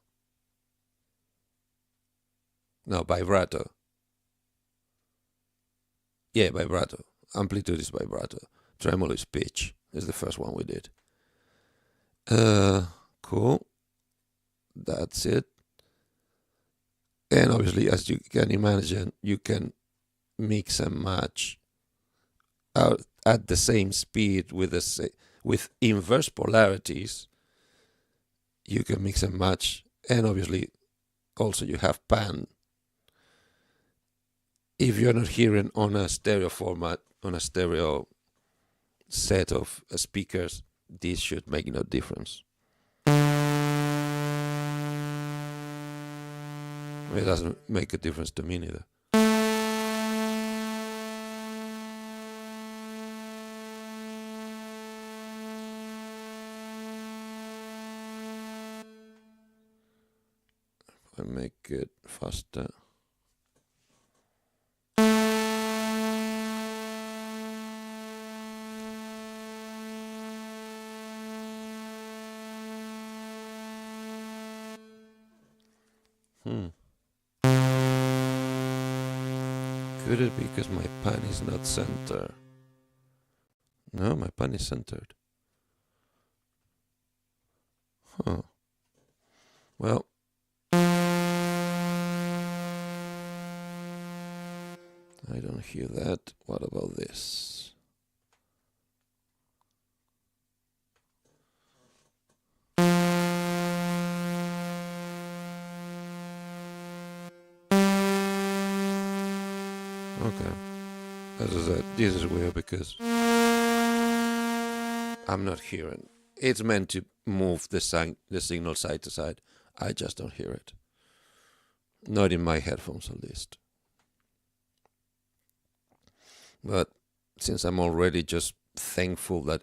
Speaker 1: No, vibrato. Yeah, vibrato. Amplitude is vibrato. Tremolo is pitch. Is the first one we did. Cool. That's it. And obviously, as you can imagine, you can mix and match out at the same speed with inverse polarities. You can mix and match, and obviously, also you have pan. If you're not hearing on a stereo format, on a stereo set of speakers, this should make no difference. It doesn't make a difference to me neither. I make it faster. Could it be because my pan is not centered? No, my pan is centered. Huh. Well, I don't hear that. What about this? Okay. As I said, this is weird because I'm not hearing. It's meant to move the signal side to side. I just don't hear it. Not in my headphones, at least. But since I'm already just thankful that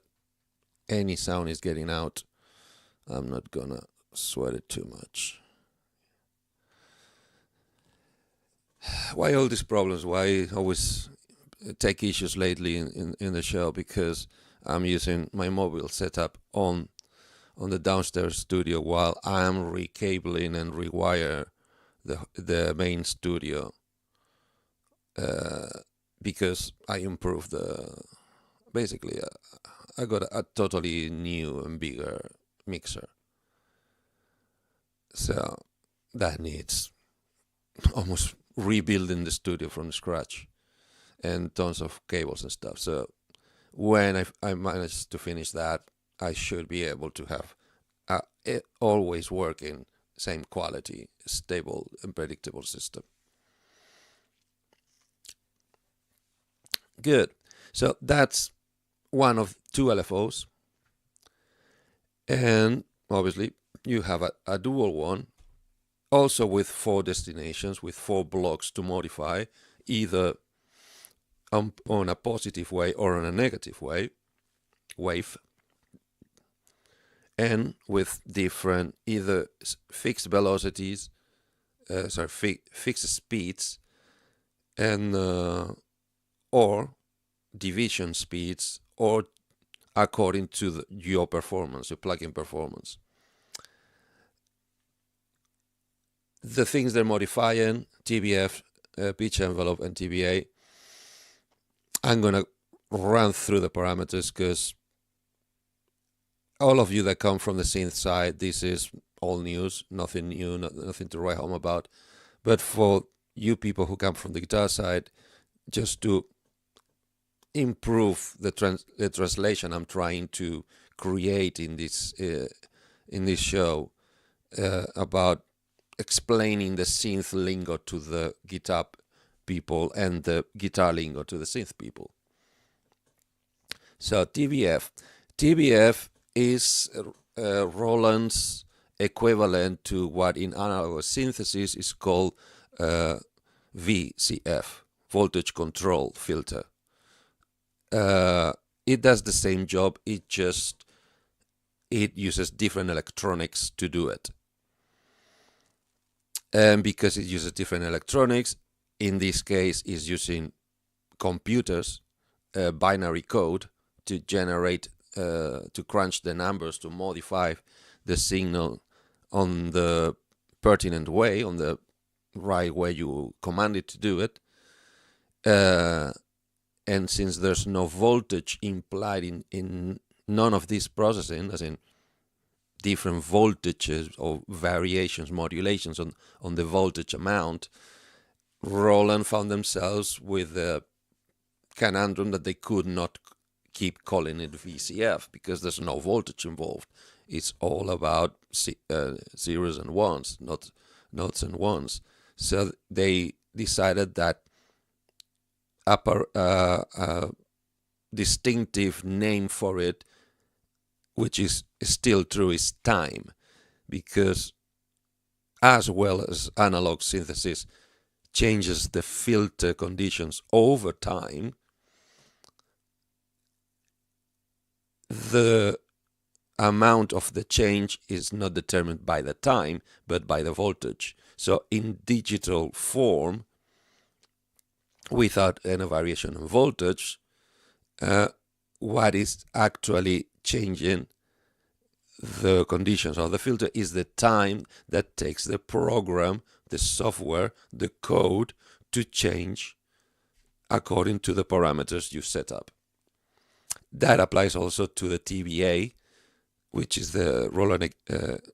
Speaker 1: any sound is getting out, I'm not gonna sweat it too much. Why all these problems? Why always tech issues lately in the show? Because I'm using my mobile setup on the downstairs studio while I'm recabling and rewire the main studio because I improved basically I got a totally new and bigger mixer, so that needs almost rebuilding the studio from scratch and tons of cables and stuff. So when I managed to finish that, I should be able to have always working, same quality, stable and predictable system. Good. So that's one of two LFOs. And obviously you have a dual one, also with 4 destinations, with 4 blocks to modify, either on a positive way or on a negative wave, and with different either fixed velocities, fixed speeds, and or division speeds, or according to your performance, your plugin performance. The things they're modifying, TBF, pitch envelope, and TBA. I'm gonna run through the parameters because all of you that come from the synth side, this is all news, nothing new, nothing to write home about. But for you people who come from the guitar side, just to improve the translation I'm trying to create in this show about explaining the synth lingo to the guitar people and the guitar lingo to the synth people. So TBF is Roland's equivalent to what in analog synthesis is called VCF, voltage control filter. It does the same job, it uses different electronics to do it. And because it uses different electronics, in this case is using computers binary code to generate, to crunch the numbers, to modify the signal on the pertinent way, on the right way you command it to do it. And since there's no voltage implied in none of this processing, as in different voltages or variations, modulations on the voltage amount, Roland found themselves with a conundrum that they could not keep calling it VCF because there's no voltage involved. It's all about zeros and ones, not notes and ones. So they decided that a distinctive name for it, which is still true, is time, because as well as analog synthesis changes the filter conditions over time, the amount of the change is not determined by the time, but by the voltage. So in digital form, without any variation in voltage, what is actually changing the conditions of the filter is the time that takes the program, the software, the code to change according to the parameters you set up. That applies also to the TBA, which is the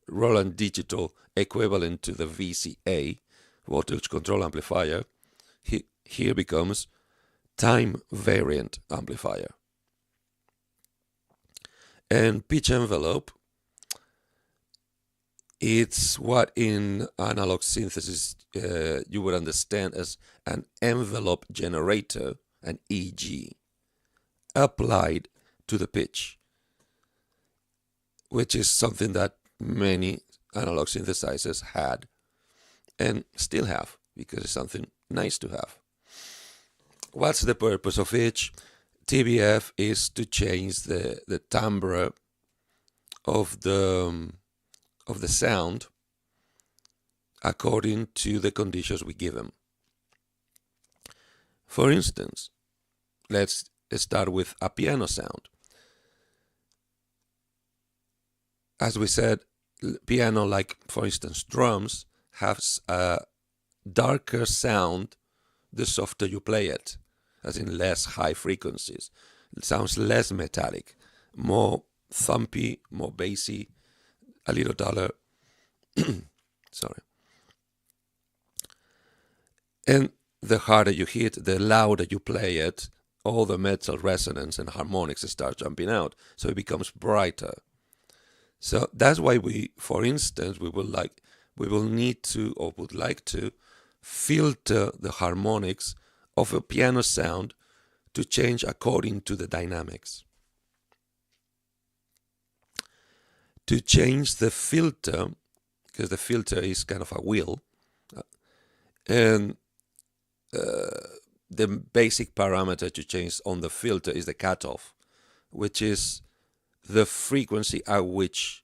Speaker 1: Roland digital equivalent to the VCA, voltage control amplifier. Here becomes time variant amplifier. And pitch envelope, it's what in analog synthesis you would understand as an envelope generator, an EG, applied to the pitch, which is something that many analog synthesizers had and still have, because it's something nice to have. What's the purpose of each? TBF is to change the timbre of the sound according to the conditions we give them. For instance, let's start with a piano sound. As we said, piano, like for instance drums, has a darker sound the softer you play it, as in less high frequencies. It sounds less metallic, more thumpy, more bassy, a little duller. Sorry. And the harder you hit, the louder you play it, all the metal resonance and harmonics start jumping out, so it becomes brighter. So that's why we, for instance, we will need to, or would like to, filter the harmonics of a piano sound to change according to the dynamics. To change the filter, because the filter is kind of a wheel, and the basic parameter to change on the filter is the cutoff, which is the frequency at which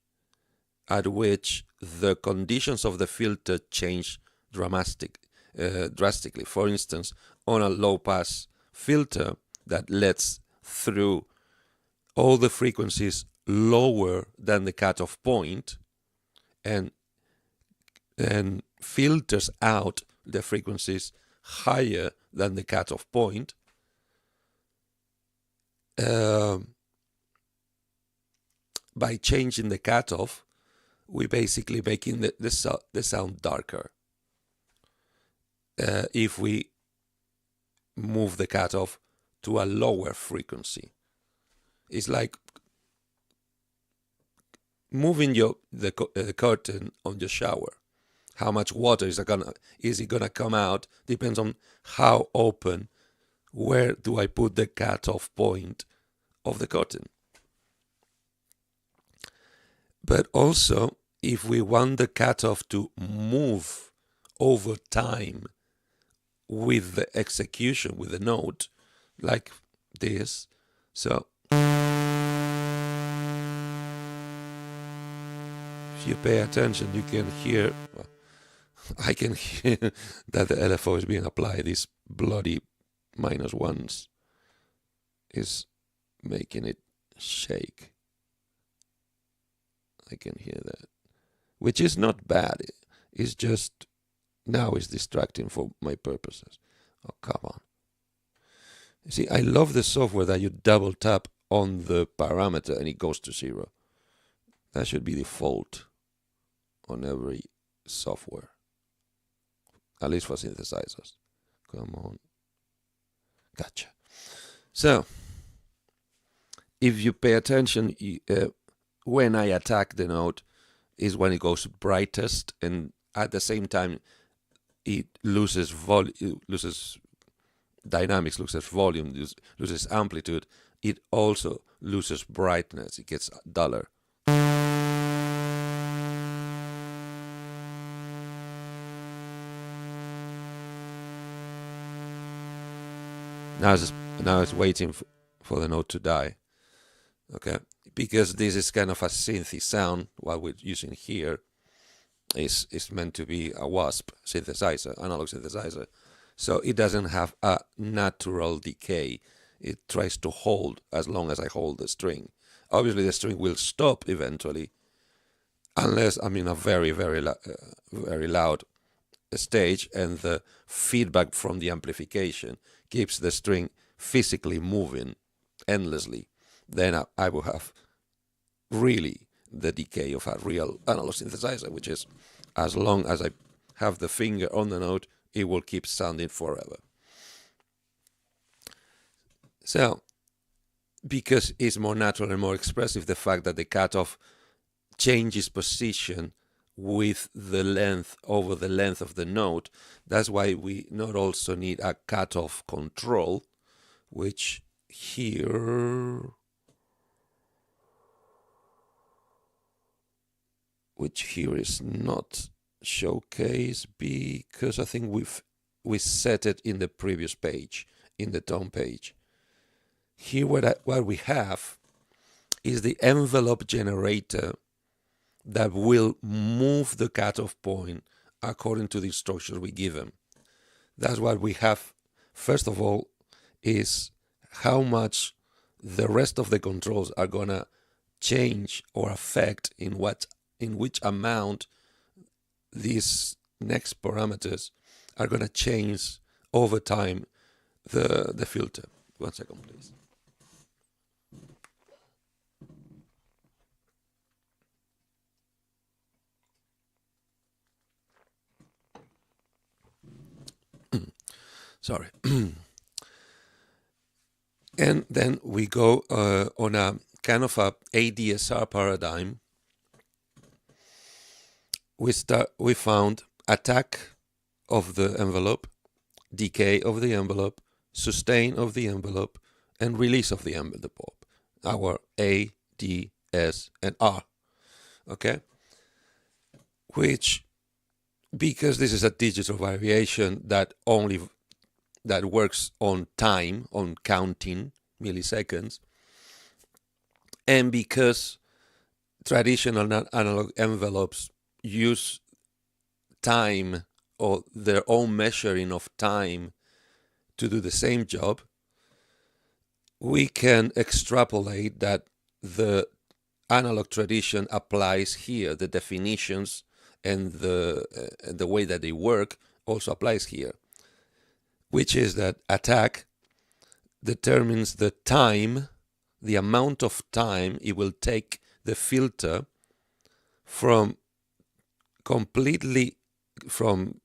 Speaker 1: the conditions of the filter change drastically. For instance, on a low-pass filter that lets through all the frequencies lower than the cutoff point and filters out the frequencies higher than the cutoff point, by changing the cutoff, we basically making the sound darker. If we move the cutoff to a lower frequency, it's like moving the curtain on your shower. How much water is it gonna come out depends on how open. Where do I put the cutoff point of the curtain? But also, if we want the cutoff to move over time with the execution, with the note, like this, so if you pay attention, you can hear, I can hear that the LFO is being applied, these bloody -1s. is making it shake. I can hear that, which is not bad. It's just now it's distracting for my purposes. Oh, come on. You see, I love the software that you double tap on the parameter and it goes to 0. That should be default on every software, at least for synthesizers. Come on. Gotcha. So, if you pay attention, when I attack the note is when it goes brightest, and at the same time it loses dynamics, loses volume, loses amplitude. It also loses brightness. It gets duller. Now it's waiting for the note to die. Okay, because this is kind of a synthy sound. What we're using here is meant to be a WASP synthesizer, analog synthesizer. So it doesn't have a natural decay. It tries to hold as long as I hold the string. Obviously, the string will stop eventually, unless I'm in a very, very loud stage, and the feedback from the amplification keeps the string physically moving endlessly. Then I will have really the decay of a real analog synthesizer, which is as long as I have the finger on the note, it will keep sounding forever. So, because it's more natural and more expressive, the fact that the cutoff changes position with the length over the length of the note, that's why we not also need a cutoff control, which here is not showcased because I think we set it in the previous page, in the tone page. Here what we have is the envelope generator that will move the cutoff point according to the instructions we give them. That's what we have. First of all, is how much the rest of the controls are gonna change or affect in which amount these next parameters are gonna change over time the filter. 1 second, please. Sorry. And then we go on a kind of a ADSR paradigm. We found attack of the envelope, decay of the envelope, sustain of the envelope, and release of the envelope. Our A, D, S, and R. Okay? Which, because this is a digital variation that works on time, on counting milliseconds, and because traditional analog envelopes use time or their own measuring of time to do the same job, we can extrapolate that the analog tradition applies here. The definitions and the way that they work also applies here, which is that attack determines the time, the amount of time it will take the filter from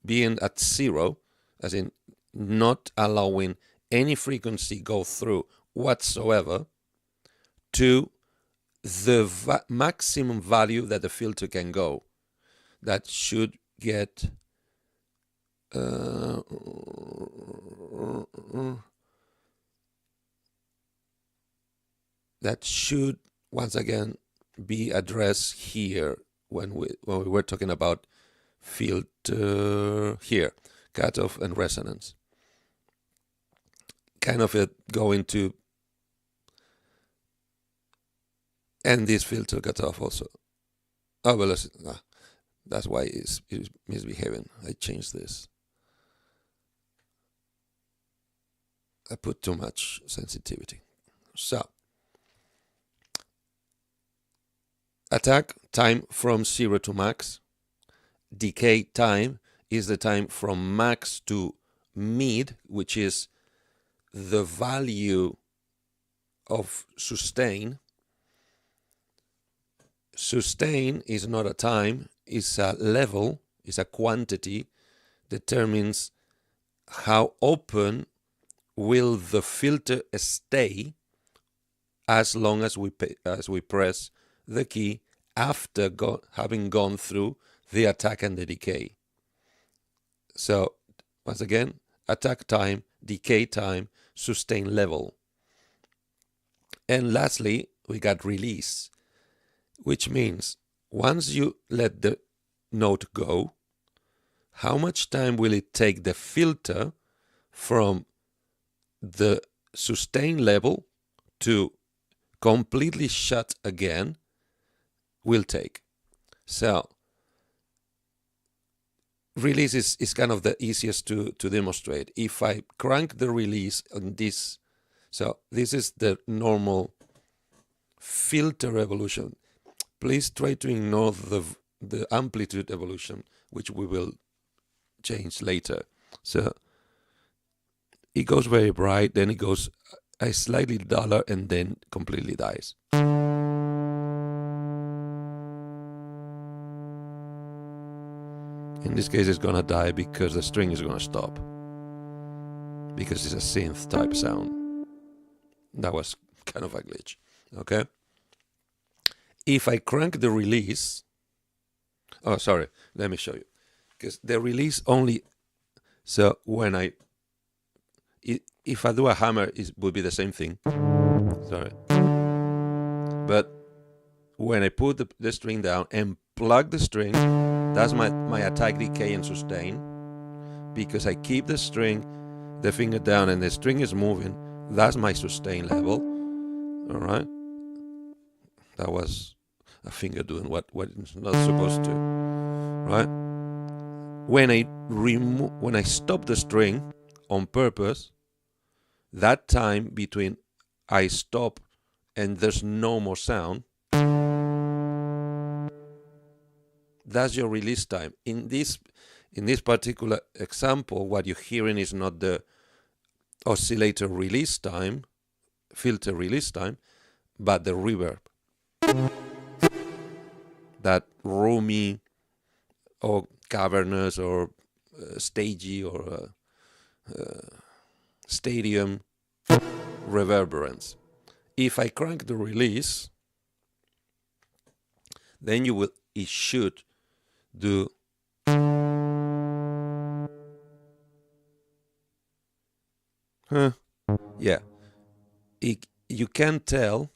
Speaker 1: being at 0, as in not allowing any frequency go through whatsoever, to the maximum value that the filter can go. That should get that should once again be addressed here when we were talking about filter here, cutoff and resonance. Kind of it going to end this filter cutoff also. Oh well, that's why it's misbehaving. I changed this. I put too much sensitivity. So, attack time from 0 to max. Decay time is the time from max to mid, which is the value of sustain. Sustain is not a time, it's a level, it's a quantity, determines how open will the filter stay as long as we press the key after having gone through the attack and the decay. So once again, attack time, decay time, sustain level. And lastly, we got release, which means once you let the note go, how much time will it take the filter from the sustain level to completely shut again will take. So release is kind of the easiest to demonstrate. If I crank the release on this, so this is the normal filter evolution. Please try to ignore the amplitude evolution, which we will change later. So it goes very bright, then it goes a slightly duller, and then completely dies. In this case, it's gonna die because the string is gonna stop, because it's a synth type sound. That was kind of a glitch. Okay. If I crank the release, oh sorry, let me show you, because the release only. So when if I do a hammer, it would be the same thing. Sorry. But when I put the string down and plug the string, that's my attack, decay, and sustain. Because I keep the string, the finger down, and the string is moving, that's my sustain level. All right. That was a finger doing what it's not supposed to. Right. When I stop the string on purpose, that time between I stop and there's no more sound, that's your release time. In this particular example, what you're hearing is not the oscillator release time, filter release time, but the reverb. That roomy or cavernous or stagey or stadium reverberance. If I crank the release, then it should do yeah. You can tell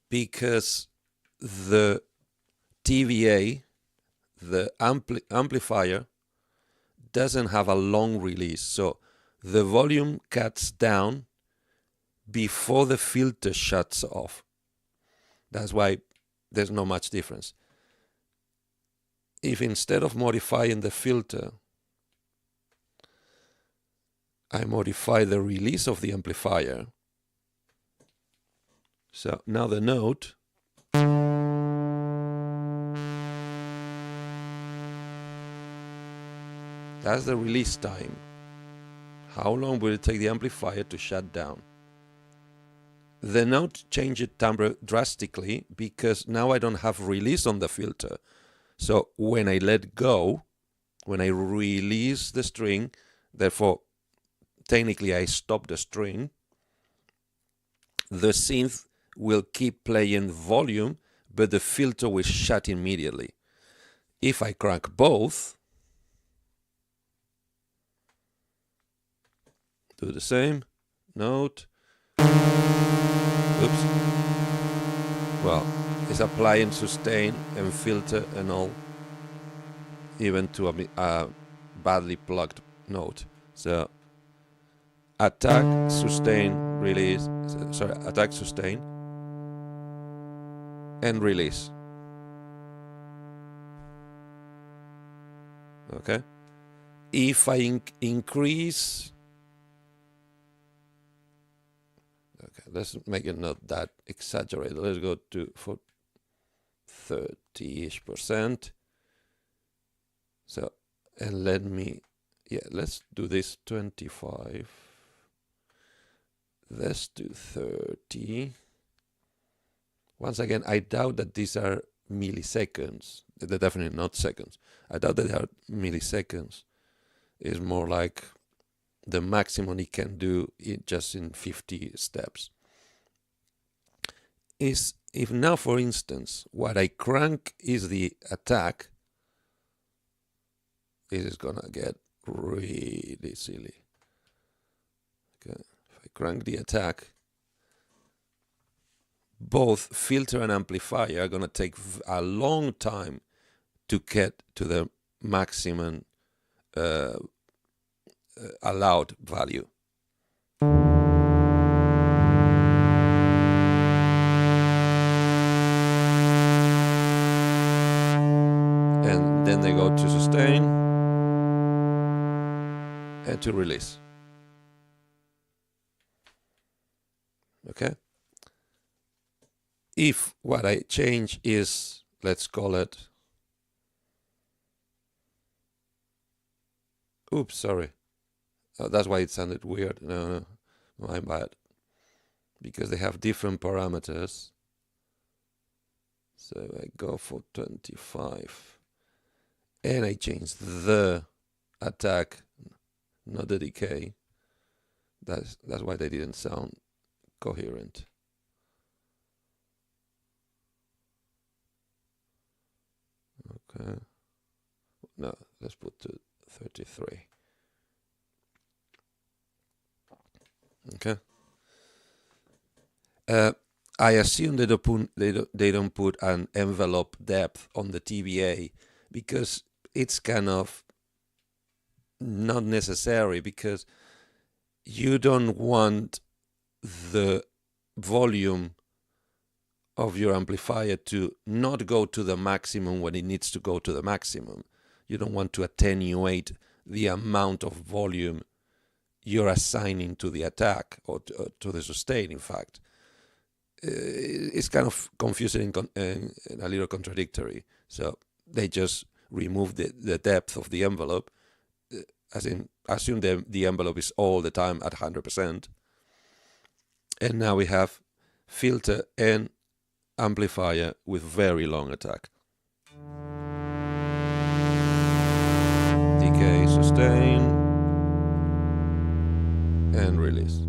Speaker 1: because the TVA, the amplifier, doesn't have a long release, so the volume cuts down before the filter shuts off. That's why there's not much difference. If instead of modifying the filter, I modify the release of the amplifier, so now the note that's the release time. How long will it take the amplifier to shut down? The note changed timbre drastically because now I don't have release on the filter. So when I let go, when I release the string, therefore technically I stop the string, the synth will keep playing volume, but the filter will shut immediately. If I crank both, do the same, note, oops, well, it's applying sustain and filter and all, even to a badly plugged note. So attack, sustain, release, sorry, attack, sustain, and release. Okay. If I increase let's make it not that exaggerated. Let's go to for 30-ish%. So, and let's do this 25. Let's do 30. Once again, I doubt that these are milliseconds. They're definitely not seconds. I doubt that they are milliseconds. It's more like the maximum it can do just in 50 steps. Is if now, for instance, what I crank is the attack, this is gonna get really silly. Okay, if I crank the attack, both filter and amplifier are gonna take a long time to get to the maximum allowed value. And then they go to sustain and to release. Okay. If what I change is, let's call it, oops, sorry. Oh, that's why it sounded weird. No, my bad. Because they have different parameters. So I go for 25. And I change the attack, not the decay. That's why they didn't sound coherent. Okay. No, let's put to 33. Okay. I assume they don't put an envelope depth on the TBA because it's kind of not necessary, because you don't want the volume of your amplifier to not go to the maximum when it needs to go to the maximum. You don't want to attenuate the amount of volume you're assigning to the attack or to the sustain, in fact. It's kind of confusing and a little contradictory. So they just remove the depth of the envelope, as in assume the envelope is all the time at 100%. And now we have filter and amplifier with very long attack. Decay, sustain, and release.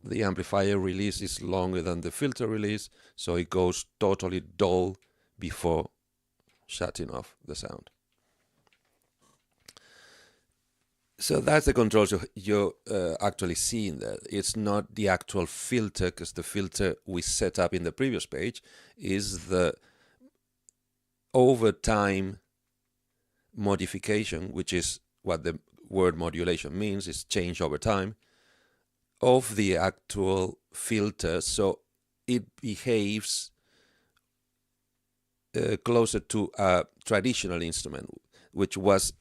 Speaker 1: The amplifier release is longer than the filter release, so it goes totally dull before shutting off the sound. So that's the controls you're actually seeing there. It's not the actual filter, because the filter we set up in the previous page is the over time modification, which is what the word modulation means, is change over time of the actual filter, so it behaves closer to a traditional instrument, which was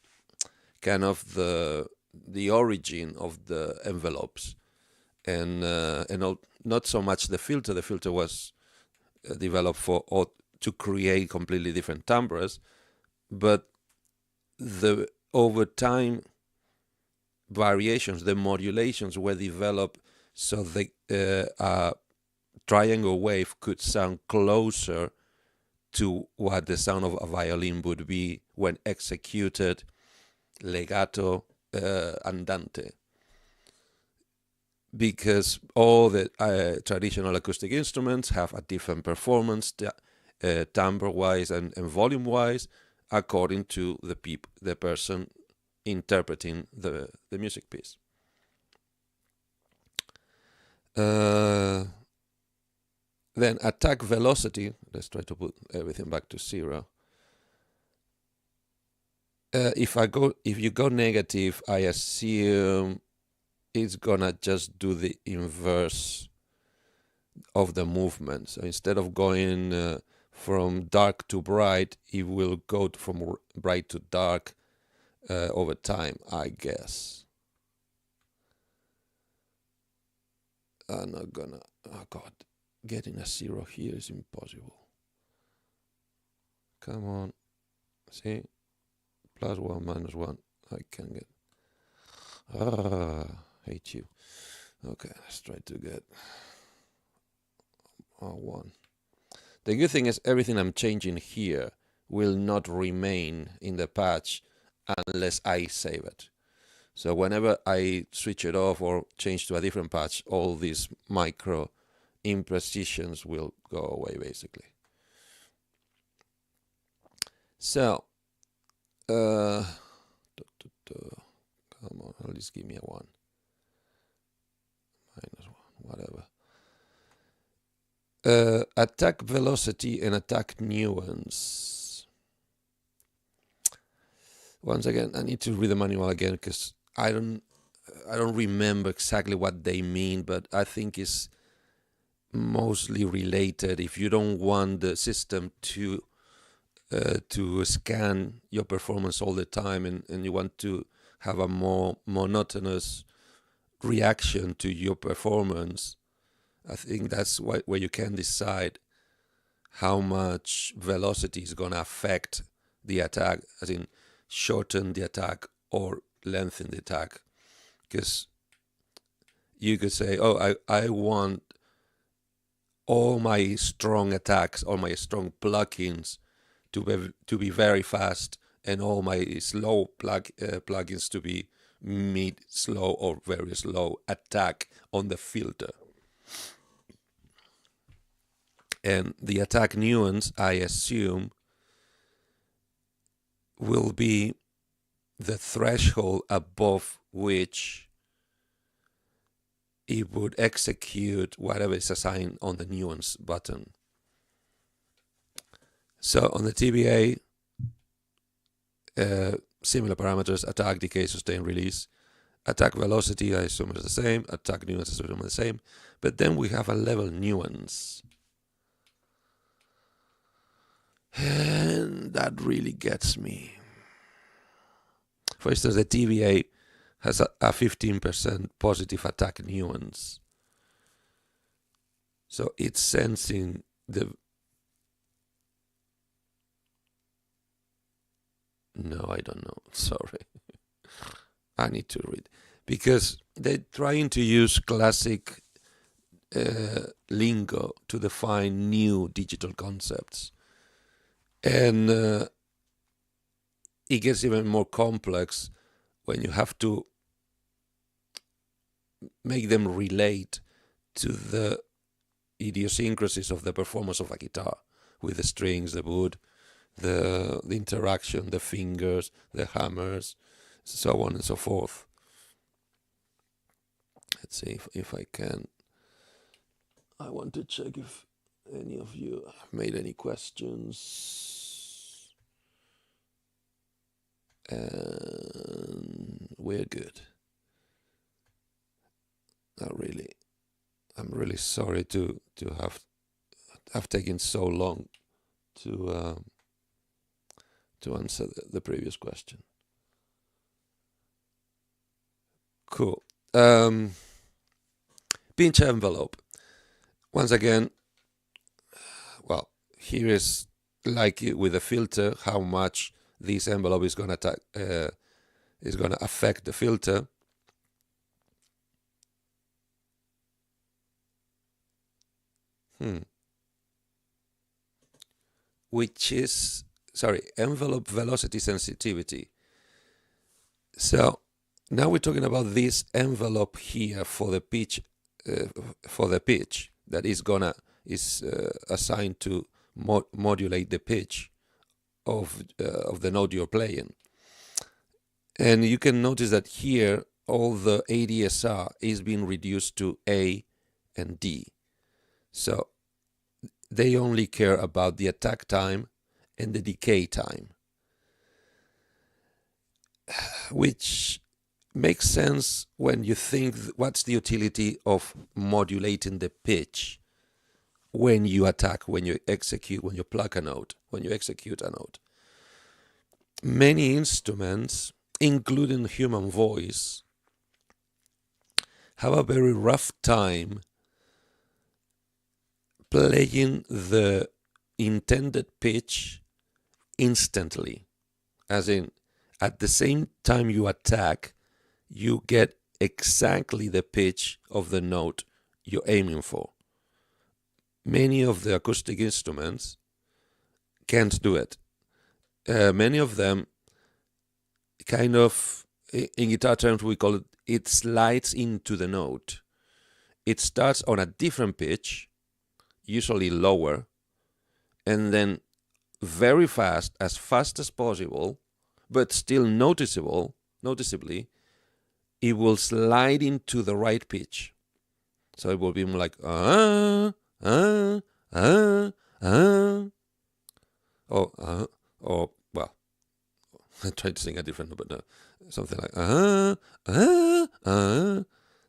Speaker 1: kind of the origin of the envelopes, and not so much the filter. The filter was developed to create completely different timbres, but the over time variations, the modulations were developed so the triangle wave could sound closer to what the sound of a violin would be when executed legato andante, because all the traditional acoustic instruments have a different performance timbre wise and volume wise according to the person interpreting the music piece. Then attack velocity, let's try to put everything back to 0. If you go negative, I assume it's gonna just do the inverse of the movement. So instead of going from dark to bright, it will go from bright to dark over time, I guess. I'm not gonna. Oh God, getting a 0 here is impossible. Come on, see, +1 -1. I can get. Hate you. Okay, let's try to get 1. The good thing is everything I'm changing here will not remain in the patch unless I save it. So whenever I switch it off or change to a different patch, all these micro imprecisions will go away basically. So, come on, at least give me a 1. -1, whatever. Attack velocity and attack nuance. Once again, I need to read the manual again because I don't remember exactly what they mean, but I think it's mostly related. If you don't want the system to scan your performance all the time, and you want to have a more monotonous reaction to your performance, I think that's where you can decide how much velocity is going to affect the attack, as in shorten the attack or lengthen the attack. Because you could say, oh, I want all my strong attacks, all my strong plugins to be very fast, and all my slow plugins to be mid, slow, or very slow attack on the filter. And the attack nuance, I assume, will be the threshold above which it would execute whatever is assigned on the nuance button. So on the TBA, similar parameters: attack, decay, sustain, release. Attack velocity, I assume, is the same. Attack nuance is the same. But then we have a level nuance. And that really gets me. For instance, the TVA has a 15% positive attack nuance. So it's sensing the... No, I don't know. Sorry. I need to read. Because they're trying to use classic lingo to define new digital concepts. And it gets even more complex when you have to make them relate to the idiosyncrasies of the performance of a guitar, with the strings, the wood, the interaction, the fingers, the hammers, so on and so forth. Let's see if I can. I want to check if any of you have made any questions. And we're good. I'm really sorry to have taken so long to answer the previous question. Cool. Pinch envelope. Once again, well, here is like with the filter, how much this envelope is going to affect the filter. Which is, envelope velocity sensitivity. So now we're talking about this envelope here for the pitch, that is assigned to modulate the pitch of the note you're playing. And you can notice that here all the ADSR is being reduced to A and D. So they only care about the attack time and the decay time, which makes sense when you think what's the utility of modulating the pitch when you attack, when you execute, when you pluck a note, when you execute a note. Many instruments including human voice, have a very rough time playing the intended pitch instantly. As in, at the same time you attack, you get exactly the pitch of the note you're aiming for. Many of the acoustic instruments can't do it. Many of them kind of, in guitar terms we call it slides into the note. It starts on a different pitch, usually lower, and then very fast as possible, but still noticeably, it will slide into the right pitch. So it will be more like or well, I tried to sing a different, but no, something like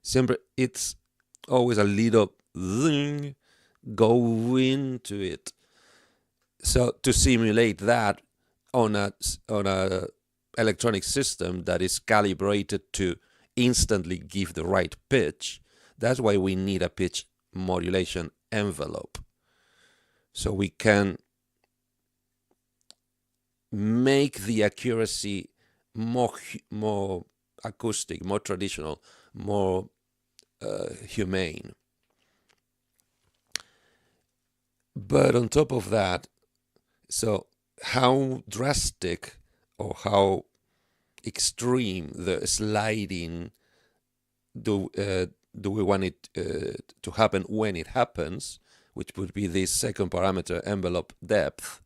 Speaker 1: Siempre, it's always a little zing go into it. So to simulate that on a electronic system that is calibrated to instantly give the right pitch, that's why we need a pitch modulation envelope. So we can make the accuracy more acoustic, more traditional, more humane. But on top of that, so how drastic or how extreme the sliding do we want it to happen when it happens, which would be this second parameter, envelope depth.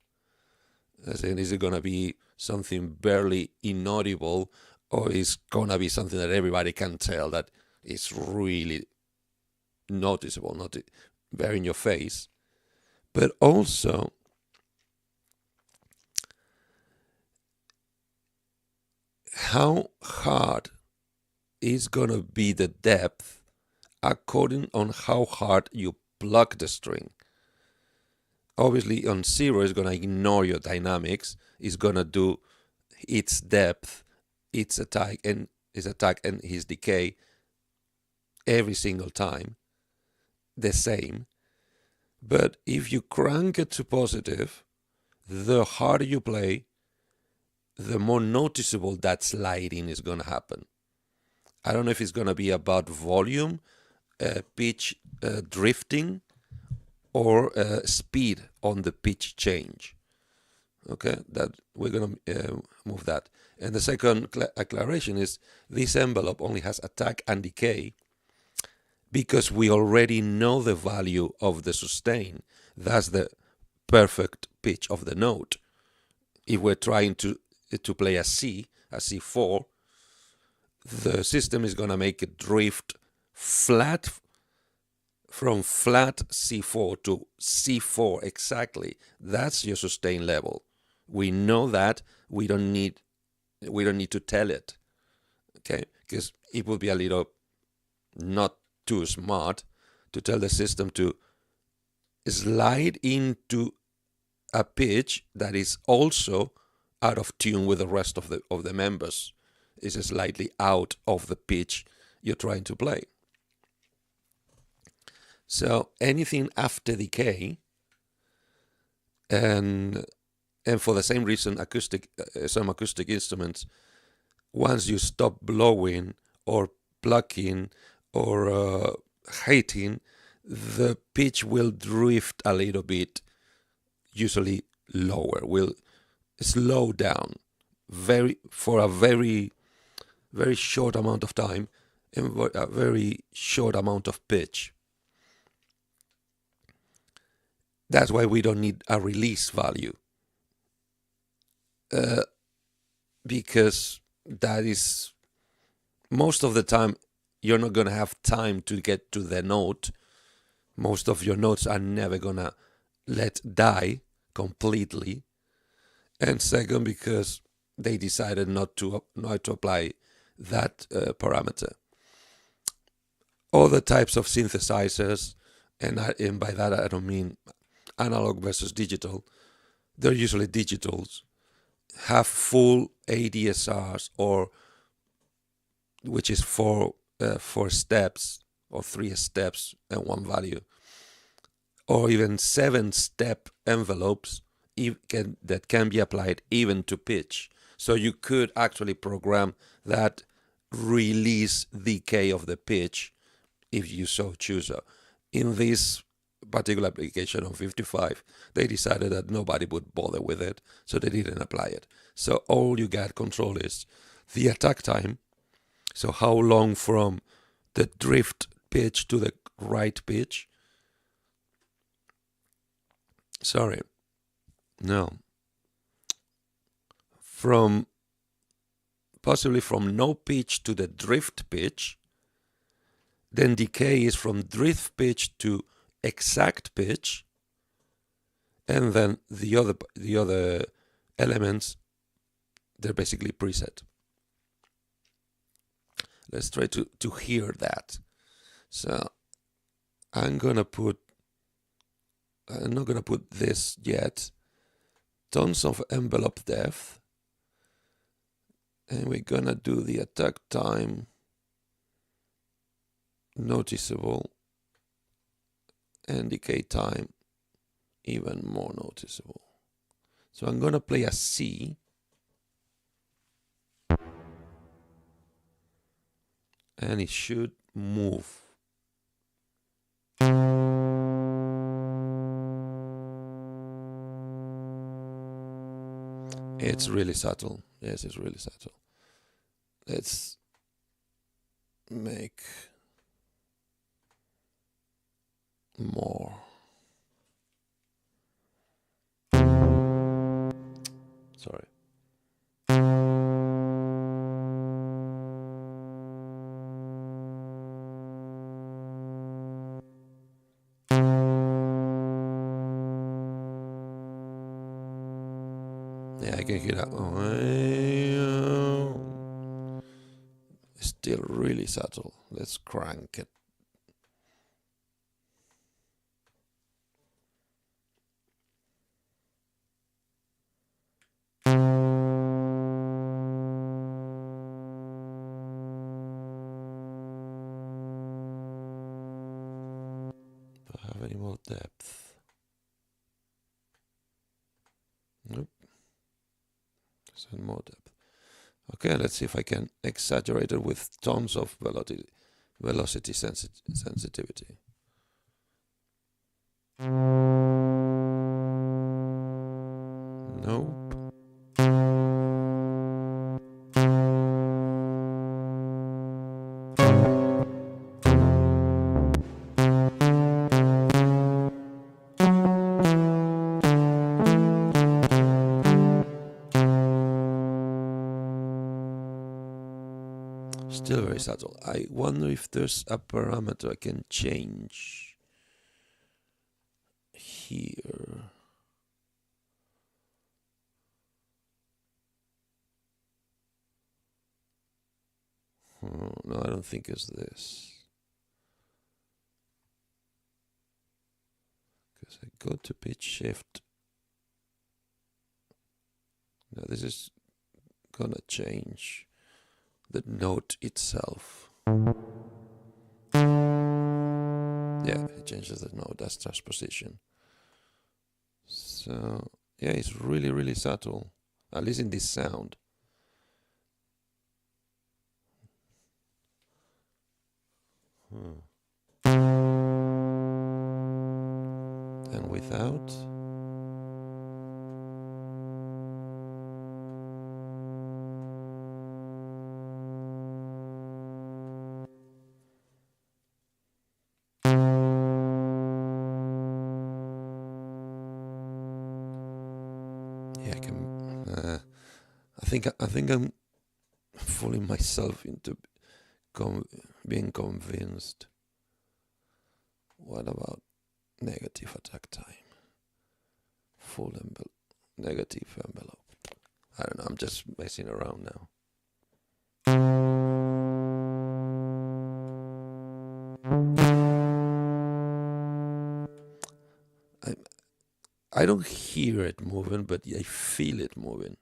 Speaker 1: As in, is it going to be something barely inaudible, or is going to be something that everybody can tell that is really noticeable, not very in your face? But also, how hard is going to be the depth according on how hard you pluck the string. Obviously, on 0, it's going to ignore your dynamics. It's going to do its depth, its attack, and his decay every single time the same. But if you crank it to positive, the harder you play, the more noticeable that sliding is going to happen. I don't know if it's going to be about volume, pitch drifting, or speed on the pitch change. Okay, that we're going to move that. And the second acceleration is this envelope only has attack and decay because we already know the value of the sustain. That's the perfect pitch of the note. If we're trying to play a C4, the system is going to make it drift flat from flat C4 to C4 exactly. That's your sustain level. We know that. We don't need to tell it, okay? Because it would be a little not too smart to tell the system to slide into a pitch that is also out of tune with the rest of the members. Is slightly out of the pitch you're trying to play. So anything after decay, and for the same reason, some acoustic instruments, once you stop blowing or plucking or hating, the pitch will drift a little bit, usually lower, will slow down for a very short amount of time and a very short amount of pitch. That's why we don't need a release value, because that is, most of the time you're not going to have time to get to the note. Most of your notes are never going to let die completely. And second, because they decided not to apply that parameter. Other types of synthesizers, and by that I don't mean analog versus digital, they're usually digitals, have full ADSRs, or which is four steps or 3 steps and 1 value, or even 7-step envelopes that can be applied even to pitch. So you could actually program that release decay of the pitch if you so choose. In this particular application on 55, they decided that nobody would bother with it, so they didn't apply it. So all you got control is the attack time, so how long from the drift pitch to the right pitch. Sorry, no. Possibly from no pitch to the drift pitch. Then decay is from drift pitch to exact pitch. And then the other elements, they're basically preset. Let's try to hear that. So I'm not gonna put this yet. Tons of envelope depth. And we're gonna do the attack time noticeable and decay time even more noticeable. So I'm gonna play a C. And it should move. It's really subtle. Yes, it's really subtle. Let's make more. Sorry. Yeah, I can hear that. It's still really subtle. Let's crank it. Do I have any more depth? Nope. And more depth. Okay, let's see if I can exaggerate it with tons of velocity sensitivity. Nope. Still very subtle. I wonder if there's a parameter I can change here. No, I don't think it's this. Because I go to pitch shift. Now this is gonna change the note itself. Yeah, it changes the note. That's transposition. So yeah, it's really, really subtle. At least in this sound. And without. Yeah, I think I'm fooling myself into being convinced. What about negative attack time? Full negative envelope. I don't know, I'm just messing around now. I don't hear it moving, but I feel it moving.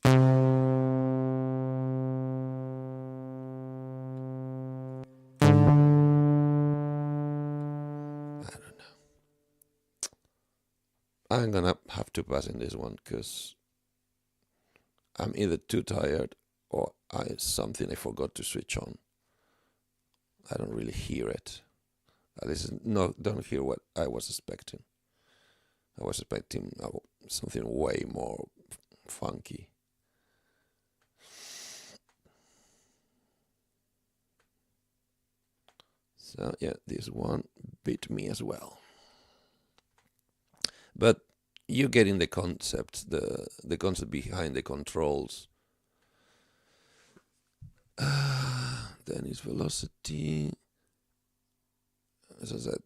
Speaker 1: I'm gonna have to pass in this one because I'm either too tired or something I forgot to switch on. I don't really hear it. At least don't hear what I was expecting. I was expecting something way more funky. So yeah, this one beat me as well. But you're getting the concept, the concept behind the controls. Then is velocity. As I said,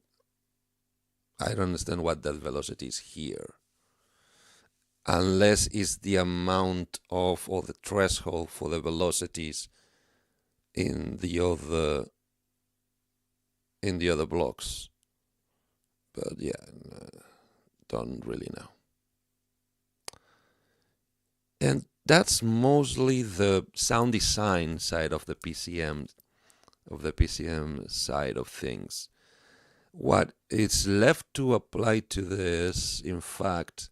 Speaker 1: I don't understand what that velocity is here. Unless it's the amount of, or the threshold for the velocities in the other blocks. But yeah, don't really know. And that's mostly the sound design side of the PCM side of things. What is left to apply to this, in fact,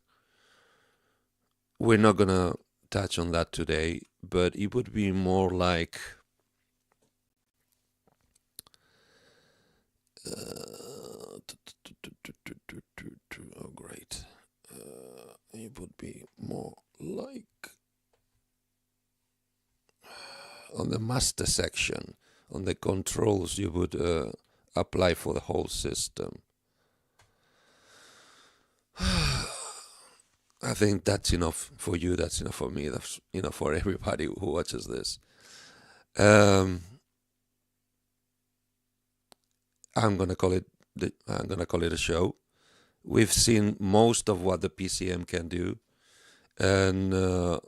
Speaker 1: we're not gonna touch on that today, but it would be more like oh great, it would be more like on the master section, on the controls you would apply for the whole system. I think that's enough for you, that's enough for me, that's enough for everybody who watches this. I'm gonna call it a show. We've seen most of what the PCM can do, and the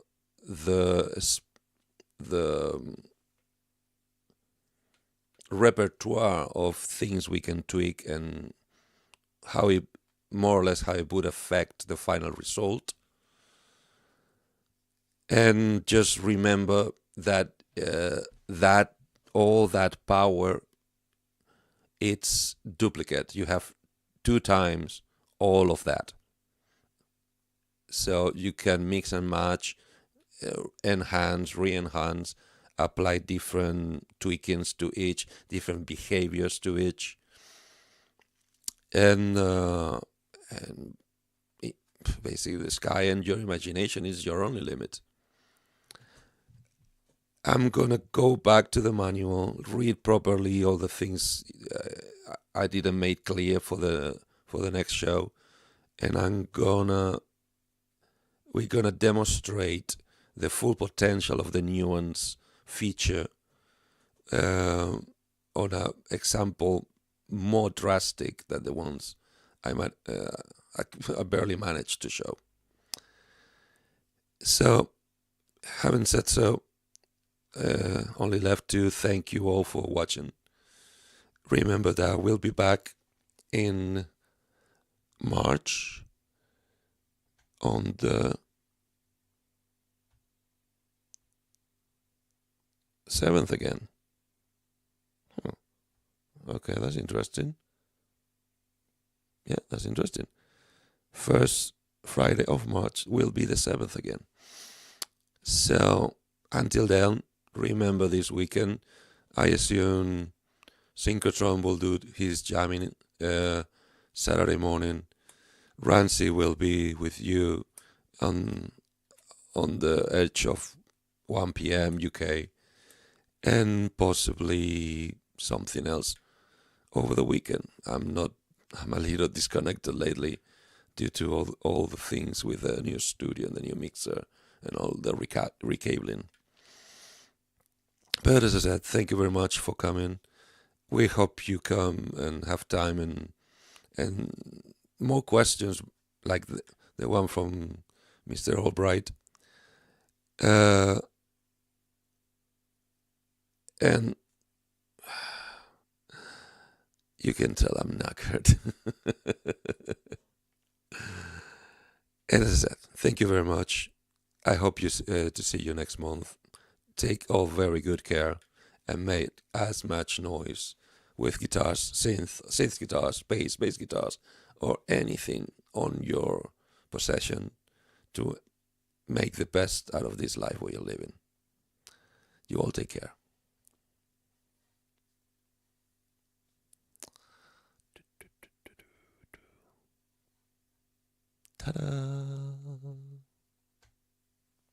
Speaker 1: repertoire of things we can tweak and how it more or less how it would affect the final result. And just remember that all that power, it's duplicate. You have 2 times all of that. So you can mix and match, enhance, re-enhance, apply different tweakings to each, different behaviors to each. And basically the sky and your imagination is your only limit. I'm gonna go back to the manual, read properly all the things I didn't make clear for the next show, and we're gonna demonstrate the full potential of the nuance feature on an example more drastic than the ones I barely managed to show. So, having said so, only left to thank you all for watching. Remember that we'll be back in March on the 7th again. Okay, that's interesting. Yeah, that's interesting. First Friday of March will be the 7th again. So, until then, remember this weekend, I assume Synchrotron will do his jamming Saturday morning. Rancy will be with you on the edge of 1 p.m. UK, and possibly something else over the weekend. I'm a little disconnected lately due to all the things with the new studio and the new mixer and all the recabling. But as I said, thank you very much for coming. We hope you come and have time and more questions like the one from Mr. Albright. And you can tell I'm knackered. And as I said, thank you very much. I hope to see you next month. Take all very good care and make as much noise with guitars, synth guitars, bass guitars, or anything on your possession to make the best out of this life where you're living. You all take care. Ta-da!